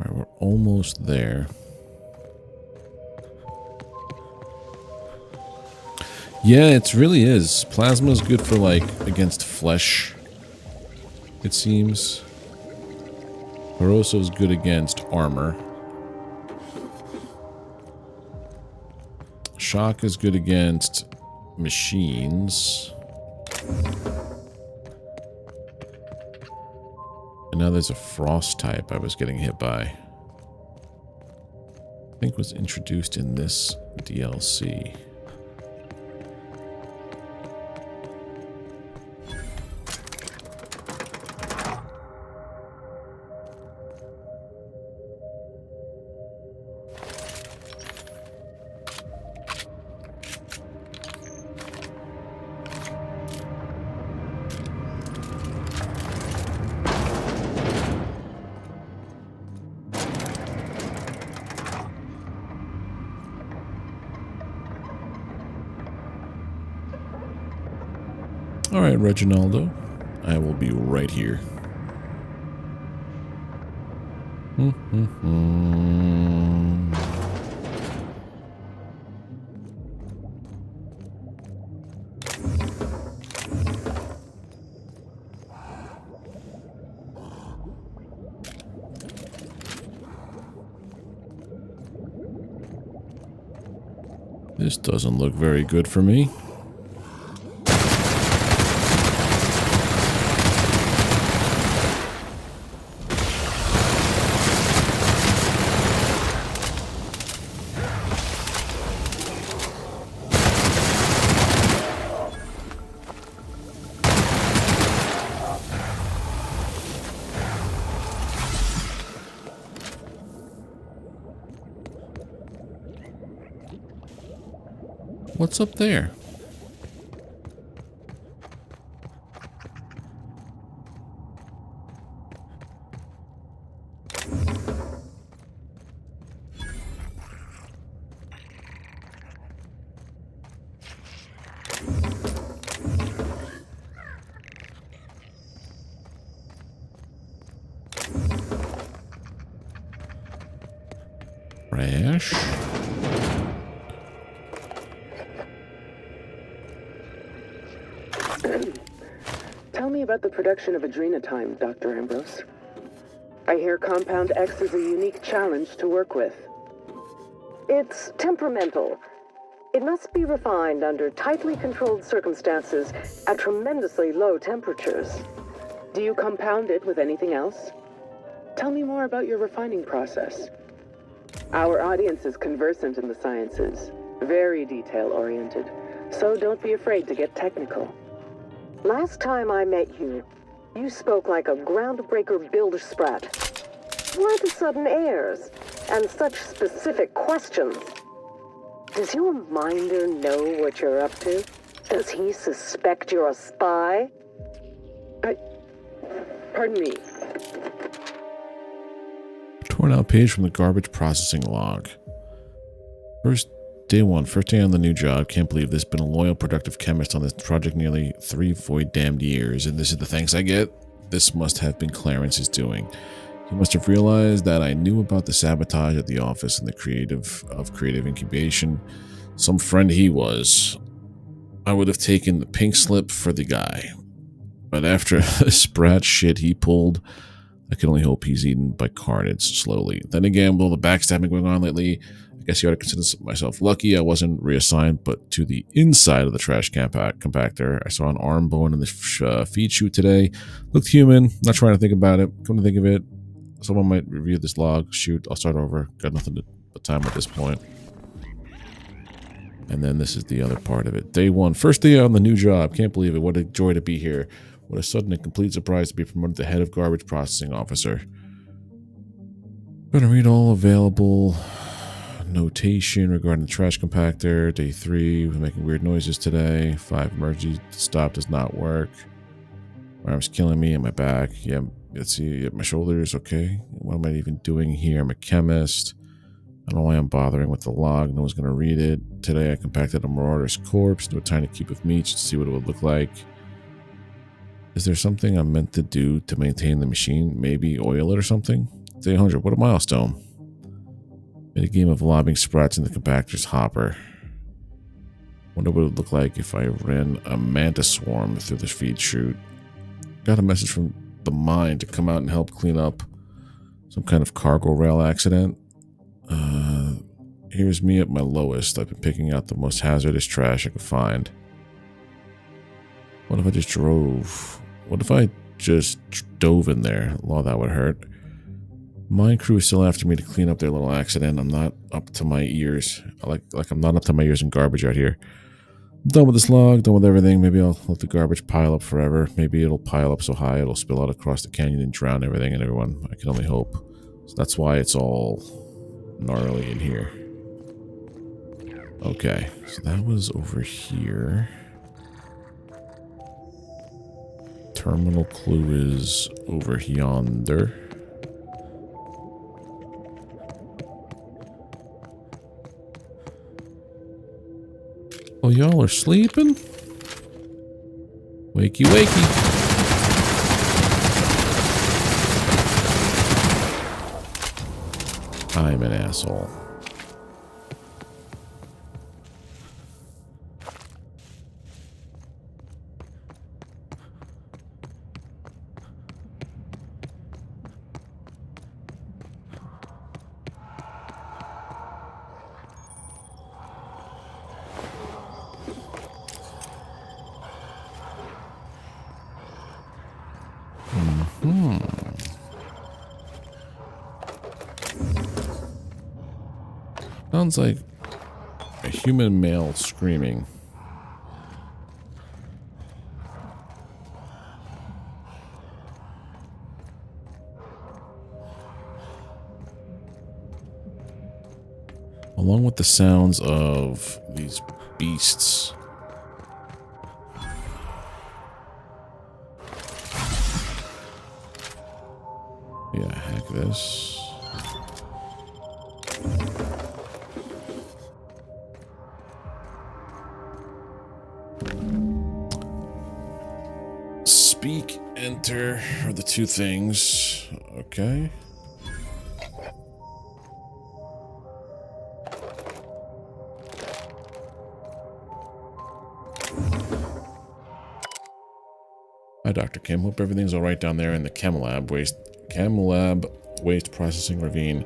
Alright, we're almost there. Yeah, it really is. Plasma is good for, like, against flesh, it seems. Corrosive is good against armor. Shock is good against machines. And now there's a frost type I was getting hit by. I think was introduced in this DLC. Alright, Reginaldo. I will be right here. This doesn't look very good for me. What's up there? Trash. Tell me about the production of adrenatime, Dr. Ambrose. I hear Compound X is a unique challenge to work with. It's temperamental. It must be refined under tightly controlled circumstances at tremendously low temperatures. Do you compound it with anything else? Tell me more about your refining process. Our audience is conversant in the sciences, very detail-oriented, so don't be afraid to get technical. Last time I met you, you spoke like a groundbreaker builder sprat. Why the sudden airs and such specific questions? Does your minder know what you're up to? Does he suspect you're a spy? Pardon me. Torn out page from the garbage processing log. Day 1, first day on the new job. Can't believe this. Been a loyal, productive chemist on this project nearly 3 void damned years, and this is the thanks I get? This must have been Clarence's doing. He must have realized that I knew about the sabotage at the office and the creative incubation. Some friend he was. I would have taken the pink slip for the guy. But after the sprat shit he pulled, I can only hope he's eaten by carnage slowly. Then again, with all the backstabbing going on lately, I guess you ought to consider myself lucky I wasn't reassigned, but to the inside of the trash compactor. I saw an arm bone in the feed chute today. Looked human. Not trying to think about it. Come to think of it, someone might review this log. Shoot, I'll start over. Got nothing but time at this point. And then this is the other part of it. Day 1, first day on the new job. Can't believe it. What a joy to be here. What a sudden and complete surprise to be promoted to head of garbage processing officer. Gonna read all available notation regarding the trash compactor. Day 3, we're making weird noises today. 5, emergency stop does not work. My arm's killing me and my back. Yeah, let's see, my shoulders, okay. What am I even doing here? I'm a chemist. I don't know why I'm bothering with the log. No one's gonna read it. Today I compacted a marauder's corpse into a tiny cube of meat to see what it would look like. Is there something I'm meant to do to maintain the machine? Maybe oil it or something? Day 100, what a milestone. Made a game of lobbing sprats in the compactor's hopper. Wonder what it would look like if I ran a mantis swarm through the feed chute. Got a message from the mine to come out and help clean up some kind of cargo rail accident. Here's me at my lowest. I've been picking out the most hazardous trash I could find. What if I just drove? What if I just dove in there? Law, that would hurt. Mine crew is still after me to clean up their little accident. I'm not up to my ears. Like I'm not up to my ears in garbage out here. I'm done with this log, done with everything. Maybe I'll let the garbage pile up forever. Maybe it'll pile up so high it'll spill out across the canyon and drown everything and everyone. I can only hope. So that's why it's all gnarly in here. Okay, so that was over here. Terminal clue is over yonder. Oh, y'all are sleeping? Wakey, wakey. I'm an asshole. Sounds like a human male screaming. Along with the sounds of these beasts. Yeah, hack this. Speak, enter are the two things. Okay. Hi, Dr. Kim. Hope everything's all right down there in the chem lab waste processing ravine.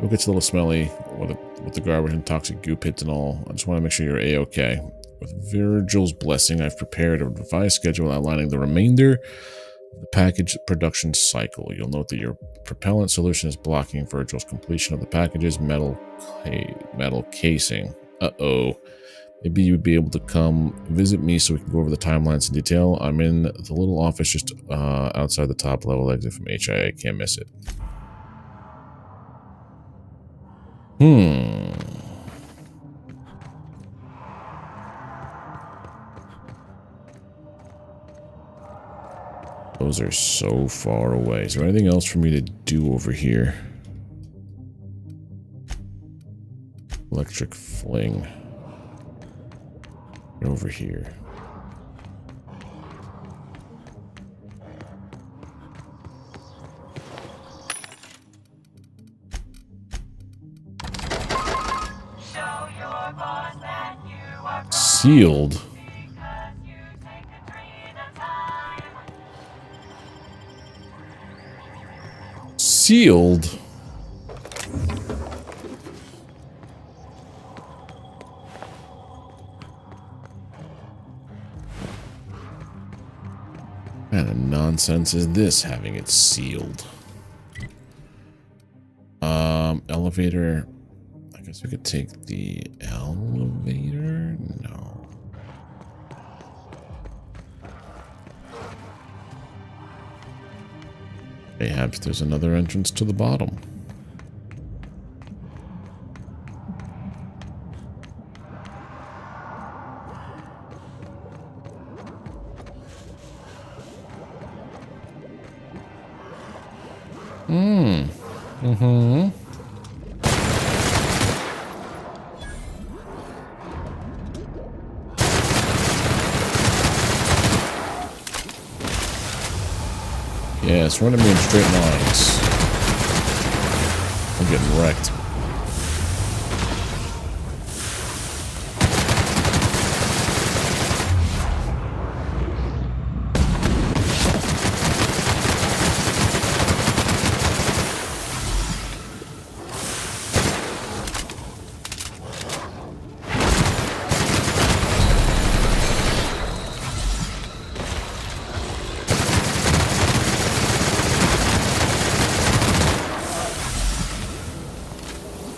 It gets a little smelly with the garbage and toxic goo pits and all. I just want to make sure you're a-okay. With Virgil's blessing, I've prepared a revised schedule outlining the remainder of the package production cycle. You'll note that your propellant solution is blocking Virgil's completion of the package's metal casing. Uh-oh. Maybe you'd be able to come visit me so we can go over the timelines in detail. I'm in the little office just outside the top level exit from HIA. Can't miss it. Those are so far away. Is there anything else for me to do over here? Electric fling. Get over here. Sealed. Sealed. What kind of nonsense is this, having it sealed? Elevator. I guess we could take the elevator? No. Perhaps there's another entrance to the bottom. Yeah, it's running me in straight lines. I'm getting wrecked.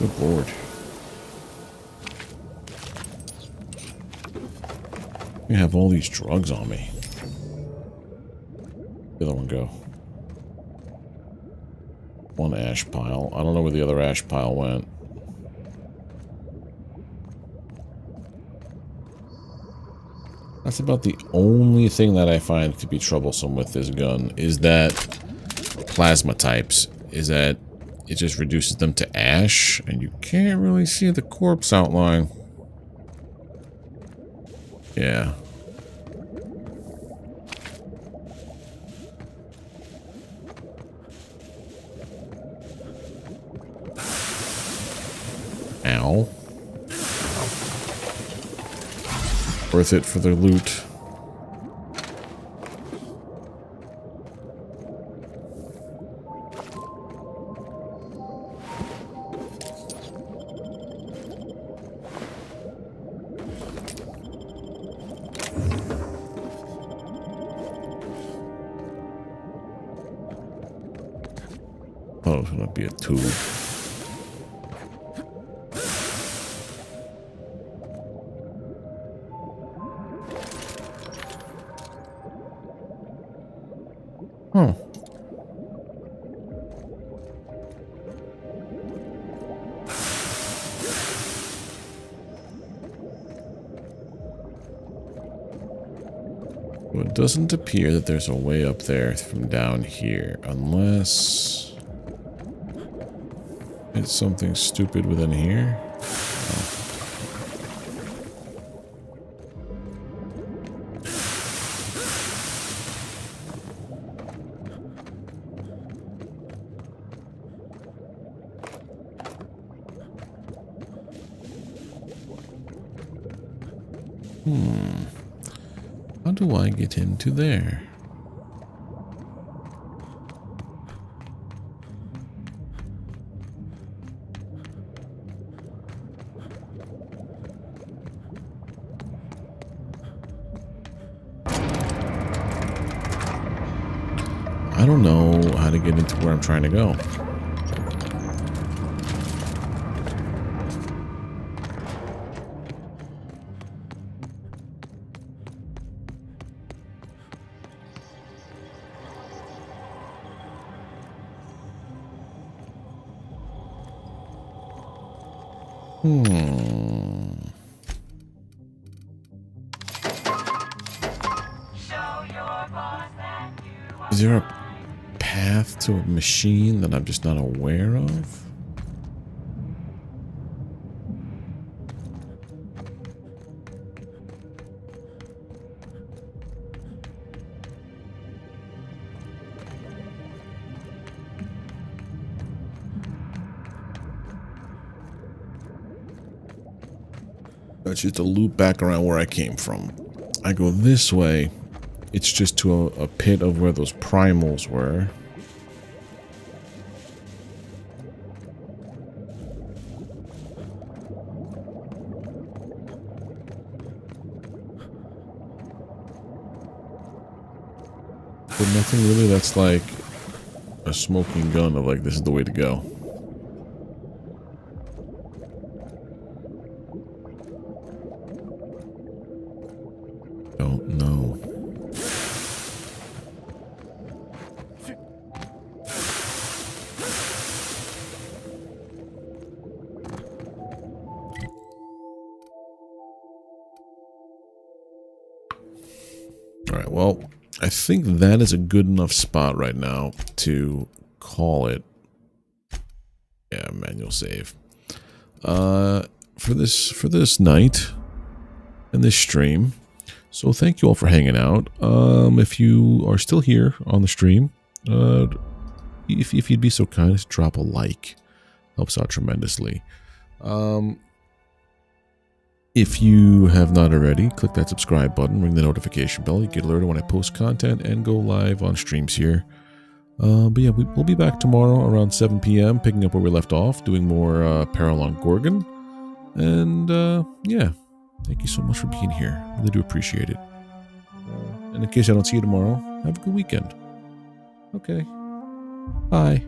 Good lord. I have all these drugs on me. Where'd the other one go? One ash pile. I don't know where the other ash pile went. That's about the only thing that I find to be troublesome with this gun, is that plasma types, is that it just reduces them to ash, and you can't really see the corpse outline. Yeah. Ow. Worth it for the loot. Oh, it's gonna be a tube. Oh. Well, it doesn't appear that there's a way up there from down here, unless it's something stupid within here. How do I get into there? I don't know how to get into where I'm trying to go. Is there a path to a machine that I'm just not aware of? It's just a loop back around where I came from. I go this way. It's just to a pit of where those primals were. But nothing really that's like a smoking gun of like, this is the way to go. Don't know. Alright, well, I think that is a good enough spot right now to call it. Yeah, manual save. For this night and this stream. So thank you all for hanging out. If you are still here on the stream, if you'd be so kind as to drop a like, helps out tremendously. If you have not already, click that subscribe button, ring the notification bell. You get alerted when I post content and go live on streams here. But yeah, we'll be back tomorrow around 7 p.m. picking up where we left off, doing more Peril on Gorgon. And yeah, thank you so much for being here. Really do appreciate it. And in case I don't see you tomorrow, have a good weekend. Okay. Bye.